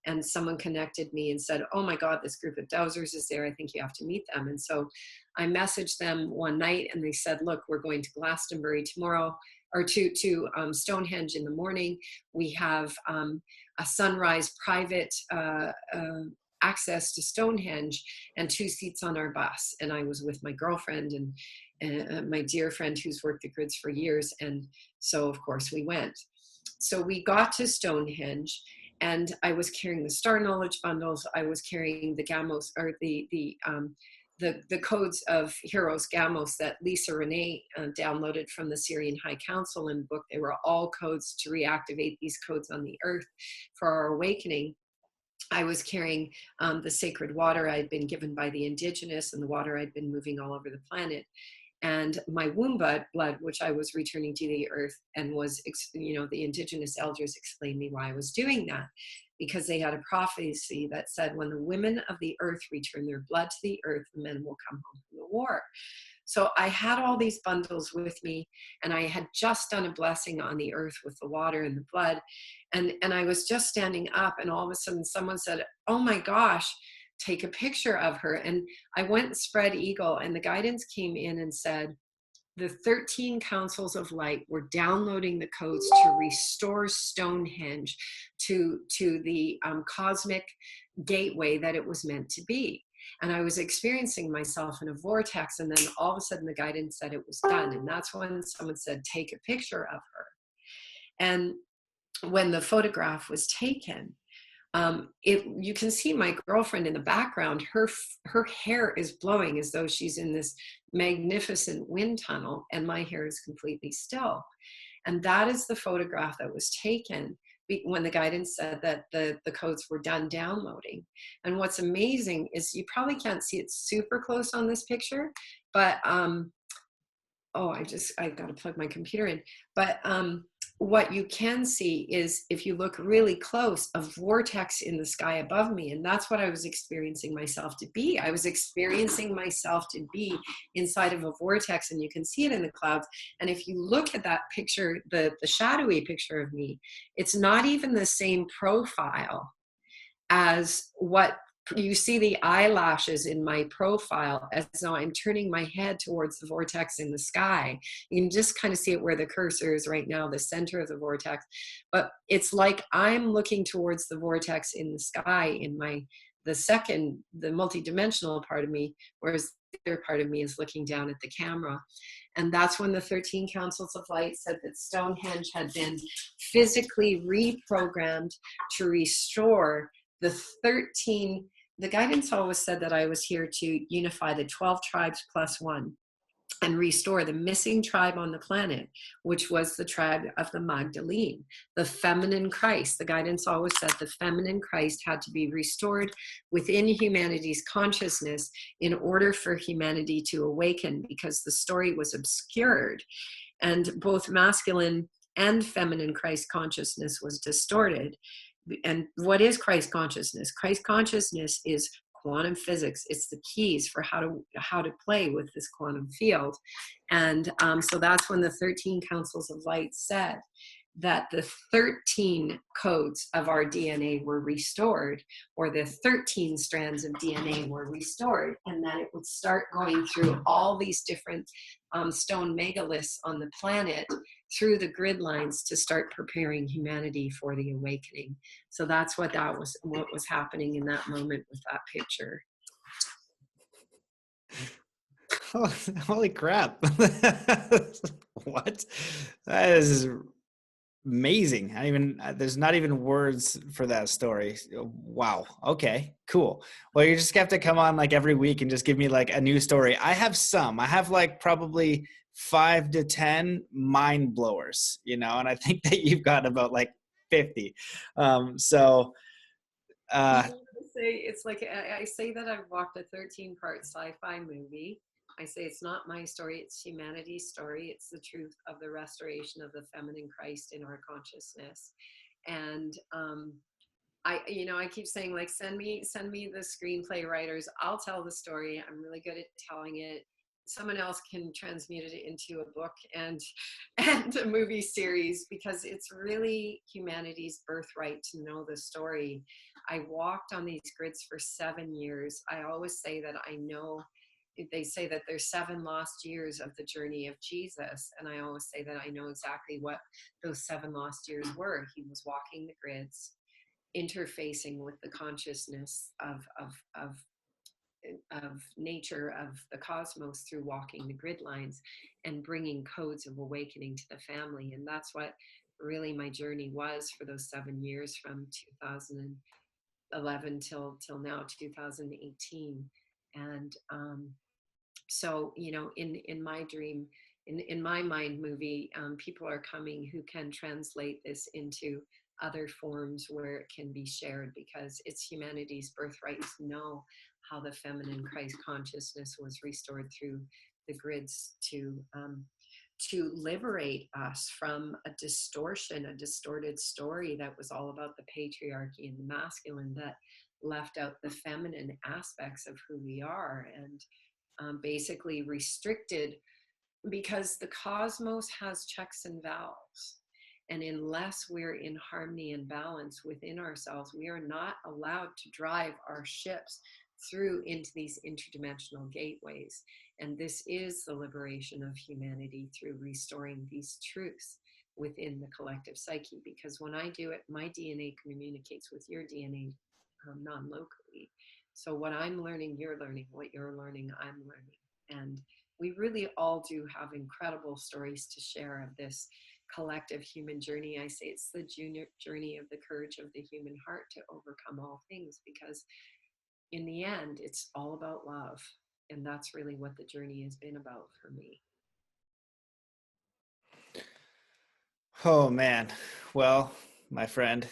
And someone connected me and said, oh my God, this group of dowsers is there. I think you have to meet them. And so I messaged them one night, and they said, look, we're going to Glastonbury tomorrow, or to Stonehenge in the morning. We have a sunrise private access to Stonehenge and 2 seats on our bus. And I was with my girlfriend and my dear friend who's worked the grids for years. And so of course we went. So we got to Stonehenge, and I was carrying the Star Knowledge bundles. I was carrying the Gamos, or the codes of Heroes Gamos that Lisa Renee downloaded from the Syrian High Council in the book. They were all codes to reactivate these codes on the earth for our awakening. I was carrying the sacred water I'd been given by the indigenous, and the water I'd been moving all over the planet. And my womb blood, which I was returning to the earth, and was, the indigenous elders explained me why I was doing that, because they had a prophecy that said, when the women of the earth return their blood to the earth, the men will come home from the war. So I had all these bundles with me, and I had just done a blessing on the earth with the water and the blood. And I was just standing up, and all of a sudden someone said, oh my gosh, take a picture of her. And I went spread eagle, and the guidance came in and said, the 13 councils of light were downloading the codes to restore Stonehenge to the cosmic gateway that it was meant to be. And I was experiencing myself in a vortex, and then all of a sudden the guidance said it was done. And that's when someone said, take a picture of her. And when the photograph was taken, you can see my girlfriend in the background. Her hair is blowing as though she's in this magnificent wind tunnel, and my hair is completely still. And that is the photograph that was taken when the guidance said that the codes were done downloading. And what's amazing is you probably can't see it super close on this picture, but I've got to plug my computer in. But what you can see is, if you look really close, a vortex in the sky above me. And that's what I was experiencing myself to be. I was experiencing myself to be inside of a vortex, and you can see it in the clouds. And if you look at that picture, the shadowy picture of me, it's not even the same profile as what you see. The eyelashes in my profile, as though I'm turning my head towards the vortex in the sky. You can just kind of see it where the cursor is right now, the center of the vortex. But it's like I'm looking towards the vortex in the sky in the multidimensional part of me, whereas the other part of me is looking down at the camera. And that's when the 13 councils of light said that Stonehenge had been physically reprogrammed to restore the 13. The guidance always said that I was here to unify the 12 tribes plus one and restore the missing tribe on the planet, which was the tribe of the Magdalene, the feminine Christ. The guidance always said the feminine Christ had to be restored within humanity's consciousness in order for humanity to awaken, because the story was obscured, and both masculine and feminine Christ consciousness was distorted. And what is Christ consciousness? Christ consciousness is quantum physics. It's the keys for how to play with this quantum field. And so that's when the 13 councils of light said that the 13 codes of our DNA were restored, or the 13 strands of DNA were restored, and that it would start going through all these different stone megaliths on the planet through the grid lines to start preparing humanity for the awakening. So that's what was happening in that moment with that picture. Holy crap. What? That is amazing. There's not even words for that story. Wow. Okay, cool. Well, you just have to come on like every week and just give me like a new story. I have like probably 5 to 10 mind blowers, and I think that you've got about like 50. It's like I say that I've walked a 13-part sci-fi movie. I say it's not my story, it's humanity's story. It's the truth of the restoration of the feminine Christ in our consciousness. And I keep saying, like, send me the screenplay writers. I'll tell the story. I'm really good at telling it. Someone else can transmute it into a book and a movie series, because it's really humanity's birthright to know the story. I walked on these grids for 7 years. I always say that they say that there's 7 lost years of the journey of Jesus. And I always say that I know exactly what those 7 lost years were. He was walking the grids, interfacing with the consciousness of nature, of the cosmos, through walking the grid lines and bringing codes of awakening to the family. And that's what really my journey was for those 7 years, from 2011 till now, 2018. And so, in my dream, in my mind movie, people are coming who can translate this into other forms where it can be shared, because it's humanity's birthright to know how the feminine Christ consciousness was restored through the grids to liberate us from a distorted story that was all about the patriarchy and the masculine, that left out the feminine aspects of who we are, and basically restricted, because the cosmos has checks and valves. And unless we're in harmony and balance within ourselves, we are not allowed to drive our ships through into these interdimensional gateways. And this is the liberation of humanity through restoring these truths within the collective psyche. Because when I do it, my DNA communicates with your DNA non-locally. So what I'm learning, you're learning. What you're learning, I'm learning. And we really all do have incredible stories to share of this collective human journey. I say it's the journey of the courage of the human heart to overcome all things, because in the end, it's all about love. And that's really what the journey has been about for me. Oh man. Well, my friend,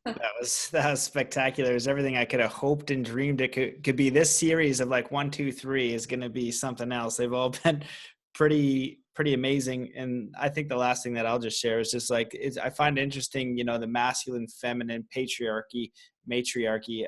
that was spectacular. It was everything I could have hoped and dreamed it could be. This series of like 1, 2, 3 is going to be something else. They've all been pretty amazing. And I think the last thing that I'll just share is just like, I find it interesting, the masculine, feminine, patriarchy, matriarchy.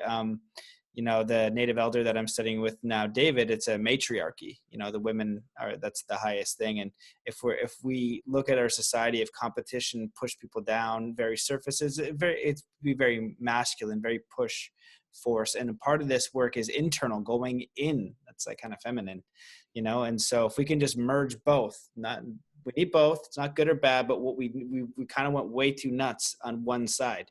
The native elder that I'm studying with now, David, it's a matriarchy. The women that's the highest thing. And if we look at our society of competition, push people down, very surfaces, it's be very masculine, very push force. And a part of this work is internal, going in. That's like kind of feminine, and so if we can just merge both, we need both. It's not good or bad, but what we kind of went way too nuts on one side.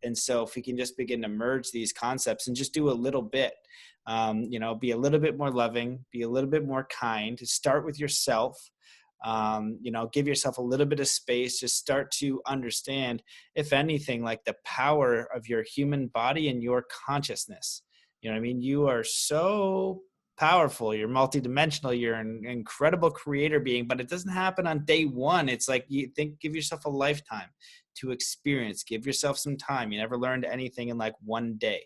And so if we can just begin to merge these concepts and just do a little bit, be a little bit more loving, be a little bit more kind, start with yourself, give yourself a little bit of space, just start to understand, if anything, like the power of your human body and your consciousness. You know what I mean? You are so powerful. You're multidimensional. You're an incredible creator being, but it doesn't happen on day one. It's like give yourself a lifetime to experience. Give yourself some time. You never learned anything in like one day.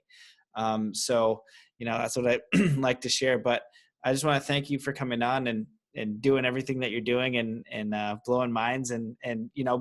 So that's what I like to share. But I just want to thank you for coming on and doing everything that you're doing and blowing minds and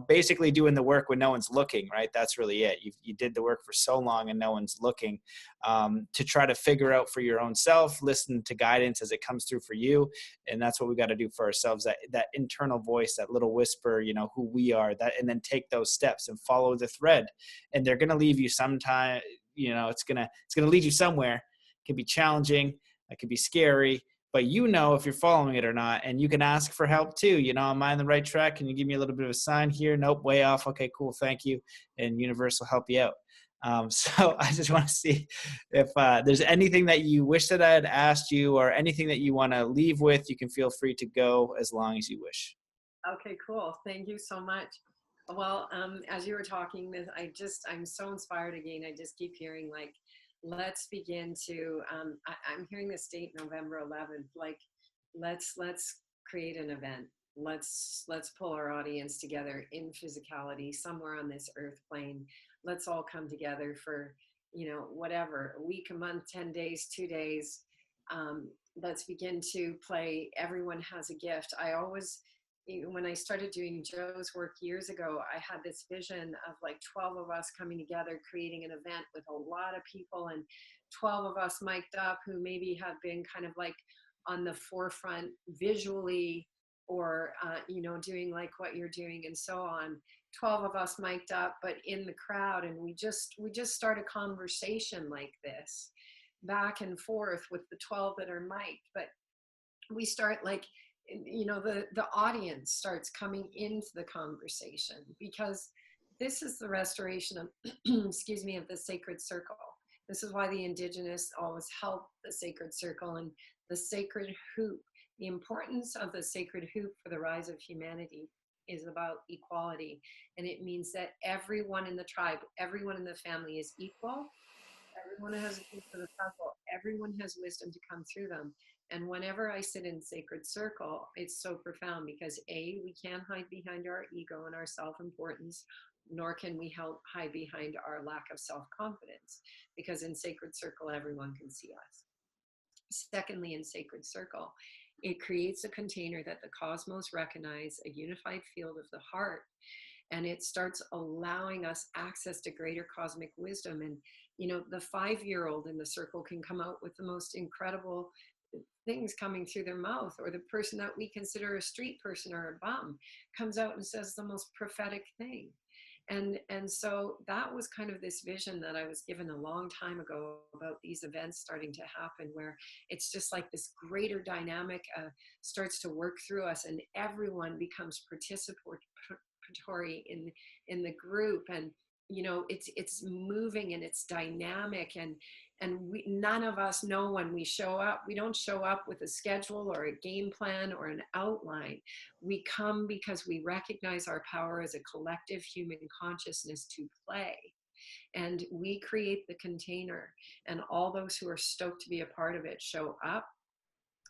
basically doing the work when no one's looking, right? That's really it. You did the work for so long and no one's looking, to try to figure out for your own self, listen to guidance as it comes through for you. And that's what we got to do for ourselves, that internal voice, that little whisper, who we are, and then take those steps and follow the thread. And they're going to leave you sometime, it's going to lead you somewhere. It can be challenging. It can be scary. But if you're following it or not, and you can ask for help too. Am I on the right track? Can you give me a little bit of a sign here? Nope, way off. Okay, cool, thank you. And universe will help you out. So I just want to see if there's anything that you wish that I had asked you, or anything that you want to leave with. You can feel free to go as long as you wish. Okay, cool. Thank you so much. Well, as you were talking, I'm so inspired again. I just keep hearing like, let's begin to, I'm hearing this date, November 11th, like, let's create an event. Let's pull our audience together in physicality somewhere on this earth plane. Let's all come together for, whatever, a week, a month, 10 days, 2 days. Let's begin to play. Everyone has a gift. When I started doing Joe's work years ago, I had this vision of like 12 of us coming together, creating an event with a lot of people, and 12 of us mic'd up who maybe have been kind of like on the forefront visually, or, doing like what you're doing and so on. 12 of us mic'd up, but in the crowd. And we just start a conversation like this back and forth with the 12 that are mic'd. But we start like, the audience starts coming into the conversation, because this is the restoration of excuse me, of the sacred circle. This is why the indigenous always help the sacred circle and the sacred hoop. The importance of the sacred hoop for the rise of humanity is about equality, and it means that everyone in the tribe, everyone in the family is equal. Everyone has a gift for the puzzle. Everyone has wisdom to come through them. And whenever I sit in sacred circle, it's so profound, because we can't hide behind our ego and our self-importance, nor can we hide behind our lack of self-confidence, because in sacred circle, everyone can see us. Secondly, in sacred circle, it creates a container that the cosmos recognize, a unified field of the heart, and it starts allowing us access to greater cosmic wisdom. And the 5-year-old in the circle can come out with the most incredible things coming through their mouth, or the person that we consider a street person or a bum comes out and says the most prophetic thing. And so that was kind of this vision that I was given a long time ago about these events starting to happen, where it's just like this greater dynamic starts to work through us, and everyone becomes participatory in the group. And it's moving and it's dynamic, and none of us know when we show up. We don't show up with a schedule or a game plan or an outline. We come because we recognize our power as a collective human consciousness to play. And we create the container, and all those who are stoked to be a part of it show up.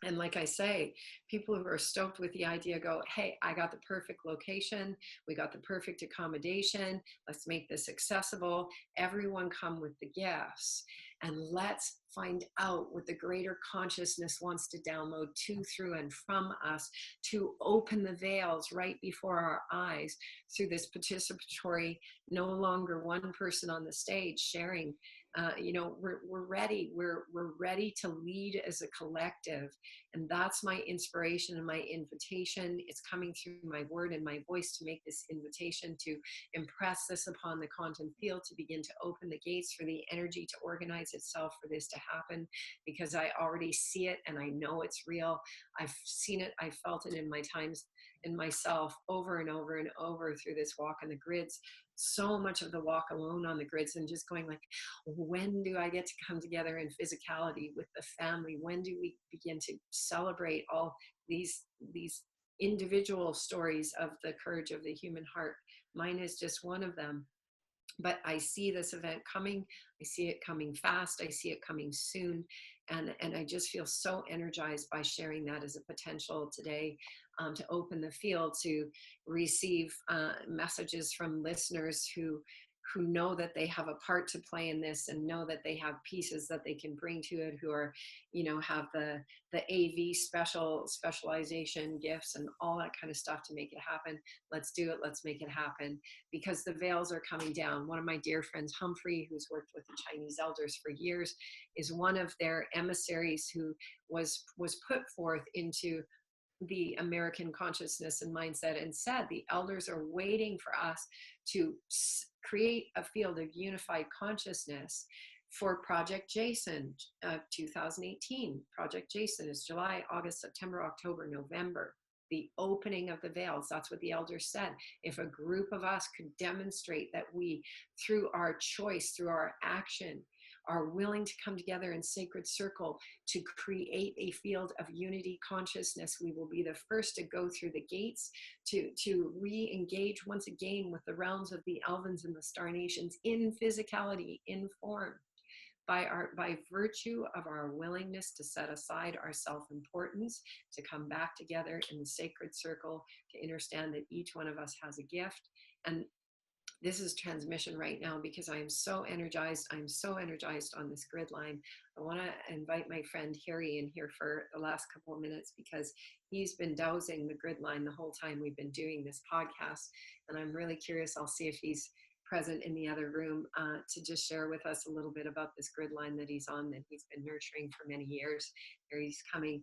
And like I say, people who are stoked with the idea go, hey, I got the perfect location. We got the perfect accommodation. Let's make this accessible. Everyone come with the gifts. And let's find out what the greater consciousness wants to download to, through, and from us, to open the veils right before our eyes through this participatory, no longer one person on the stage sharing. We're ready. We're ready to lead as a collective. And that's my inspiration and my invitation. It's coming through my word and my voice to make this invitation, to impress this upon the quantum field, to begin to open the gates for the energy to organize itself for this to happen, because I already see it and I know it's real. I've seen it. I felt it in my times in myself over and over and over through this walk on the grids. So much of the walk alone on the grids, and just going like, when do I get to come together in physicality with the family? When do we begin to celebrate all these individual stories of the courage of the human heart? Mine is just one of them. But I see this event coming. I see it coming fast. I see it coming soon. And I just feel so energized by sharing that as a potential today, to open the field, to receive messages from listeners who know that they have a part to play in this, and know that they have pieces that they can bring to it, who are, have the AV specialization gifts and all that kind of stuff to make it happen. Let's do it. Let's make it happen, because the veils are coming down. One of my dear friends, Humphrey, who's worked with the Chinese elders for years, is one of their emissaries who was put forth into the American consciousness and mindset, and said the elders are waiting for us to create a field of unified consciousness for Project Jason, 2018. Project Jason is July, August, September, October, November. The opening of the veils. That's what the elders said. If a group of us could demonstrate that we, through our choice, through our action, are willing to come together in sacred circle to create a field of unity consciousness, we will be the first to go through the gates to re-engage once again with the realms of the Elvins and the Star Nations in physicality, in form, by virtue of our willingness to set aside our self-importance, to come back together in the sacred circle, to understand that each one of us has a gift. And this is transmission right now, because I am so energized. I'm so energized on this grid line. I want to invite my friend Harry in here for the last couple of minutes, because he's been dowsing the grid line the whole time we've been doing this podcast. And I'm really curious. I'll see if he's present in the other room to just share with us a little bit about this grid line that he's on, that he's been nurturing for many years. Here he's coming.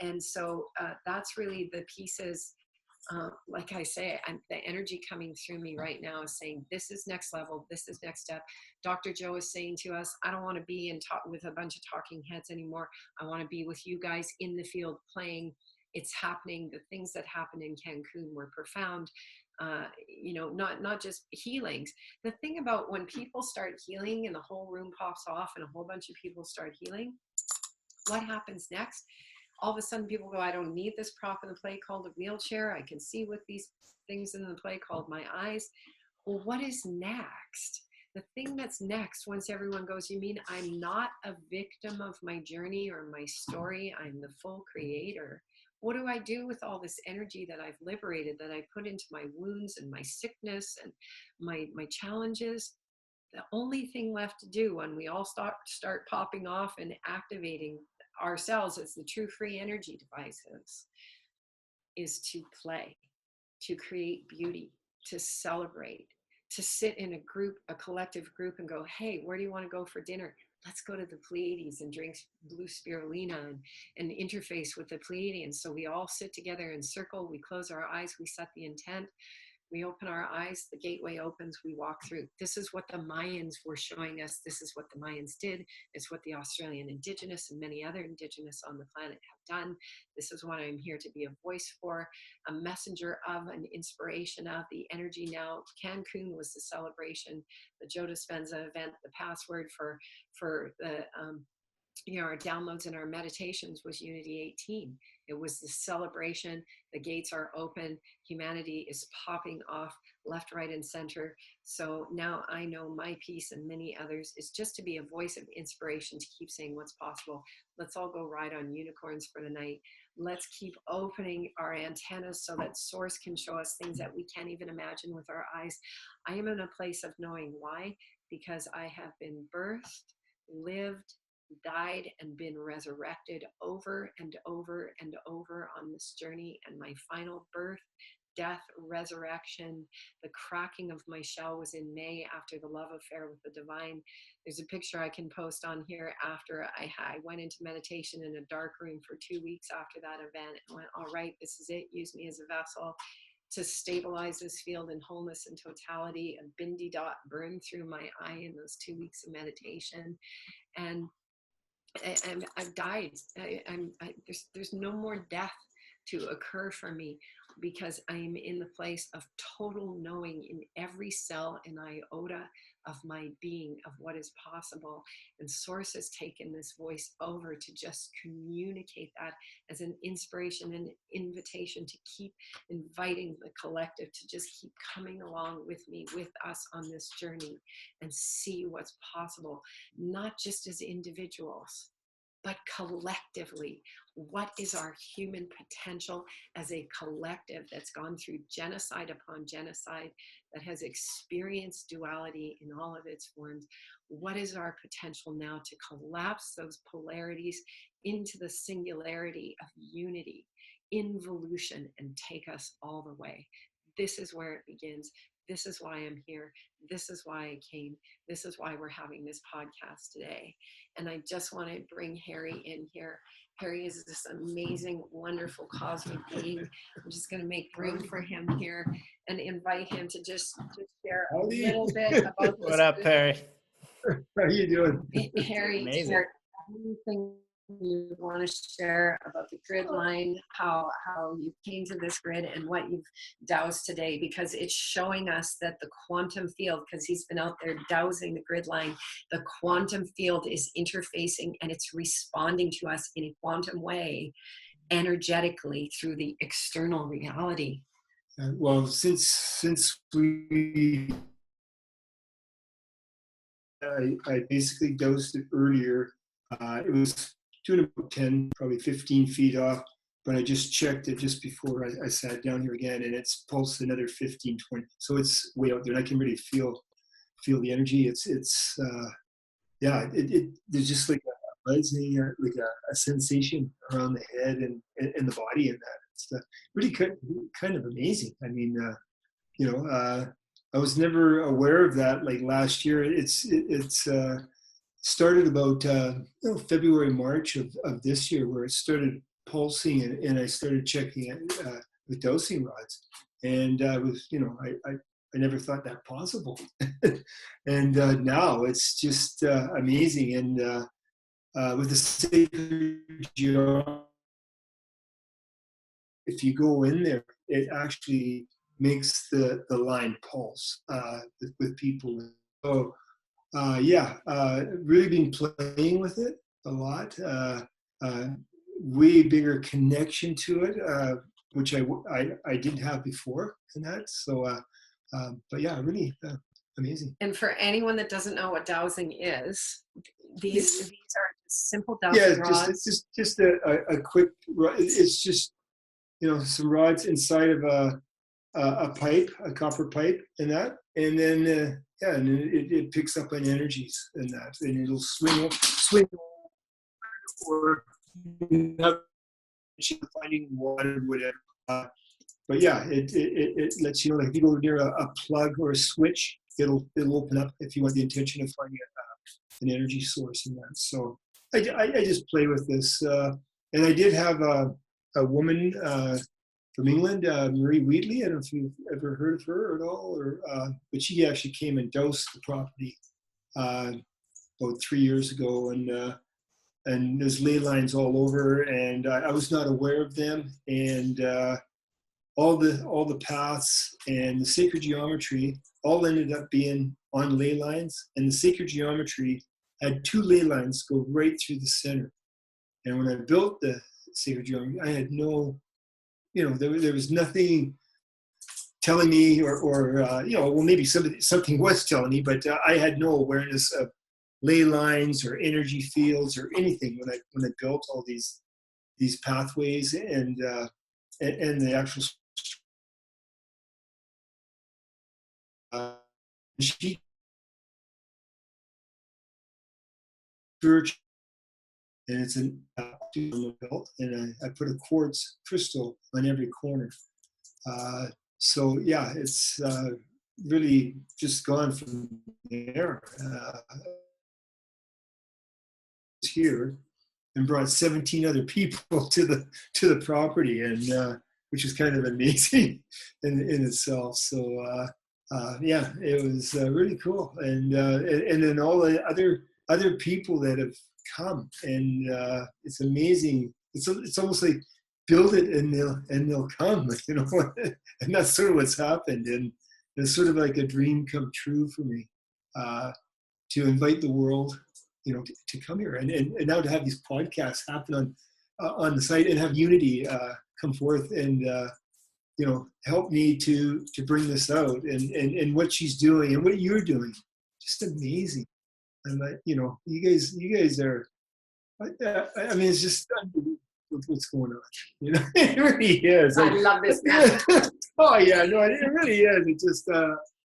And so that's really the pieces. Like I say, the energy coming through me right now is saying, this is next level, this is next step. Dr. Joe is saying to us, I don't want to be with a bunch of talking heads anymore. I want to be with you guys in the field playing. It's happening. The things that happened in Cancun were profound. Not just healings. The thing about when people start healing and the whole room pops off and a whole bunch of people start healing, what happens next? All of a sudden people go, I don't need this prop in the play called a wheelchair. I can see with these things in the play called my eyes. Well, what is next? The thing that's next, once everyone goes, you mean I'm not a victim of my journey or my story? I'm the full creator. What do I do with all this energy that I've liberated, that I put into my wounds and my sickness and my challenges? The only thing left to do when we all start popping off and activating ourselves as the true free energy devices is to play, to create beauty, to celebrate, to sit in a collective group and go, hey, where do you want to go for dinner? Let's go to the Pleiades and drink blue spirulina and interface with the Pleiadians. So we all sit together in circle, we close our eyes, we set the intent. We open our eyes, the gateway opens, we walk through. This is what the Mayans were showing us. This is what the Mayans did. It's what the Australian Indigenous and many other Indigenous on the planet have done. This is what I'm here to be a voice for, a messenger of, an inspiration of. The energy now, Cancun was the celebration, the Joe Dispenza event, the password for the our downloads and our meditations was Unity 18. It was the celebration. The gates are open. Humanity is popping off left, right, and center. So now I know my piece and many others is just to be a voice of inspiration, to keep saying what's possible. Let's all go ride on unicorns for the night. Let's keep opening our antennas so that source can show us things that we can't even imagine with our eyes. I am in a place of knowing why, because I have been birthed, lived, died, and been resurrected over and over and over on this journey. And my final birth, death, resurrection, the cracking of my shell was in May after the love affair with the divine. There's a picture I can post on here after I went into meditation in a dark room for 2 weeks after that event, and went, all right, this is it. Use me as a vessel to stabilize this field in wholeness and totality. A bindi dot burned through my eye in those 2 weeks of meditation. And I've died. There's no more death to occur for me, because I am in the place of total knowing in every cell and iota of my being of what is possible. And Source has taken this voice over to just communicate that as an inspiration and invitation to keep inviting the collective to just keep coming along with me, with us on this journey, and see what's possible, not just as individuals, but collectively. What is our human potential as a collective that's gone through genocide upon genocide, that has experienced duality in all of its forms? What is our potential now to collapse those polarities into the singularity of unity, involution, and take us all the way? This is where it begins. This is why I'm here. This is why I came. This is why we're having this podcast today. And I just want to bring Harry in here. Harry is this amazing, wonderful cosmic being. I'm just going to make room for him here and invite him to just share a little bit about this. What up, Harry? How are you doing? Harry, Amazing. share anything you want to share about the grid line, how you came to this grid, and what you've dowsed today, because it's showing us that the quantum field, because he's been out there dowsing the grid line, the quantum field is interfacing and it's responding to us in a quantum way, energetically, through the external reality. Well, since we I basically dosed it earlier. It was doing about 10, probably 15 feet off, but I just checked it just before I sat down here again, and it's pulsed another 15, 20. So it's way out there, and I can really feel the energy. It's there's just like a buzzing, like a sensation around the head and the body, and that it's really kind of amazing. I mean, I was never aware of that. Like last year, it's started about February, March of this year, where it started pulsing, and I started checking it with dosing rods, and I was, I never thought that possible, and now it's just amazing. And with the sacred geometry, if you go in there, it actually makes the line pulse with people. So really been playing with it a lot. Way bigger connection to it, which I didn't have before in that. So, but yeah, really amazing. And for anyone that doesn't know what dowsing is, these are simple dowsing rods. Yeah, just a quick. It's just some rods inside of a pipe, a copper pipe, and that, and then and it picks up on energies and that, and it'll swing or finding water, whatever. But yeah, it lets you know, like if you go near a plug or a switch, it'll open up if you want the intention of finding an energy source in that. So I just play with this, and I did have a woman from England, Marie Wheatley. I don't know if you've ever heard of her at all, or but she actually came and dosed the property about 3 years ago, and there's ley lines all over, and I was not aware of them, and all the paths and the sacred geometry all ended up being on ley lines, and the sacred geometry had 2 ley lines go right through the center. And when I built the sacred geometry, I had no, there was nothing telling me, or well, maybe something was telling me, but I had no awareness of ley lines or energy fields or anything when I built all these pathways and the actual sheet church, and it's an built, and I put a quartz crystal on every corner. So yeah, it's really just gone from there. Here and brought 17 other people to the property, and which is kind of amazing in itself. So yeah, it was really cool, and then all the other people that have come, and it's amazing. It's almost like build it and they'll come, and that's sort of what's happened, and it's sort of like a dream come true for me, to invite the world, to come here, and now to have these podcasts happen on the site, and have Unity come forth and help me to bring this out, and what she's doing and what you're doing, just amazing. And you guys are, I mean, it's just unbelievable what's going on. It really is. I love this, man. Oh yeah, no, it really is. It's just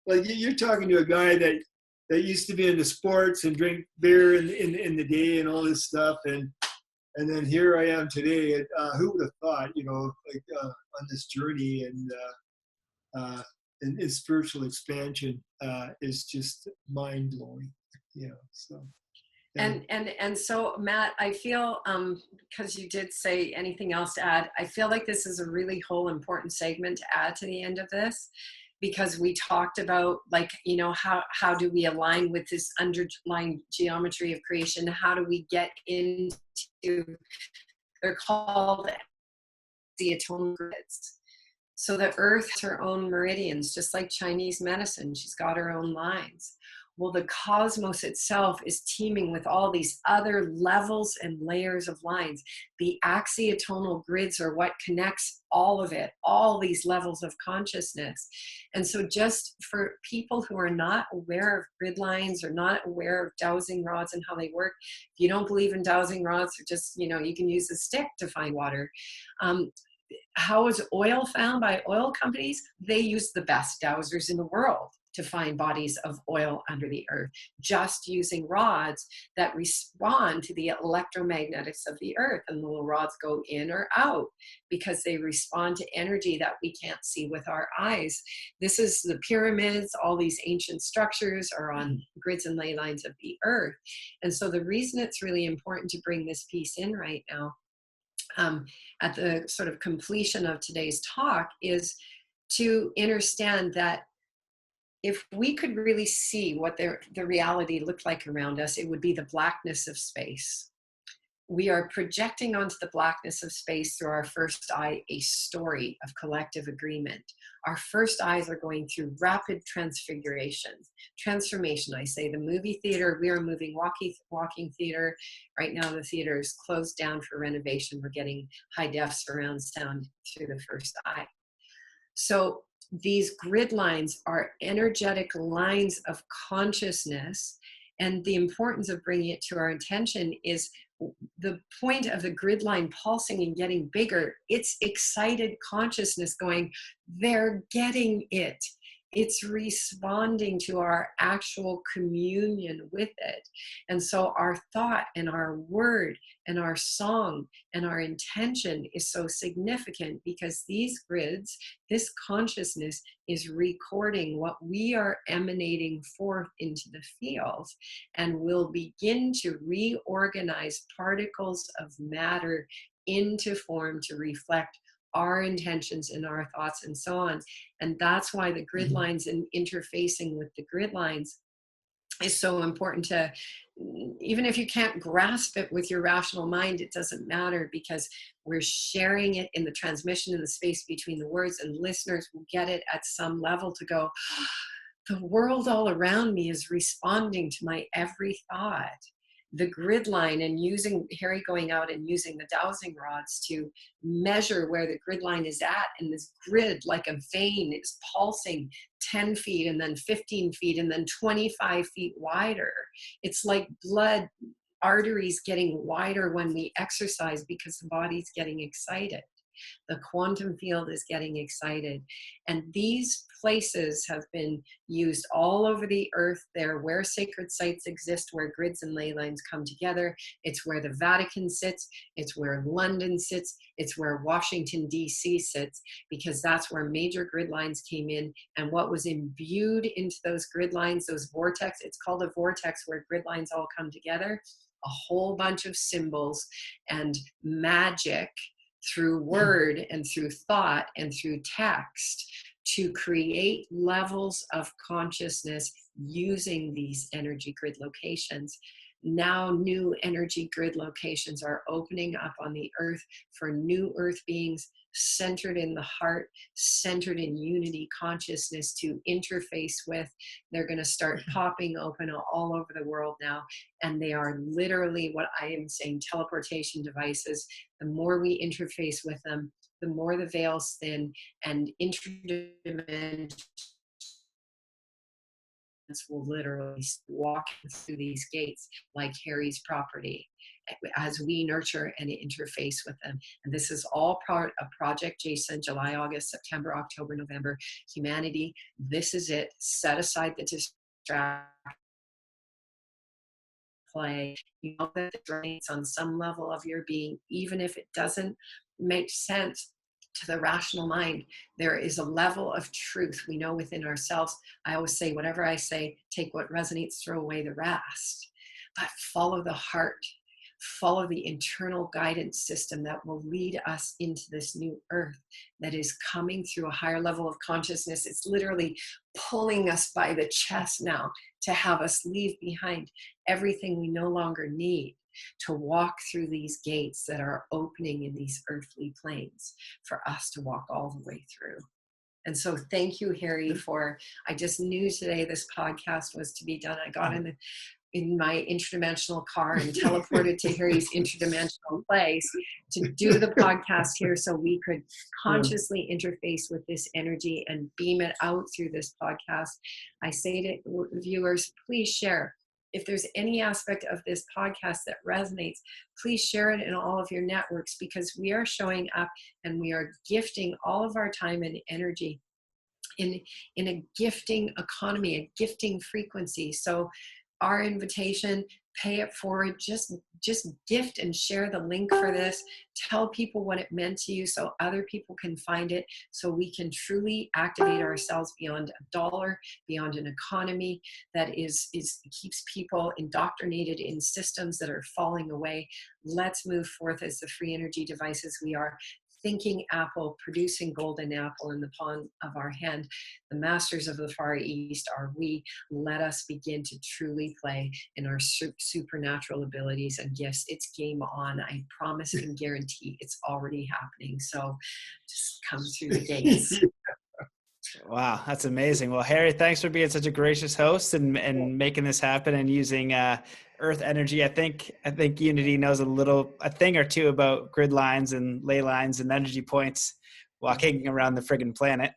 like you're talking to a guy that used to be into sports and drink beer in the day and all this stuff, and then here I am today. Who would have thought, on this journey, and spiritual expansion is just mind blowing. So. Yeah. And so, Matt, I feel, because you did say anything else to add, I feel like this is a really whole important segment to add to the end of this, because we talked about, how do we align with this underlying geometry of creation? How do we get into, they're called the atonement grids. So the earth has her own meridians, just like Chinese medicine. She's got her own lines. Well, the cosmos itself is teeming with all these other levels and layers of lines. The axiatonal grids are what connects all of it, all these levels of consciousness. And so just for people who are not aware of grid lines or not aware of dowsing rods and how they work, if you don't believe in dowsing rods, or just, you can use a stick to find water. How is oil found by oil companies? They use the best dowsers in the world to find bodies of oil under the earth, just using rods that respond to the electromagnetics of the earth. And the little rods go in or out because they respond to energy that we can't see with our eyes. This is the pyramids. All these ancient structures are on grids and ley lines of the earth. And so the reason it's really important to bring this piece in right now, at the sort of completion of today's talk, is to understand that if we could really see what the reality looked like around us, it would be the blackness of space. We are projecting onto the blackness of space through our first eye a story of collective agreement. Our first eyes are going through rapid transfiguration, transformation. I say the movie theater, we are moving walking theater. Right now the theater is closed down for renovation. We're getting high def surround sound through the first eye. So these grid lines are energetic lines of consciousness, and the importance of bringing it to our attention is the point of the grid line pulsing and getting bigger. It's excited consciousness going, they're getting it. It's responding to our actual communion with it. And so our thought and our word and our song and our intention is so significant, because these grids, this consciousness is recording what we are emanating forth into the field, and will begin to reorganize particles of matter into form to reflect our intentions and our thoughts and so on. And that's why the grid lines and interfacing with the grid lines is so important to, even if you can't grasp it with your rational mind, it doesn't matter, because we're sharing it in the transmission in the space between the words, and listeners will get it at some level to go, the world all around me is responding to my every thought. The grid line, and using Harry going out and using the dowsing rods to measure where the grid line is at, and this grid like a vein is pulsing 10 feet and then 15 feet and then 25 feet wider. It's like blood arteries getting wider when we exercise because the body's getting excited. The quantum field is getting excited. And these places have been used all over the earth. They're where sacred sites exist, where grids and ley lines come together. It's where the Vatican sits. It's where London sits. It's where Washington, D.C. sits, because that's where major grid lines came in. And what was imbued into those grid lines, those vortex, it's called a vortex where grid lines all come together, a whole bunch of symbols and magic through word and through thought and through text to create levels of consciousness using these energy grid locations. Now new energy grid locations are opening up on the earth for new earth beings centered in the heart, centered in unity consciousness to interface with. They're going to start popping open all over the world now. And they are literally what I am saying, teleportation devices. The more we interface with them, the more the veils thin, and interdimensional will literally walk through these gates like Harry's property as we nurture and interface with them. And this is all part of Project Jason, July, August, September, October, November. Humanity, this is it. Set aside the distraction. Play. You know that it drains on some level of your being, even if it doesn't make sense to the rational mind. There is a level of truth we know within ourselves. I always say, whatever I say, take what resonates, throw away the rest. But follow the heart. Follow the internal guidance system that will lead us into this new earth that is coming through a higher level of consciousness. It's literally pulling us by the chest now to have us leave behind everything we no longer need to walk through these gates that are opening in these earthly planes for us to walk all the way through. And so thank you, Harry, for, I just knew today this podcast was to be done. I got in my interdimensional car and teleported to Harry's interdimensional place to do the podcast here so we could consciously interface with this energy and beam it out through this podcast. I say to viewers, please share. If there's any aspect of this podcast that resonates, please share it in all of your networks, because we are showing up and we are gifting all of our time and energy in a gifting economy, a gifting frequency. So our invitation, pay it forward, just gift and share the link for this. Tell people what it meant to you so other people can find it, so we can truly activate ourselves beyond a dollar, beyond an economy that keeps people indoctrinated in systems that are falling away. Let's move forth as the free energy devices we are. Thinking apple, producing golden apple in the palm of our hand. The masters of the Far East are we. Let us begin to truly play in our supernatural abilities and gifts. It's game on. I promise and guarantee it's already happening. So just come through the gates. Wow, that's amazing. Well, Harry, thanks for being such a gracious host and making this happen and using earth energy. I think Unity knows a thing or two about grid lines and ley lines and energy points walking around the friggin' planet.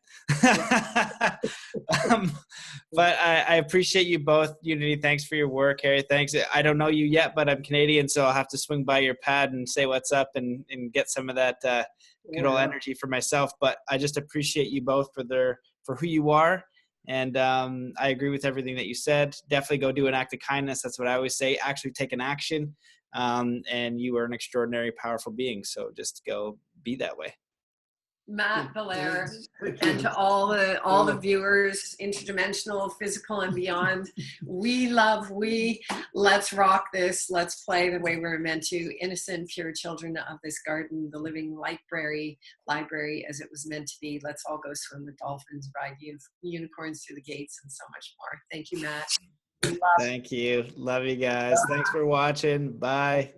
But I appreciate you both. Unity, thanks for your work. Harry, thanks. I don't know you yet, but I'm Canadian, so I'll have to swing by your pad and say what's up and get some of that good old energy for myself. But I just appreciate you both for who you are. And I agree with everything that you said. Definitely go do an act of kindness. That's what I always say. Actually take an action. And you are an extraordinary, powerful being. So just go be that way. Matt Belair, Thank and you. to all the viewers, interdimensional, physical, and beyond. Let's rock this. Let's play the way we're meant to. Innocent, pure children of this garden, the living library as it was meant to be. Let's all go swim with dolphins, ride unicorns through the gates, and so much more. Thank you, Matt. Thank you. Love you guys. Thanks for watching. Bye.